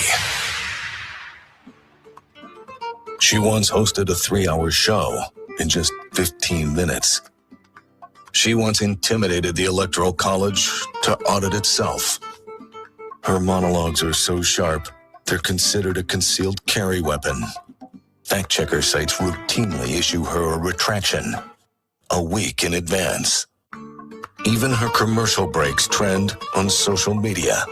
She once hosted a 3-hour show in just 15 minutes. She once intimidated the Electoral College to audit itself. Her monologues are so sharp, they're considered a concealed carry weapon. Fact-checker sites routinely issue her a retraction a week in advance. Even her commercial breaks trend on social media.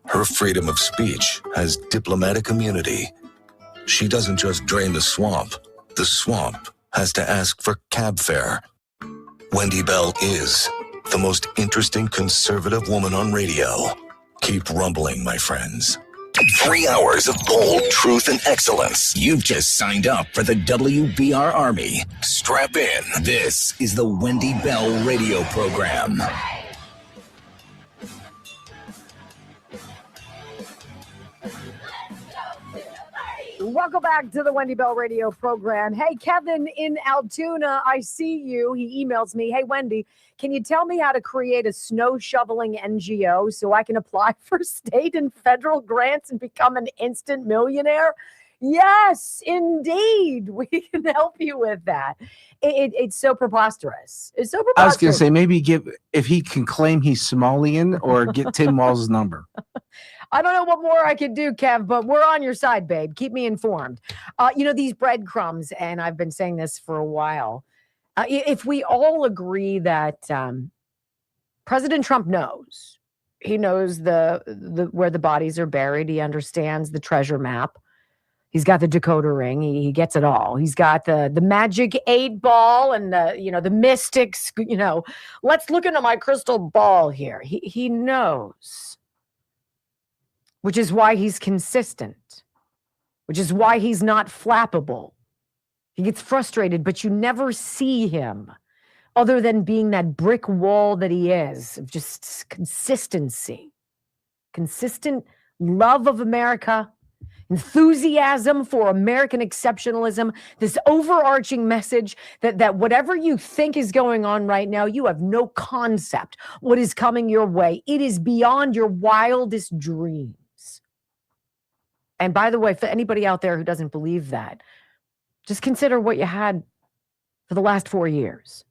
Her freedom of speech has diplomatic immunity. She doesn't just drain the swamp has to ask for cab fare. Wendy Bell is the most interesting conservative woman on radio. Keep rumbling, my friends. 3 hours of bold truth and excellence. You've just signed up for the WBR Army. Strap in. This is the Wendy Bell radio program. Welcome back to the Wendy Bell radio program. Hey, Kevin in Altoona, I see you. He emails me, hey, Wendy, can you tell me how to create a snow shoveling NGO so I can apply for state and federal grants and become an instant millionaire? Yes, indeed. We can help you with that. It's so preposterous. It's so preposterous. I was going to say, maybe if he can claim he's Somalian or get Tim Walz's number. I don't know what more I could do, Kev, but we're on your side, babe. Keep me informed. These breadcrumbs, and I've been saying this for a while. If we all agree that President Trump knows, he knows the where the bodies are buried. He understands the treasure map. He's got the decoder ring. He gets it all. He's got the magic 8 ball and the mystics. Let's look into my crystal ball here. He knows. Which is why he's consistent, which is why he's not flappable. He gets frustrated, but you never see him other than being that brick wall that he is of just consistency, consistent love of America, enthusiasm for American exceptionalism, this overarching message that whatever you think is going on right now, you have no concept what is coming your way. It is beyond your wildest dreams. And by the way, for anybody out there who doesn't believe that, just consider what you had for the last 4 years.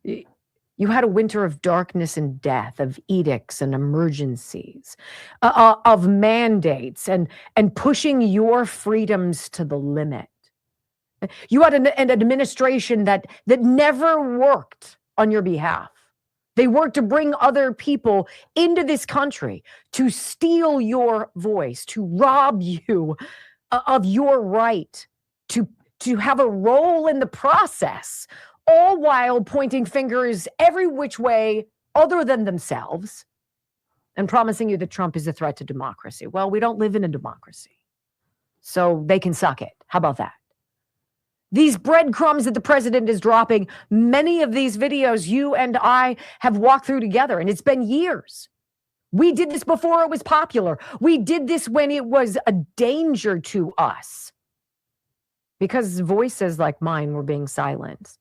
You had a winter of darkness and death, of edicts and emergencies, of mandates and pushing your freedoms to the limit. You had an administration that never worked on your behalf. They work to bring other people into this country to steal your voice, to rob you of your right to have a role in the process, all while pointing fingers every which way other than themselves and promising you that Trump is a threat to democracy. Well, we don't live in a democracy, so they can suck it. How about that? These breadcrumbs that the president is dropping, many of these videos you and I have walked through together, and it's been years. We did this before it was popular. We did this when it was a danger to us. Because voices like mine were being silenced.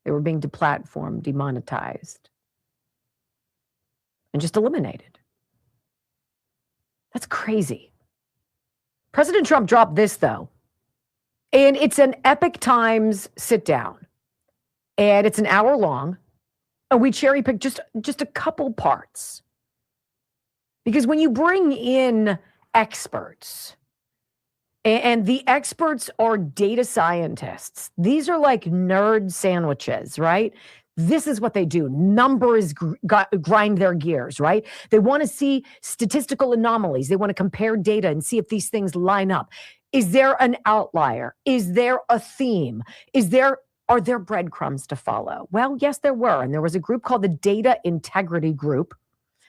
They were being deplatformed, demonetized, and just eliminated. That's crazy. President Trump dropped this, though. And it's an Epic Times sit down. And it's an hour long. And we cherry pick just a couple parts. Because when you bring in experts, and the experts are data scientists, these are like nerd sandwiches, right? This is what they do. Numbers grind their gears, right? They want to see statistical anomalies. They want to compare data and see if these things line up. Is there an outlier? Is there a theme? Are there breadcrumbs to follow? Well, yes, there were. And there was a group called the Data Integrity Group.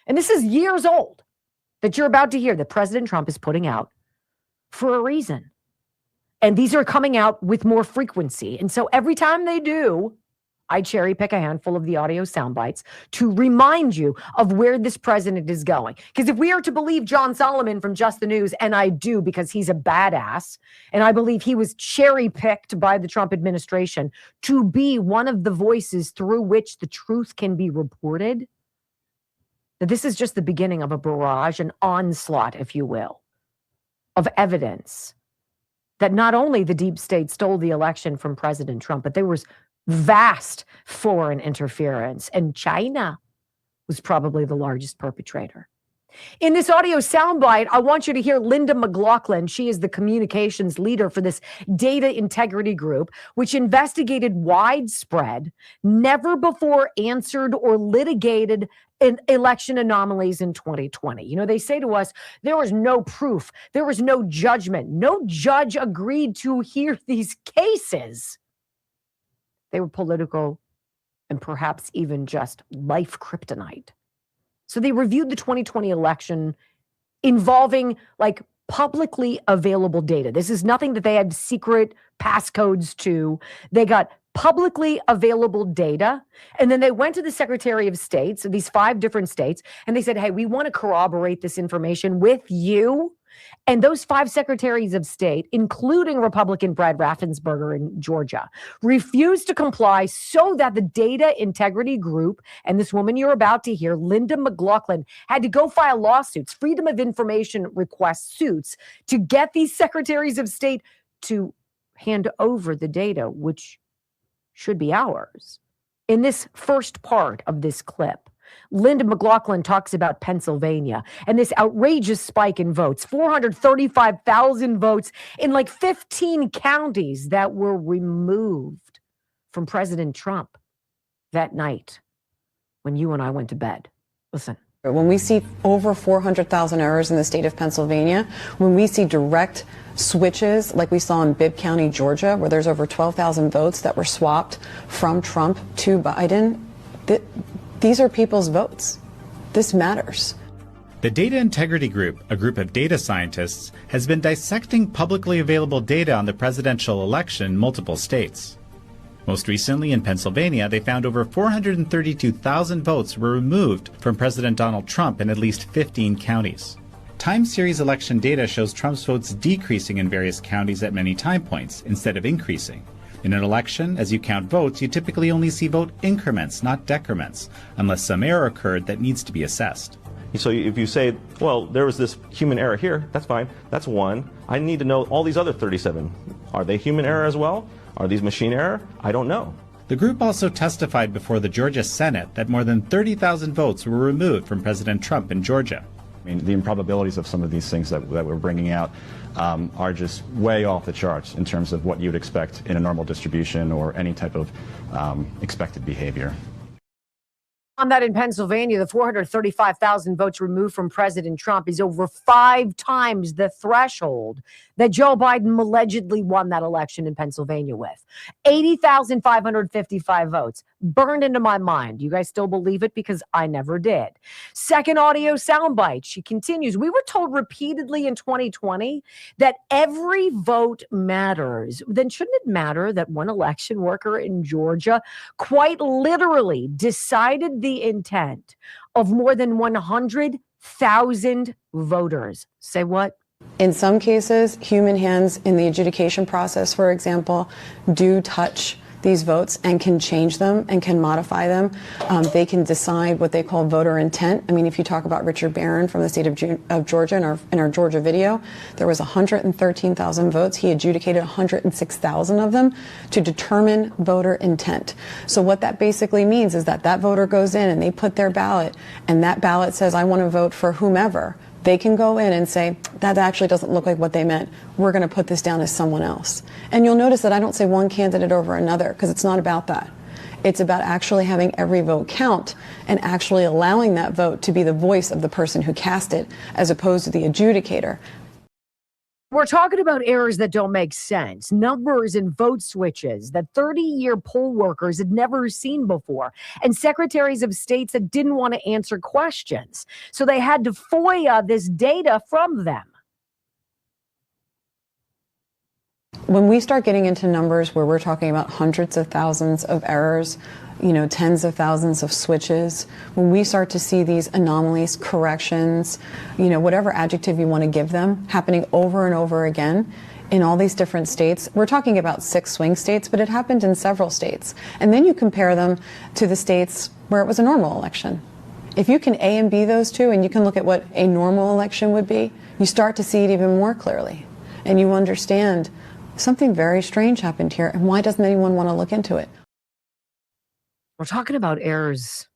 And this is years old that you're about to hear that President Trump is putting out for a reason. And these are coming out with more frequency. And so every time they do, I cherry pick a handful of the audio sound bites to remind you of where this president is going. Because if we are to believe John Solomon from Just the News, and I do because he's a badass, and I believe he was cherry picked by the Trump administration to be one of the voices through which the truth can be reported, that this is just the beginning of a barrage, an onslaught, if you will, of evidence that not only the deep state stole the election from President Trump, but there was vast foreign interference, and China was probably the largest perpetrator. In this audio soundbite, I want you to hear Linda McLaughlin. She is the communications leader for this Data Integrity Group, which investigated widespread, never before answered or litigated election anomalies in 2020. You know, they say to us, there was no proof, there was no judgment. No judge agreed to hear these cases. They were political and perhaps even just life kryptonite. So they reviewed the 2020 election involving like publicly available data. This is nothing that they had secret passcodes to. They got publicly available data. And then they went to the Secretary of State, so these 5 different states, and they said, hey, we want to corroborate this information with you. And those 5 secretaries of state, including Republican Brad Raffensperger in Georgia, refused to comply so that the Data Integrity Group and this woman you're about to hear, Linda McLaughlin, had to go file lawsuits, Freedom of Information request suits, to get these secretaries of state to hand over the data, which should be ours. In this first part of this clip, Linda McLaughlin talks about Pennsylvania and this outrageous spike in votes, 435,000 votes in like 15 counties that were removed from President Trump that night when you and I went to bed. Listen. When we see over 400,000 errors in the state of Pennsylvania, when we see direct switches like we saw in Bibb County, Georgia, where there's over 12,000 votes that were swapped from Trump to Biden, these are people's votes. This matters. The Data Integrity Group, a group of data scientists, has been dissecting publicly available data on the presidential election in multiple states. Most recently in Pennsylvania, they found over 432,000 votes were removed from President Donald Trump in at least 15 counties. Time series election data shows Trump's votes decreasing in various counties at many time points instead of increasing. In an election, as you count votes, you typically only see vote increments, not decrements, unless some error occurred that needs to be assessed. So if you say, well, there was this human error here, that's fine. That's one. I need to know all these other 37. Are they human error as well? Are these machine error? I don't know. The group also testified before the Georgia Senate that more than 30,000 votes were removed from President Trump in Georgia. I mean, the improbabilities of some of these things that we're bringing out are just way off the charts in terms of what you'd expect in a normal distribution or any type of expected behavior. On that in Pennsylvania, the 435,000 votes removed from President Trump is over 5 times the threshold that Joe Biden allegedly won that election in Pennsylvania with. 80,555 votes burned into my mind. You guys still believe it? Because I never did. Second audio soundbite. She continues. We were told repeatedly in 2020 that every vote matters. Then shouldn't it matter that one election worker in Georgia quite literally decided the intent of more than 100 100,000 voters. Say what? In some cases, human hands in the adjudication process, for example, do touch these votes and can change them and can modify them. They can decide what they call voter intent. I mean, if you talk about Richard Barron from the state of Georgia in our Georgia video, there was 113,000 votes. He adjudicated 106,000 of them to determine voter intent. So what that basically means is that that voter goes in and they put their ballot, and that ballot says, I want to vote for whomever. They can go in and say, that actually doesn't look like what they meant. We're going to put this down as someone else. And you'll notice that I don't say one candidate over another, because it's not about that. It's about actually having every vote count and actually allowing that vote to be the voice of the person who cast it, as opposed to the adjudicator. We're talking about errors that don't make sense, numbers and vote switches that 30-year poll workers had never seen before, and secretaries of states that didn't want to answer questions. So they had to FOIA this data from them. When we start getting into numbers where we're talking about hundreds of thousands of errors, tens of thousands of switches, when we start to see these anomalies, corrections, whatever adjective you want to give them, happening over and over again in all these different states. We're talking about 6 swing states, but it happened in several states. And then you compare them to the states where it was a normal election. If you can A and B those two, and you can look at what a normal election would be, you start to see it even more clearly. And you understand something very strange happened here, and why doesn't anyone want to look into it? We're talking about errors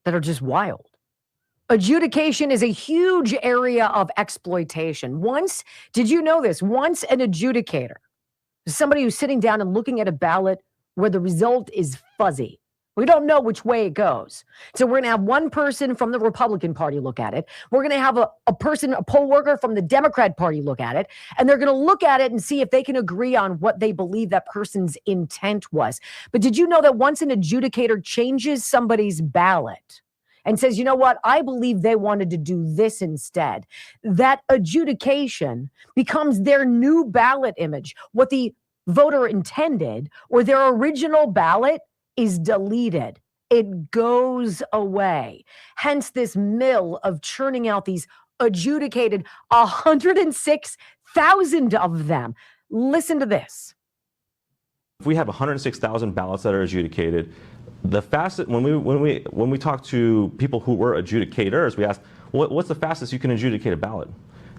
that are just wild. Adjudication is a huge area of exploitation. Did you know this? Once an adjudicator, somebody who's sitting down and looking at a ballot where the result is fuzzy. We don't know which way it goes. So we're going to have one person from the Republican Party look at it. We're going to have a poll worker from the Democrat Party look at it. And they're going to look at it and see if they can agree on what they believe that person's intent was. But did you know that once an adjudicator changes somebody's ballot and says, you know what, I believe they wanted to do this instead, that adjudication becomes their new ballot image. What the voter intended, or their original ballot, is deleted. It goes away. Hence this mill of churning out these adjudicated 106,000 of them. Listen to this. If we have 106,000 ballots that are adjudicated, the fastest, when we talk to people who were adjudicators, we ask, what's the fastest you can adjudicate a ballot?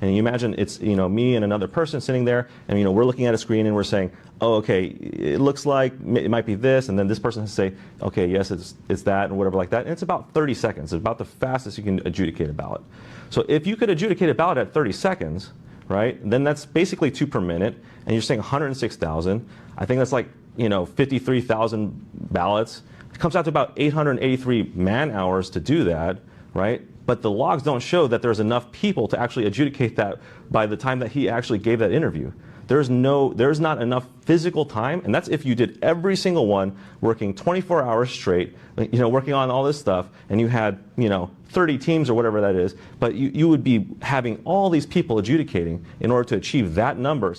And you imagine it's me and another person sitting there, and we're looking at a screen and we're saying, oh, okay, it looks like it might be this, and then this person has to say, okay, yes, it's that, and whatever like that. And it's about 30 seconds. It's about the fastest you can adjudicate a ballot. So if you could adjudicate a ballot at 30 seconds, right, then that's basically 2 per minute, and you're saying 106,000. I think that's like 53,000 ballots. It comes out to about 883 man hours to do that, right? But the logs don't show that there's enough people to actually adjudicate that by the time that he actually gave that interview. There's not enough physical time, and that's if you did every single one, working 24 hours straight, working on all this stuff, and you had 30 teams or whatever that is, but you would be having all these people adjudicating in order to achieve that number.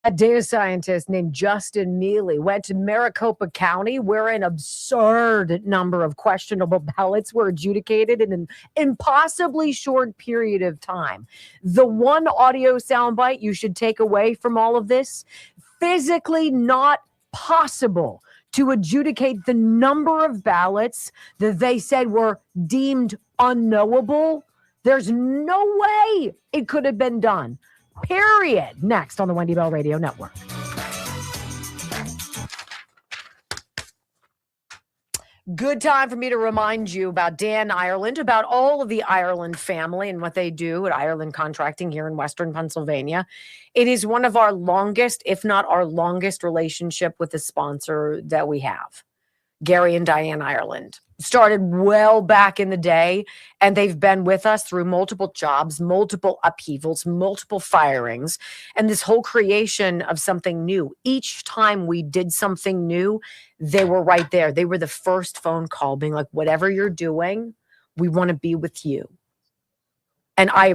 A data scientist named Justin Mealy went to Maricopa County, where an absurd number of questionable ballots were adjudicated in an impossibly short period of time. The one audio soundbite you should take away from all of this: physically not possible to adjudicate the number of ballots that they said were deemed unknowable. There's no way it could have been done. Period. Next on the Wendy Bell Radio Network. Good time for me to remind you about Dan Ireland, about all of the Ireland family and what they do at Ireland Contracting here in Western Pennsylvania. It is one of our longest, if not our longest, relationship with the sponsor that we have. Gary and Diane Ireland started well back in the day, and they've been with us through multiple jobs, multiple upheavals, multiple firings, and this whole creation of something new. Each time we did something new, they were right there. They were the first phone call being like, whatever you're doing, we want to be with you. And I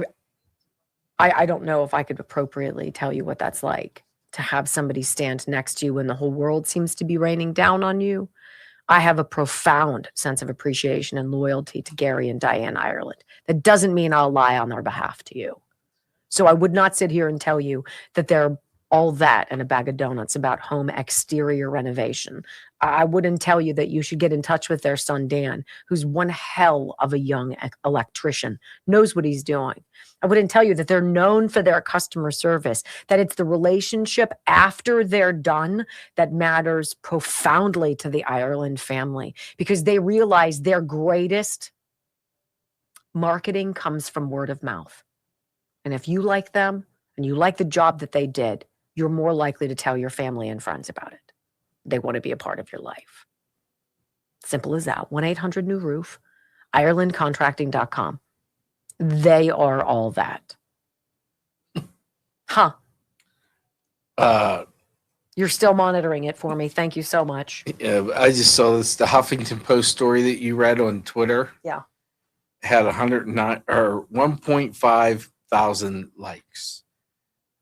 don't know if I could appropriately tell you what that's like, to have somebody stand next to you when the whole world seems to be raining down on you. I have a profound sense of appreciation and loyalty to Gary and Diane Ireland. That doesn't mean I'll lie on their behalf to you. So I would not sit here and tell you that they're all that and a bag of donuts about home exterior renovation. I wouldn't tell you that you should get in touch with their son, Dan, who's one hell of a young electrician, knows what he's doing. I wouldn't tell you that they're known for their customer service, that it's the relationship after they're done that matters profoundly to the Ireland family, because they realize their greatest marketing comes from word of mouth. And if you like them and you like the job that they did, you're more likely to tell your family and friends about it. They want to be a part of your life. Simple as that. 1-800-NEW-ROOF, IrelandContracting.com. They are all that. Huh. You're still monitoring it for me. Thank you so much. I just saw this, the Huffington Post story that you read on Twitter. Yeah. Had 109 or 1.5 thousand likes.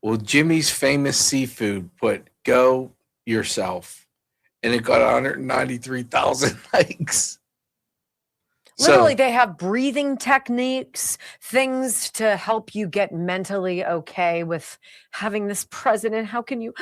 Well, Jimmy's Famous Seafood put "Go Yourself," and it got 193,000 likes. Literally, they have breathing techniques, things to help you get mentally okay with having this president. How can you?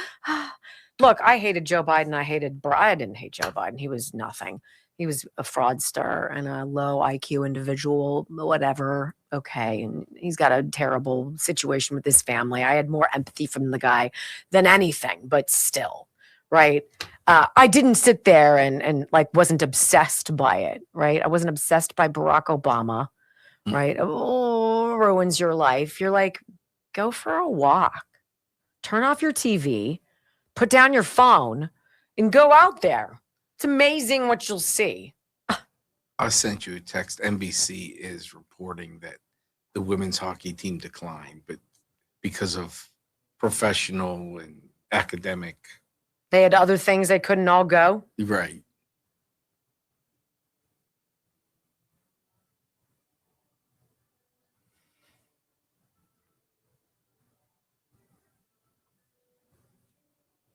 Look, I hated Joe Biden. I didn't hate Joe Biden. He was nothing. He was a fraudster and a low IQ individual, whatever. Okay. And he's got a terrible situation with his family. I had more empathy from the guy than anything, but still, right? I didn't sit there and like wasn't obsessed by it, right? I wasn't obsessed by Barack Obama, right? Oh, ruins your life. You're like, go for a walk, turn off your TV, put down your phone, and go out there. It's amazing what you'll see. I sent you a text. NBC is reporting that the women's hockey team declined, but because of professional and academic. They had other things they couldn't all go. Right.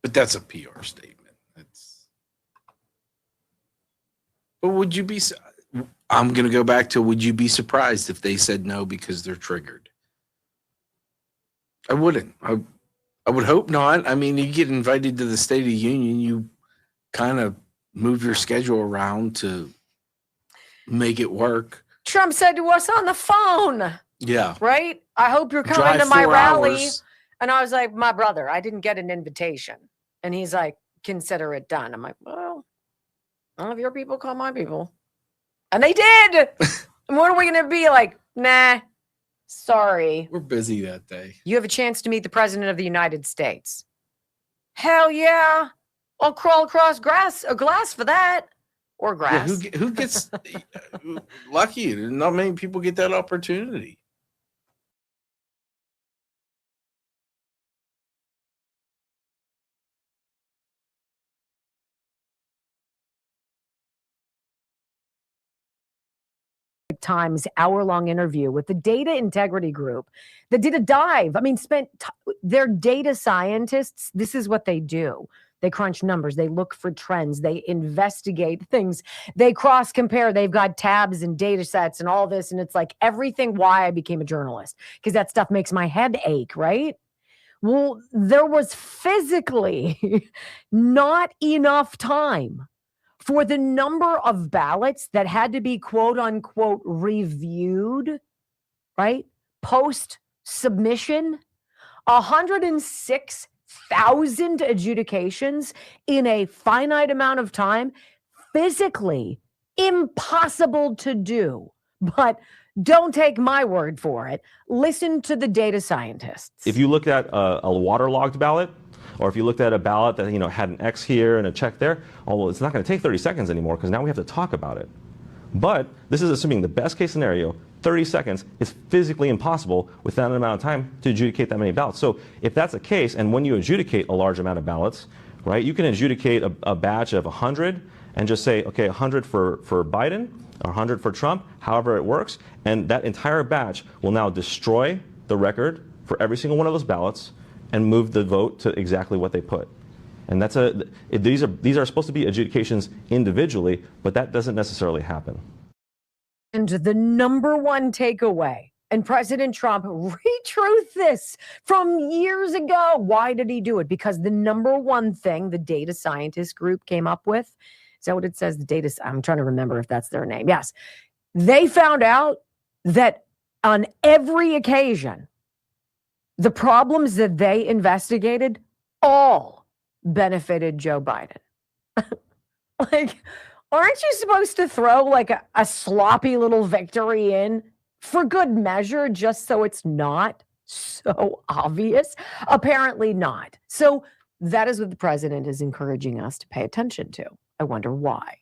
But that's a PR statement. But would you be, I'm going to go back to, would you be surprised if they said no because they're triggered? I wouldn't. I would hope not. I mean, you get invited to the State of the Union, you kind of move your schedule around to make it work. Trump said to us on the phone. Yeah. Right? I hope you're coming Drive to my 4 rally. hours. And I was like, my brother, I didn't get an invitation. And he's like, consider it done. I'm like, well, none of your people call my people. And they did. And what are we going to be like? Nah, sorry. We're busy that day. You have a chance to meet the president of the United States. Hell yeah. I'll crawl across a glass for that. Or grass. Yeah, who gets lucky? Not many people get that opportunity. Times hour-long interview with the Data Integrity Group that did a dive. I mean, they're data scientists. This is what they do. They crunch numbers. They look for trends. They investigate things. They cross-compare. They've got tabs and data sets and all this. And it's like everything why I became a journalist, because that stuff makes my head ache, right? Well, there was physically not enough time for the number of ballots that had to be quote unquote reviewed, right? Post submission, 106,000 adjudications in a finite amount of time, physically impossible to do. But don't take my word for it. Listen to the data scientists. If you look at a waterlogged ballot, or if you looked at a ballot that had an X here and a check there, well, it's not going to take 30 seconds anymore because now we have to talk about it. But this is assuming the best case scenario, 30 seconds is physically impossible with that amount of time to adjudicate that many ballots. So if that's the case, and when you adjudicate a large amount of ballots, right, you can adjudicate a batch of 100 and just say, okay, 100 for Biden, 100 for Trump, however it works, and that entire batch will now destroy the record for every single one of those ballots and move the vote to exactly what they put. And these are supposed to be adjudications individually, but that doesn't necessarily happen. And the number one takeaway, and President Trump retruth this from years ago. Why did he do it? Because the number one thing the data scientist group came up with, is that what it says? I'm trying to remember if that's their name. Yes. They found out that on every occasion, the problems that they investigated all benefited Joe Biden. Like, aren't you supposed to throw like a sloppy little victory in for good measure, just so it's not so obvious? Apparently not. So that is what the president is encouraging us to pay attention to. I wonder why.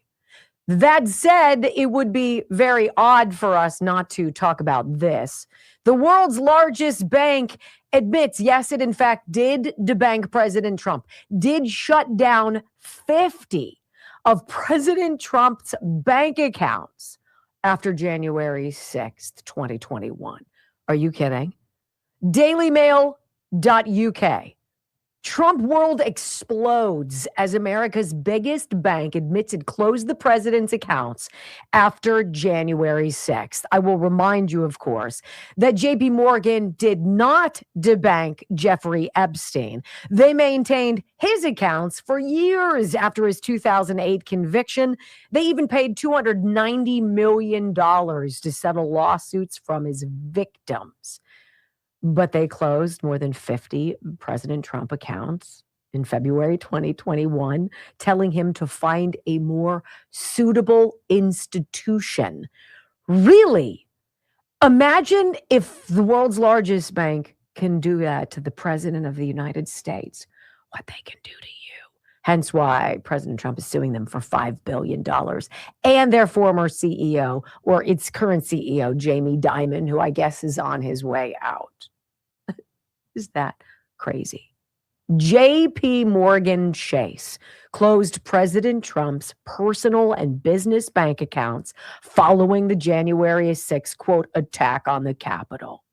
That said, it would be very odd for us not to talk about this. The world's largest bank admits, yes, it in fact did debank President Trump, did shut down 50 of President Trump's bank accounts after January 6th, 2021. Are you kidding? DailyMail.uk. Trump world explodes as America's biggest bank admits it closed the president's accounts after January 6th. I will remind you, of course, that JP Morgan did not debank Jeffrey Epstein. They maintained his accounts for years after his 2008 conviction. They even paid $290 million to settle lawsuits from his victims. But they closed more than 50 President Trump accounts in February 2021, telling him to find a more suitable institution. Really? Imagine if the world's largest bank can do that to the president of the United States, what they can do to you. Hence why President Trump is suing them for $5 billion. And their former CEO, or its current CEO, Jamie Dimon, who I guess is on his way out. Is that crazy? JP Morgan Chase closed President Trump's personal and business bank accounts following the January 6th, quote, attack on the Capitol.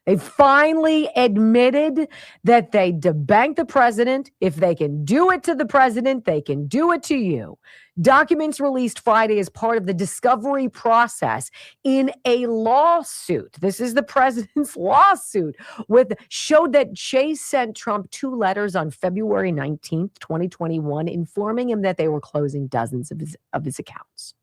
They finally admitted that they debanked the president. If they can do it to the president, they can do it to you. Documents released Friday as part of the discovery process in a lawsuit. This is the president's lawsuit, showed that Chase sent Trump 2 letters on February 19th, 2021, informing him that they were closing dozens of his accounts.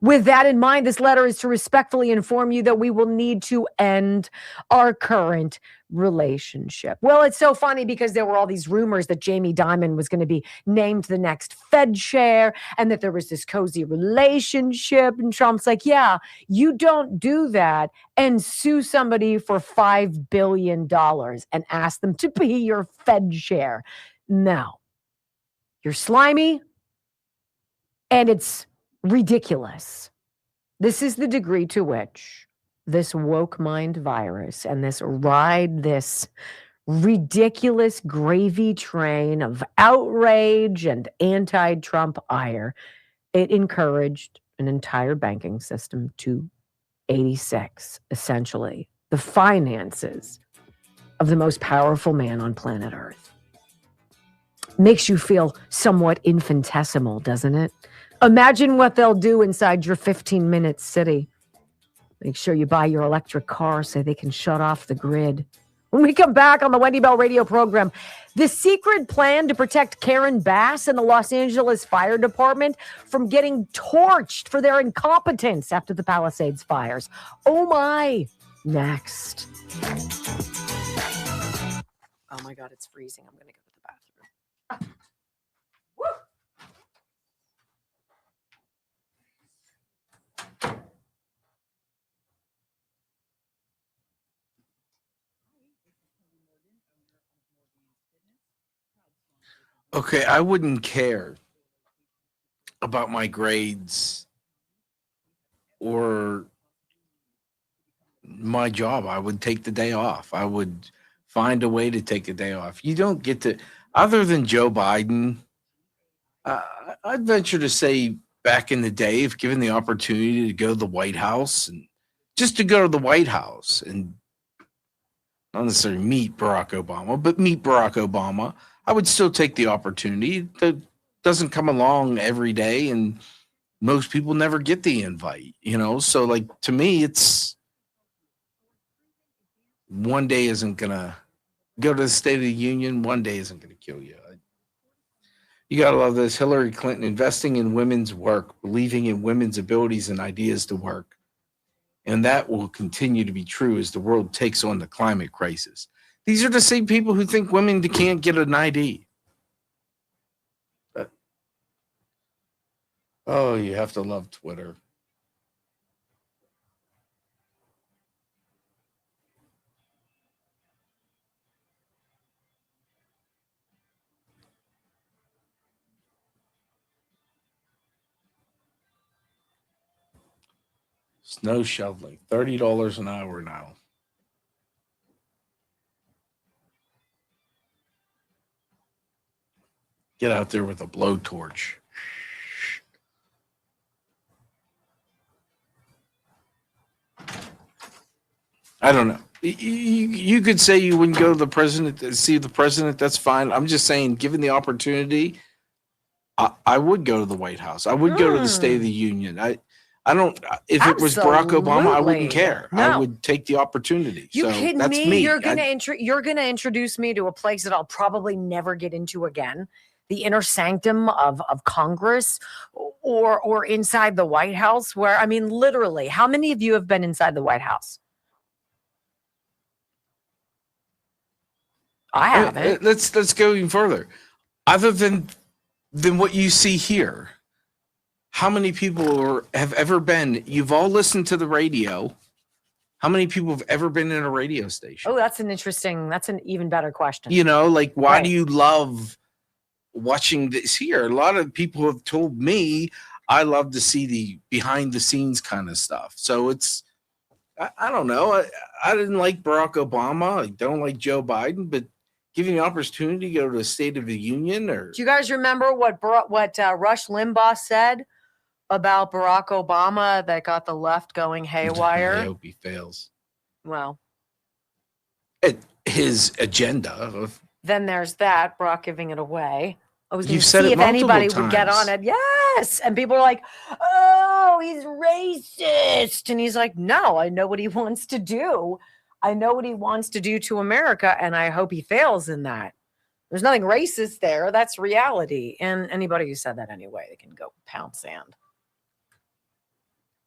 With that in mind, this letter is to respectfully inform you that we will need to end our current relationship. Well, it's so funny because there were all these rumors that Jamie Dimon was going to be named the next Fed chair and that there was this cozy relationship. And Trump's like, yeah, you don't do that and sue somebody for $5 billion and ask them to be your Fed chair. No, you're slimy and it's ridiculous. This is the degree to which this woke mind virus and this ridiculous gravy train of outrage and anti-Trump ire, it encouraged an entire banking system to 86, essentially, the finances of the most powerful man on planet Earth. Makes you feel somewhat infinitesimal, doesn't it? Imagine what they'll do inside your 15-minute city. Make sure you buy your electric car so they can shut off the grid. When we come back on the Wendy Bell radio program, the secret plan to protect Karen Bass and the Los Angeles Fire Department from getting torched for their incompetence after the Palisades fires. Oh my, next. Oh my God, it's freezing. I'm going to go to the bathroom. Okay, I wouldn't care about my grades or my job. I would take the day off. I would find a way to take a day off. You don't get to, other than Joe Biden, I'd venture to say back in the day, if given the opportunity to go to the White House and just to go to the White House and not necessarily meet Barack Obama, but meet Barack Obama, I would still take the opportunity. That doesn't come along every day, and most people never get the invite, So, like, to me, it's one day isn't going to go to the State of the Union. One day isn't going to kill you. You got to love this. Hillary Clinton investing in women's work, believing in women's abilities and ideas to work. And that will continue to be true as the world takes on the climate crisis. These are the same people who think women can't get an ID. Oh, you have to love Twitter. Snow shoveling, $30 an hour now. Get out there with a blowtorch. I don't know. You could say you wouldn't go to the president to see the president. That's fine. I'm just saying, given the opportunity, I would go to the White House. I would go to the State of the Union. I don't. If it was Barack Obama, I wouldn't care. No. I would take the opportunity. You so kidding that's me? me. You're gonna introduce me to a place that I'll probably never get into again. The inner sanctum of Congress or inside the White House, where, I mean, literally, how many of you have been inside the White House? I haven't. Let's go even further. Other than what you see here, how many people have ever been? You've all listened to the radio. How many people have ever been in a radio station? Oh, that's an even better question. Why do you love watching this here? A lot of people have told me I love to see the behind the scenes kind of stuff. So I don't know. I didn't like Barack Obama. I don't like Joe Biden, but giving the opportunity to go to the State of the Union, or do you guys remember what Rush Limbaugh said about Barack Obama that got the left going haywire? I hope he fails. Well, his agenda. Then there's that, Barack giving it away. I was going You've to said see it if anybody multiple would get on times. it. Yes. And people are like, oh, he's racist. And he's like, no, I know what he wants to do. I know what he wants to do to America, and I hope he fails in that. There's nothing racist there. That's reality. And anybody who said that anyway, they can go pound sand.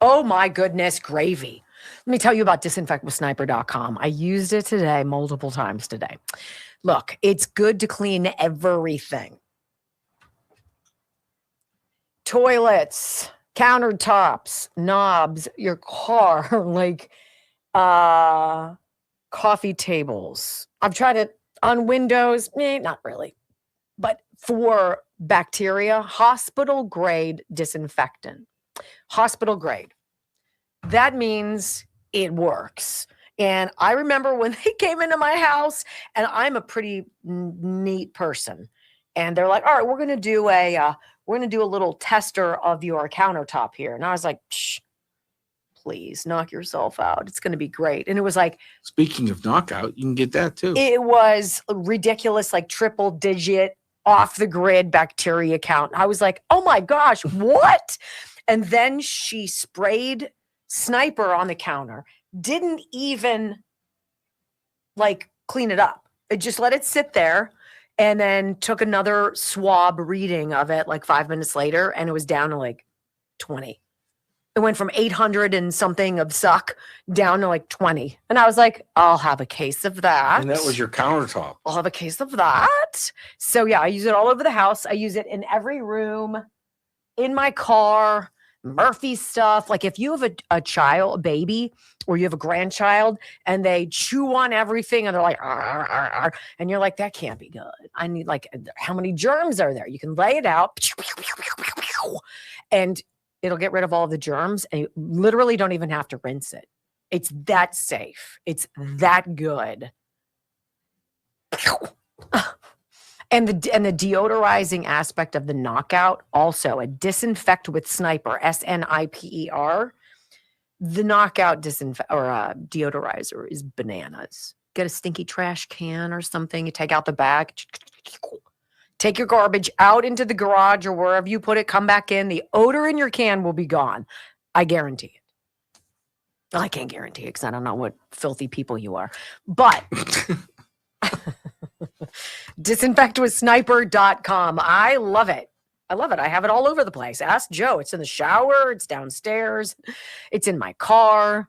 Oh, my goodness, gravy. Let me tell you about disinfectwithsniper.com. I used it today multiple times today. Look, it's good to clean everything. Toilets, countertops, knobs, your car, like coffee tables. I've tried it on windows, not really. But for bacteria, hospital grade disinfectant. Hospital grade. That means it works. And I remember when they came into my house, and I'm a pretty neat person, and they're like, all right, we're going to do a little tester of your countertop here. And I was like, shh, please knock yourself out. It's going to be great. And it was like, speaking of knockout, you can get that too. It was ridiculous, like triple digit off the grid bacteria count. I was like, oh my gosh, what? And then she sprayed Sniper on the counter. Didn't even like clean it up. It just let it sit there, and then took another swab reading of it like 5 minutes later, and it was down to like 20. It went from 800 and something of suck down to like 20. And I was like, I'll have a case of that. And that was your countertop. I'll have a case of that. So yeah, I use it all over the house. I use it in every room, in my car, Murphy stuff. Like if you have a baby, or you have a grandchild, and they chew on everything and they're like, arr, arr, arr, arr, and you're like, that can't be good. I need, like, how many germs are there? You can lay it out and it'll get rid of all the germs, and you literally don't even have to rinse it. It's that safe. It's that good. And the deodorizing aspect of the knockout, also a disinfect with Sniper, SNIPER. The knockout deodorizer is bananas. Get a stinky trash can or something. You take out the bag. Take your garbage out into the garage or wherever you put it, come back in. The odor in your can will be gone. I guarantee it. Well, I can't guarantee it because I don't know what filthy people you are. But disinfectwithsniper.com. I love it. I love it. I have it all over the place. Ask Joe. It's in the shower. It's downstairs. It's in my car.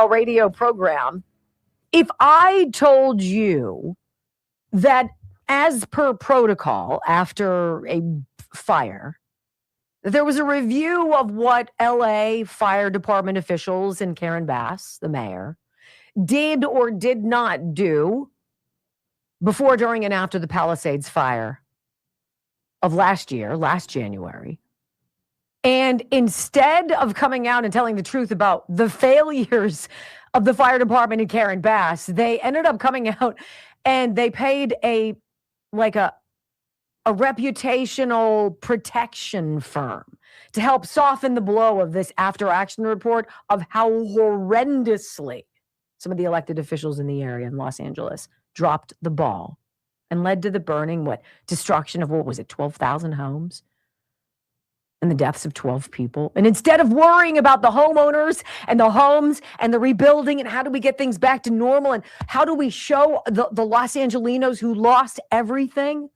Radio program. If I told you that as per protocol after a fire, there was a review of what LA fire department officials and Karen Bass, the mayor, did or did not do before, during, and after the Palisades fire of last January. And instead of coming out and telling the truth about the failures of the fire department and Karen Bass, they ended up coming out and they paid a reputational protection firm to help soften the blow of this after action report of how horrendously some of the elected officials in the area in Los Angeles dropped the ball and led to the burning, destruction of 12,000 homes? And the deaths of 12 people. And instead of worrying about the homeowners and the homes and the rebuilding and how do we get things back to normal and how do we show the Los Angelinos who lost everything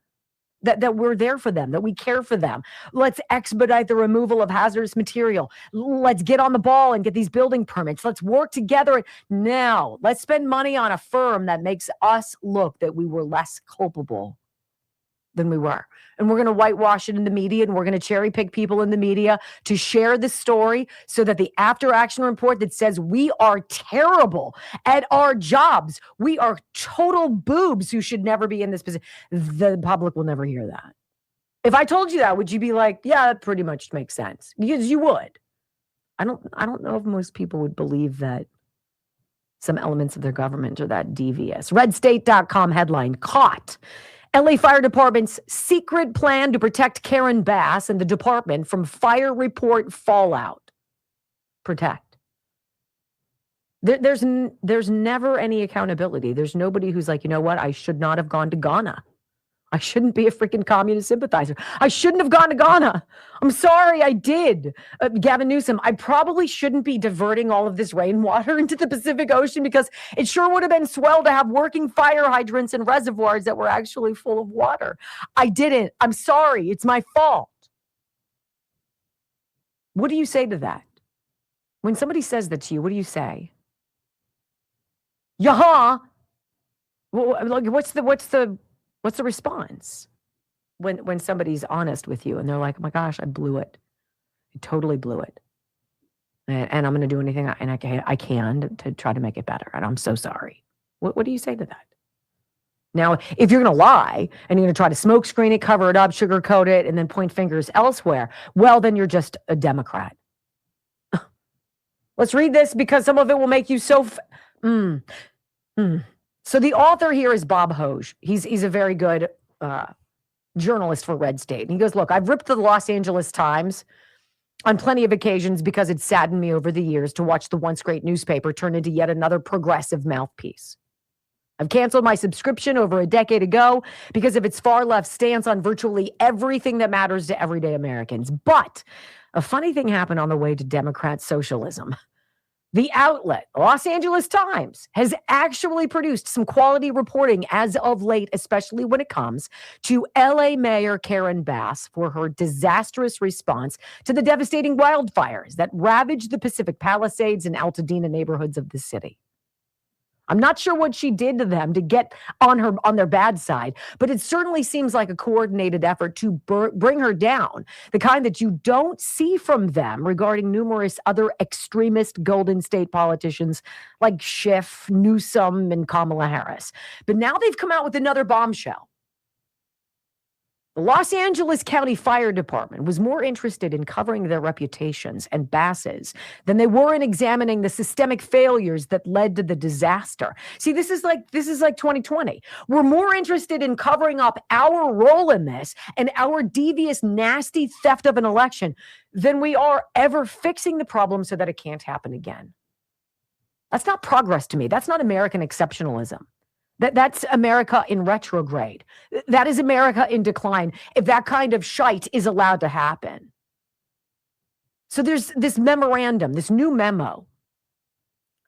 that we're there for them, that we care for them. Let's expedite the removal of hazardous material. Let's get on the ball and get these building permits. Let's work together now. Let's spend money on a firm that makes us look that we were less culpable than we were. And we're going to whitewash it in the media, and we're going to cherry pick people in the media to share the story so that the after action report that says we are terrible at our jobs, we are total boobs who should never be in this position, the public will never hear that. If I told you that, would you be like, yeah, that pretty much makes sense? Because you would. I don't know if most people would believe that some elements of their government are that devious. RedState.com headline, caught. LA Fire Department's secret plan to protect Karen Bass and the department from fire report fallout. Protect. There's never any accountability. There's nobody who's like, you know what? I should not have gone to Ghana. I shouldn't be a freaking communist sympathizer. I shouldn't have gone to Ghana. I'm sorry, I did. Gavin Newsom, I probably shouldn't be diverting all of this rainwater into the Pacific Ocean because it sure would have been swell to have working fire hydrants and reservoirs that were actually full of water. I didn't. I'm sorry. It's my fault. What do you say to that? When somebody says that to you, what do you say? Yaha. Well, what's the response when somebody's honest with you and they're like, oh my gosh, I blew it. I totally blew it. And I'm going to do anything I can to try to make it better. And I'm so sorry. What do you say to that? Now, if you're going to lie and you're going to try to smoke screen it, cover it up, sugarcoat it, and then point fingers elsewhere, well, then you're just a Democrat. Let's read this because some of it will make you so... So the author here is Bob Hoge. He's a very good journalist for Red State. And he goes, look, I've ripped the Los Angeles Times on plenty of occasions because it saddened me over the years to watch the once great newspaper turn into yet another progressive mouthpiece. I've canceled my subscription over a decade ago because of its far left stance on virtually everything that matters to everyday Americans. But a funny thing happened on the way to Democrat socialism. The outlet, Los Angeles Times, has actually produced some quality reporting as of late, especially when it comes to LA Mayor Karen Bass for her disastrous response to the devastating wildfires that ravaged the Pacific Palisades and Altadena neighborhoods of the city. I'm not sure what she did to them to get on their bad side, but it certainly seems like a coordinated effort to bring her down, the kind that you don't see from them regarding numerous other extremist Golden State politicians like Schiff, Newsom, and Kamala Harris. But now they've come out with another bombshell. The Los Angeles County Fire Department was more interested in covering their reputations and Bass's than they were in examining the systemic failures that led to the disaster. See, this is like 2020. We're more interested in covering up our role in this and our devious, nasty theft of an election than we are ever fixing the problem so that it can't happen again. That's not progress to me. That's not American exceptionalism. That's America in retrograde. That is America in decline if that kind of shite is allowed to happen. So there's this memorandum, this new memo,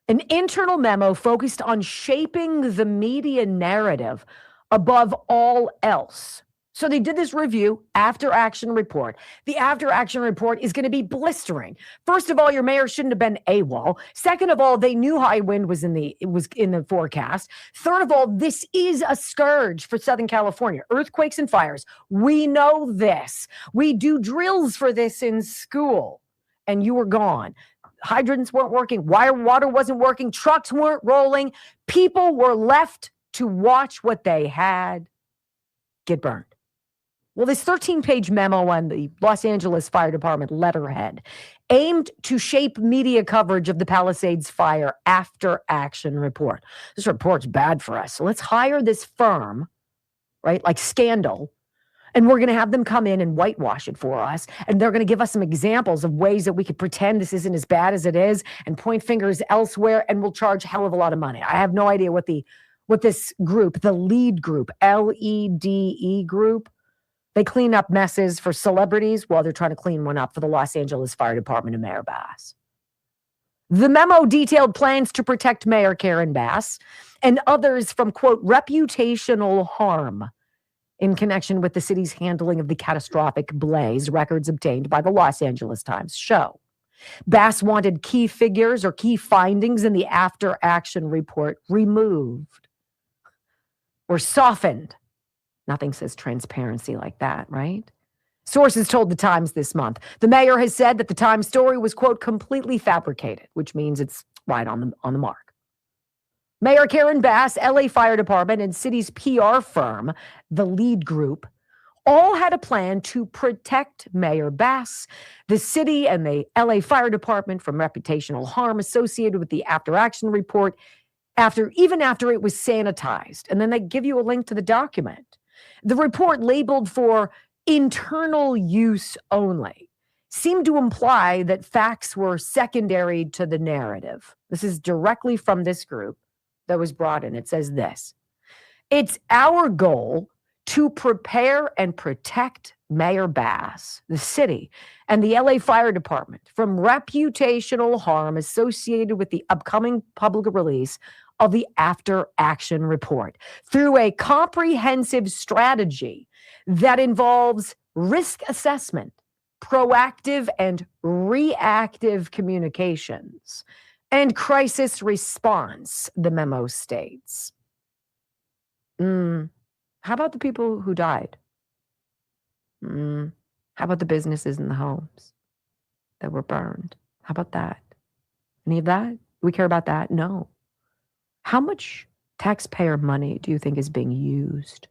an internal memo focused on shaping the media narrative above all else. So they did this review, after action report. The after action report is going to be blistering. First of all, your mayor shouldn't have been AWOL. Second of all, they knew high wind was in the forecast. Third of all, this is a scourge for Southern California. Earthquakes and fires. We know this. We do drills for this in school. And you were gone. Hydrants weren't working. Water wasn't working. Trucks weren't rolling. People were left to watch what they had get burned. Well, this 13-page memo on the Los Angeles Fire Department letterhead aimed to shape media coverage of the Palisades fire after action report. This report's bad for us. So let's hire this firm, right, like Scandal, and we're going to have them come in and whitewash it for us. And they're going to give us some examples of ways that we could pretend this isn't as bad as it is and point fingers elsewhere, and we'll charge a hell of a lot of money. I have no idea what this group, the LEAD group, LEDE group, they clean up messes for celebrities while they're trying to clean one up for the Los Angeles Fire Department and Mayor Bass. The memo detailed plans to protect Mayor Karen Bass and others from, quote, reputational harm in connection with the city's handling of the catastrophic blaze, records obtained by the Los Angeles Times show. Bass wanted key figures or key findings in the after-action report removed or softened. Nothing says transparency like that, right? Sources told the Times this month. The mayor has said that the Times story was, quote, completely fabricated, which means it's right on the mark. Mayor Karen Bass, LA Fire Department, and city's PR firm, the LEAD Group, all had a plan to protect Mayor Bass, the city, and the LA Fire Department from reputational harm associated with the after-action report even after it was sanitized. And then they give you a link to the document. The report, labeled for internal use only, seemed to imply that facts were secondary to the narrative. This is directly from this group that was brought in. It says this: it's our goal to prepare and protect Mayor Bass, the city, and the LA Fire Department from reputational harm associated with the upcoming public release of the after-action report through a comprehensive strategy that involves risk assessment, proactive and reactive communications, and crisis response, the memo states. How about the people who died? How about the businesses and the homes that were burned? How about that? Any of that? Do we care about that? No. How much taxpayer money do you think is being used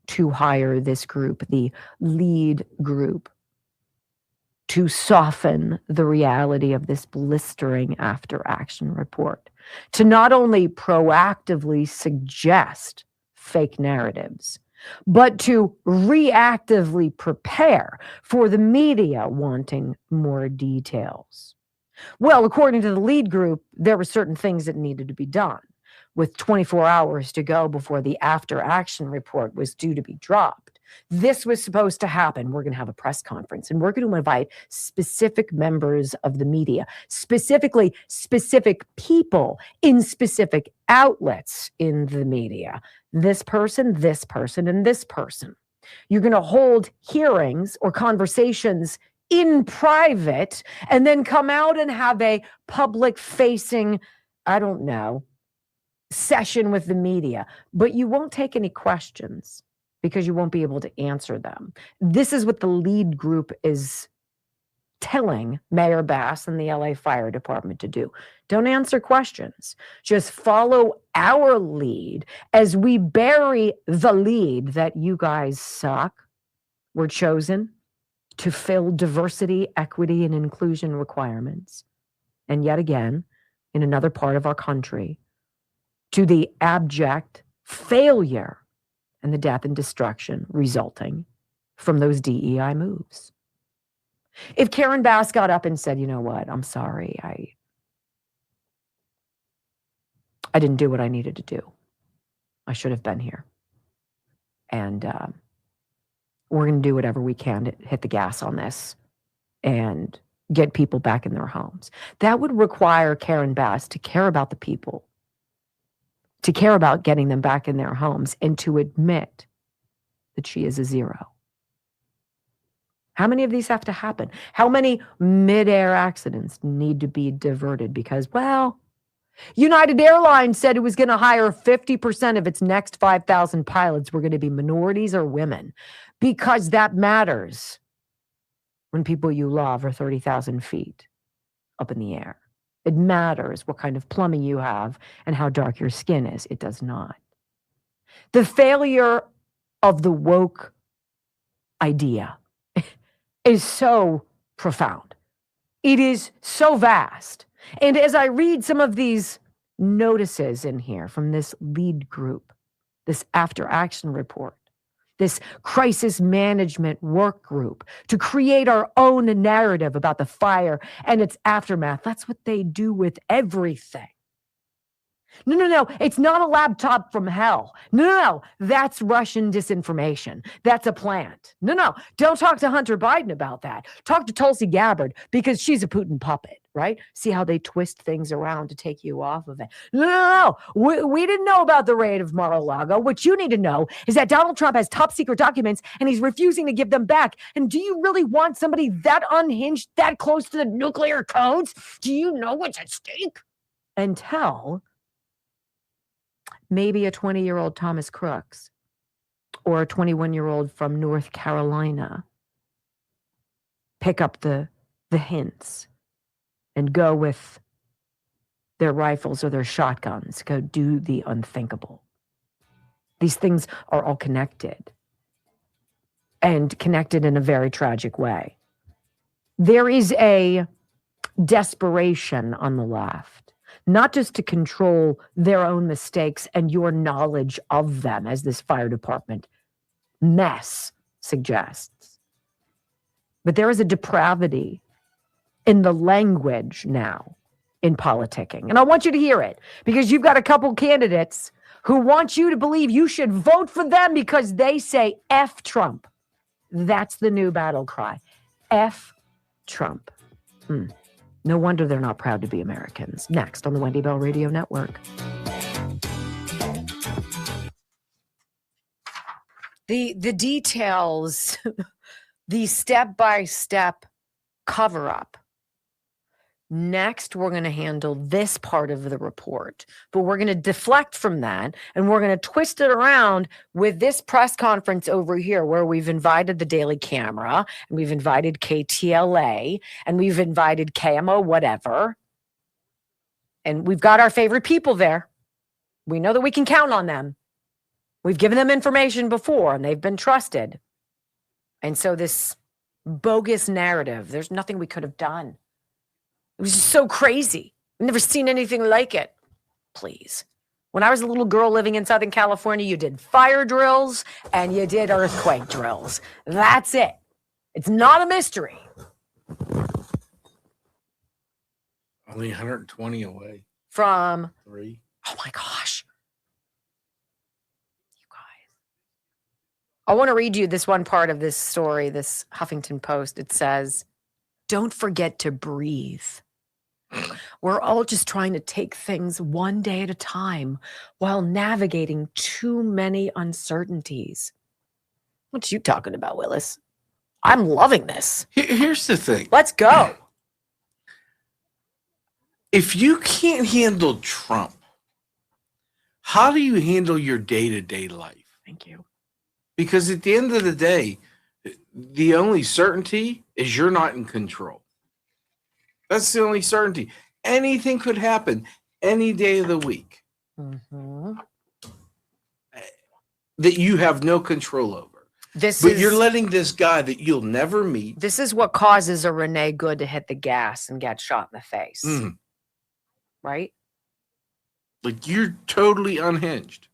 to hire this group, the LEAD group, to soften the reality of this blistering after-action report, to not only proactively suggest fake narratives, but to reactively prepare for the media wanting more details? Well, according to the LEAD group, there were certain things that needed to be done, with 24 hours to go before the after-action report was due to be dropped. This was supposed to happen. We're going to have a press conference and we're going to invite specific members of the media, specifically specific people in specific outlets in the media. This person, and this person. You're going to hold hearings or conversations in private and then come out and have a public facing, I don't know, session with the media, but you won't take any questions because you won't be able to answer them. This is what the lead group is telling Mayor Bass and the LA Fire Department to do. Don't answer questions. Just follow our lead as we bury the lead that you guys suck. We're chosen to fill diversity, equity, and inclusion requirements. And yet again, in another part of our country, to the abject failure and the death and destruction resulting from those DEI moves. If Karen Bass got up and said, you know what, I'm sorry, I didn't do what I needed to do. I should have been here. And we're going to do whatever we can to hit the gas on this and get people back in their homes. That would require Karen Bass to care about the people, to care about getting them back in their homes, and to admit that she is a zero. How many of these have to happen? How many mid-air accidents need to be diverted because, well, United Airlines said it was going to hire 50% of its next 5,000 pilots were going to be minorities or women, because that matters when people you love are 30,000 feet up in the air. It matters what kind of plumbing you have and how dark your skin is. It does not. The failure of the woke idea is so profound. It is so vast. And as I read some of these notices in here from this lead group, this after action report, this crisis management work group to create our own narrative about the fire and its aftermath, that's what they do with everything. No. It's not a laptop from hell. No. That's Russian disinformation. That's a plant. No. Don't talk to Hunter Biden about that. Talk to Tulsi Gabbard because she's a Putin puppet, right? See how they twist things around to take you off of it. No. We didn't know about the raid of Mar-a-Lago. What you need to know is that Donald Trump has top secret documents and he's refusing to give them back. And do you really want somebody that unhinged, that close to the nuclear codes? Do you know what's at stake? Until maybe a 20-year-old Thomas Crooks or a 21-year-old from North Carolina pick up the hints and go with their rifles or their shotguns, go do the unthinkable. These things are all connected, and connected in a very tragic way. There is a desperation on the left, not just to control their own mistakes and your knowledge of them, as this fire department mess suggests, but there is a depravity in the language now in politicking. And I want you to hear it, because you've got a couple candidates who want you to believe you should vote for them because they say F Trump. That's the new battle cry. F Trump. No wonder they're not proud to be Americans. Next on the Wendy Bell Radio Network. The details, the step-by-step cover-up. Next, we're going to handle this part of the report, but we're going to deflect from that, and we're going to twist it around with this press conference over here where we've invited the Daily Camera, and we've invited KTLA, and we've invited KMO whatever, and we've got our favorite people there. We know that we can count on them. We've given them information before, and they've been trusted. And so this bogus narrative, there's nothing we could have done. It was just so crazy. I've never seen anything like it. Please. When I was a little girl living in Southern California, you did fire drills and you did earthquake drills. That's it. It's not a mystery. Only 120 away. From 3. Oh my gosh. You I want to read you this one part of this story, this Huffington Post. It says, don't forget to breathe. We're all just trying to take things one day at a time while navigating too many uncertainties. What you talking about, Willis? I'm loving this. Here's the thing. Let's go. If you can't handle Trump, how do you handle your day-to-day life? Thank you. Because at the end of the day, the only certainty is you're not in control. That's the only certainty. Anything could happen any day of the week that you have no control over. But you're letting this guy that you'll never meet. This is what causes a Renee Good to hit the gas and get shot in the face. Right? Like, you're totally unhinged.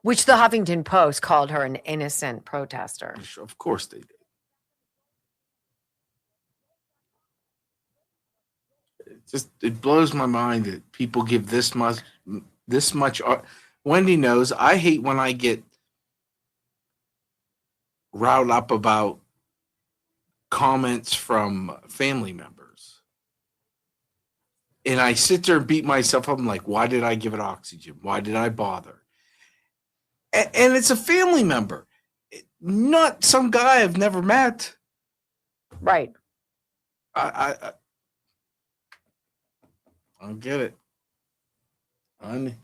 Which the Huffington Post called her an innocent protester. Of course they did. It blows my mind that people give this much. Wendy knows I hate when I get riled up about comments from family members. And I sit there and beat myself up. I'm like, why did I give it oxygen? Why did I bother? And it's a family member, not some guy I've never met. Right. I don't get it. Unhinged.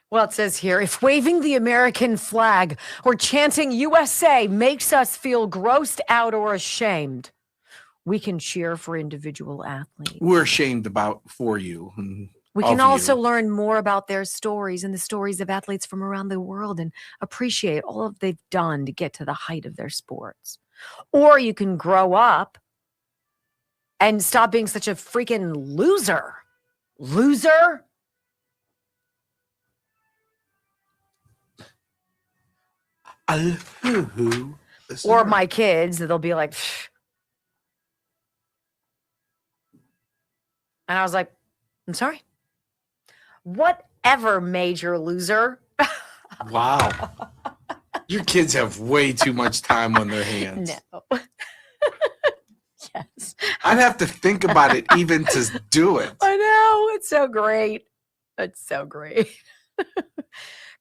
Well, it says here, if waving the American flag or chanting USA makes us feel grossed out or ashamed, we can cheer for individual athletes. We're ashamed for you. We can also learn more about their stories and the stories of athletes from around the world and appreciate all of they've done to get to the height of their sports. Or you can grow up and stop being such a freaking loser. Loser? Or my kids, they'll be like, pfft. And I was like, I'm sorry. Whatever, major loser. Wow. Your kids have way too much time on their hands. No. Yes. I'd have to think about it even to do it. I know. It's so great. It's so great.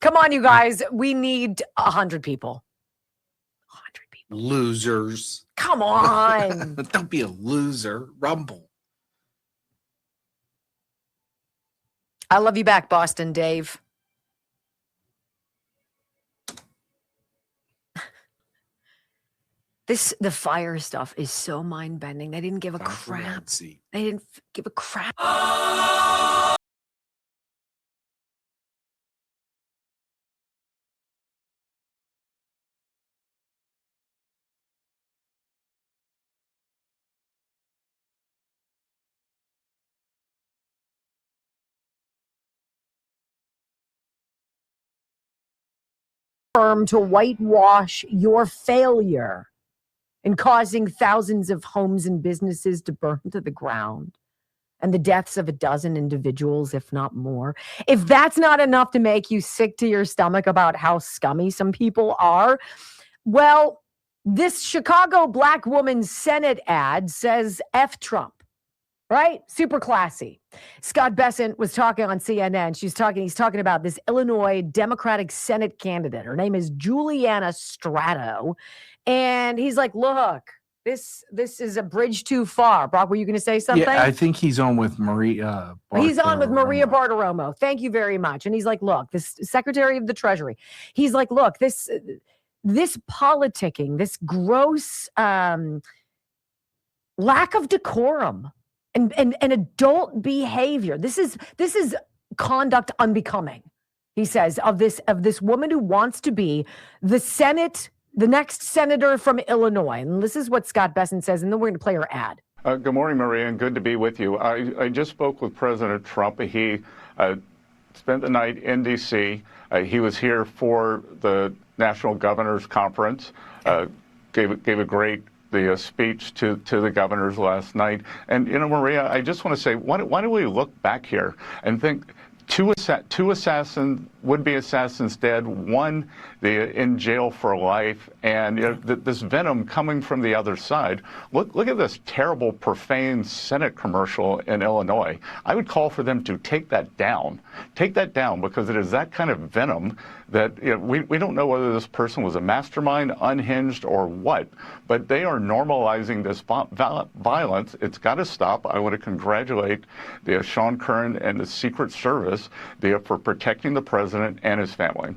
Come on, you guys. We need 100 people. 100 people. Losers. Come on. Don't be a loser. Rumble. I love you back, Boston Dave. The fire stuff is so mind-bending. They didn't give a crap. They didn't give a crap. To whitewash your failure in causing thousands of homes and businesses to burn to the ground and the deaths of a dozen individuals, if not more. If that's not enough to make you sick to your stomach about how scummy some people are, well, this Chicago black woman's Senate ad says F Trump. Right? Super classy. Scott Bessent was talking on CNN. He's talking about this Illinois Democratic Senate candidate. Her name is Juliana Strato. And he's like, look, this is a bridge too far. Brock, were you going to say something? Yeah, I think he's on with Maria. He's on with Maria Bartiromo. Thank you very much. And he's like, look, this Secretary of the Treasury. He's like, look, this politicking, this gross lack of decorum. And adult behavior. This is conduct unbecoming, he says, of this woman who wants to be the next senator from Illinois. And this is what Scott Bessent says, and then we're going to play her ad. Good morning, Maria, and good to be with you. I just spoke with President Trump. He spent the night in D.C. He was here for the National Governors Conference, gave a great speech to the governors last night. And, Maria, I just want to say, why don't we look back here and think, two assassins, would-be assassins dead, one in jail for life, and this venom coming from the other side. Look at this terrible, profane Senate commercial in Illinois. I would call for them to take that down. Take that down, because it is that kind of venom that we don't know whether this person was a mastermind, unhinged, or what, but they are normalizing this violence. It's got to stop. I want to congratulate Sean Curran and the Secret Service for protecting the president and his family.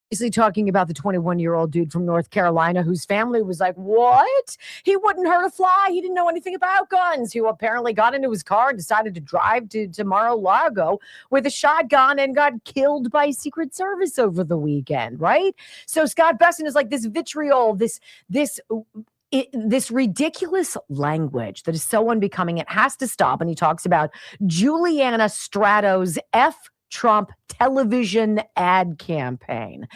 Basically talking about the 21-year-old dude from North Carolina whose family was like, what? He wouldn't hurt a fly. He didn't know anything about guns, who apparently got into his car and decided to drive to Mar-a-Lago with a shotgun and got killed by Secret Service over the weekend, right? So Scott Besson is like this vitriol, this ridiculous language that is so unbecoming. It has to stop. And he talks about Juliana Strato's F Trump television ad campaign.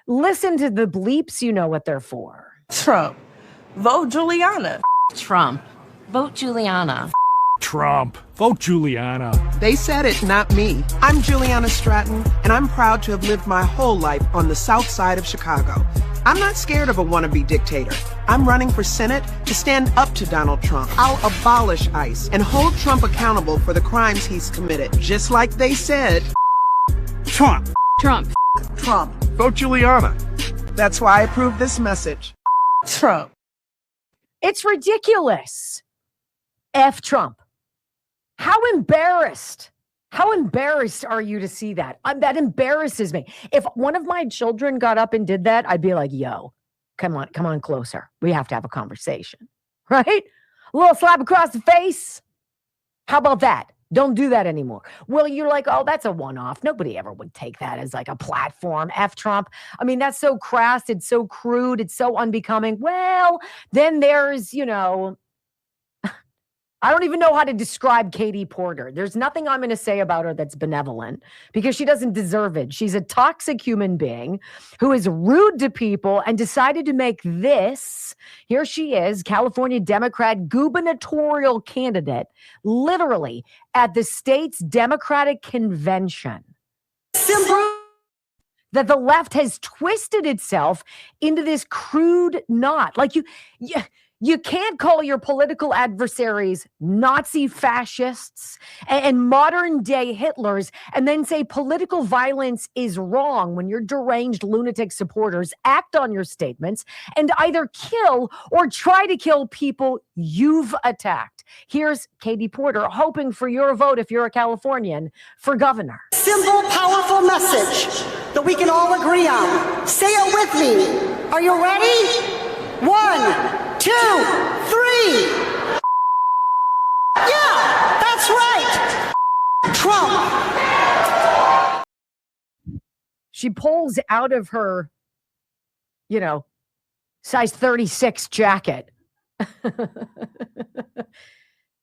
Listen to the bleeps. You know what they're for. Trump. Vote Juliana. Trump. Vote Juliana. Trump. Vote Juliana. They said it, not me. I'm Juliana Stratton, and I'm proud to have lived my whole life on the south side of Chicago. I'm not scared of a wannabe dictator. I'm running for Senate to stand up to Donald Trump. I'll abolish ICE and hold Trump accountable for the crimes he's committed. Just like they said. Trump. Trump. Trump. Vote Juliana. That's why I approve this message. Trump. It's ridiculous. F Trump. How embarrassed are you to see that? That embarrasses me. If one of my children got up and did that, I'd be like, yo, come on closer. We have to have a conversation, right? A little slap across the face. How about that? Don't do that anymore. Well, you're like, oh, that's a one-off. Nobody ever would take that as like a platform. F Trump. I mean, that's so crass. It's so crude. It's so unbecoming. Well, then there's, I don't even know how to describe Katie Porter. There's nothing I'm going to say about her that's benevolent because she doesn't deserve it. She's a toxic human being who is rude to people and decided to make this, here she is, California Democrat gubernatorial candidate, literally at the state's Democratic convention. That the left has twisted itself into this crude knot. Like you can't call your political adversaries Nazi fascists and modern day Hitlers and then say political violence is wrong when your deranged lunatic supporters act on your statements and either kill or try to kill people you've attacked. Here's Katie Porter hoping for your vote if you're a Californian for governor. Simple, powerful message that we can all agree on. Say it with me. Are you ready? 1, 2, 3. Yeah, that's right. Trump. She pulls out of her, size 36 jacket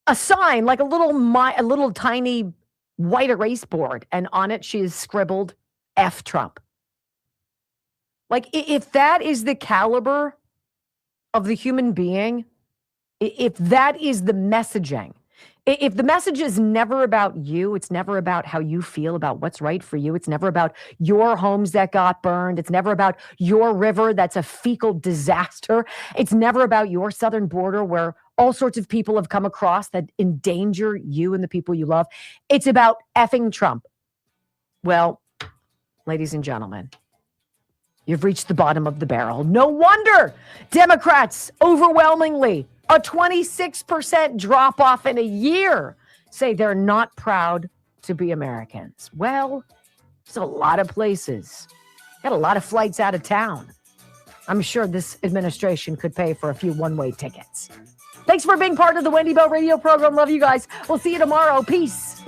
a sign, like a little tiny white erase board, and on it she has scribbled F Trump. Like, if that is the caliber of the human being, if that is the messaging, if the message is never about you, it's never about how you feel about what's right for you, it's never about your homes that got burned, it's never about your river that's a fecal disaster, it's never about your southern border where all sorts of people have come across that endanger you and the people you love, it's about effing Trump. Well, ladies and gentlemen, you've reached the bottom of the barrel. No wonder Democrats overwhelmingly, a 26% drop off in a year, say they're not proud to be Americans. Well, there's a lot of places. Got a lot of flights out of town. I'm sure this administration could pay for a few one-way tickets. Thanks for being part of the Wendy Bell radio program. Love you guys. We'll see you tomorrow. Peace.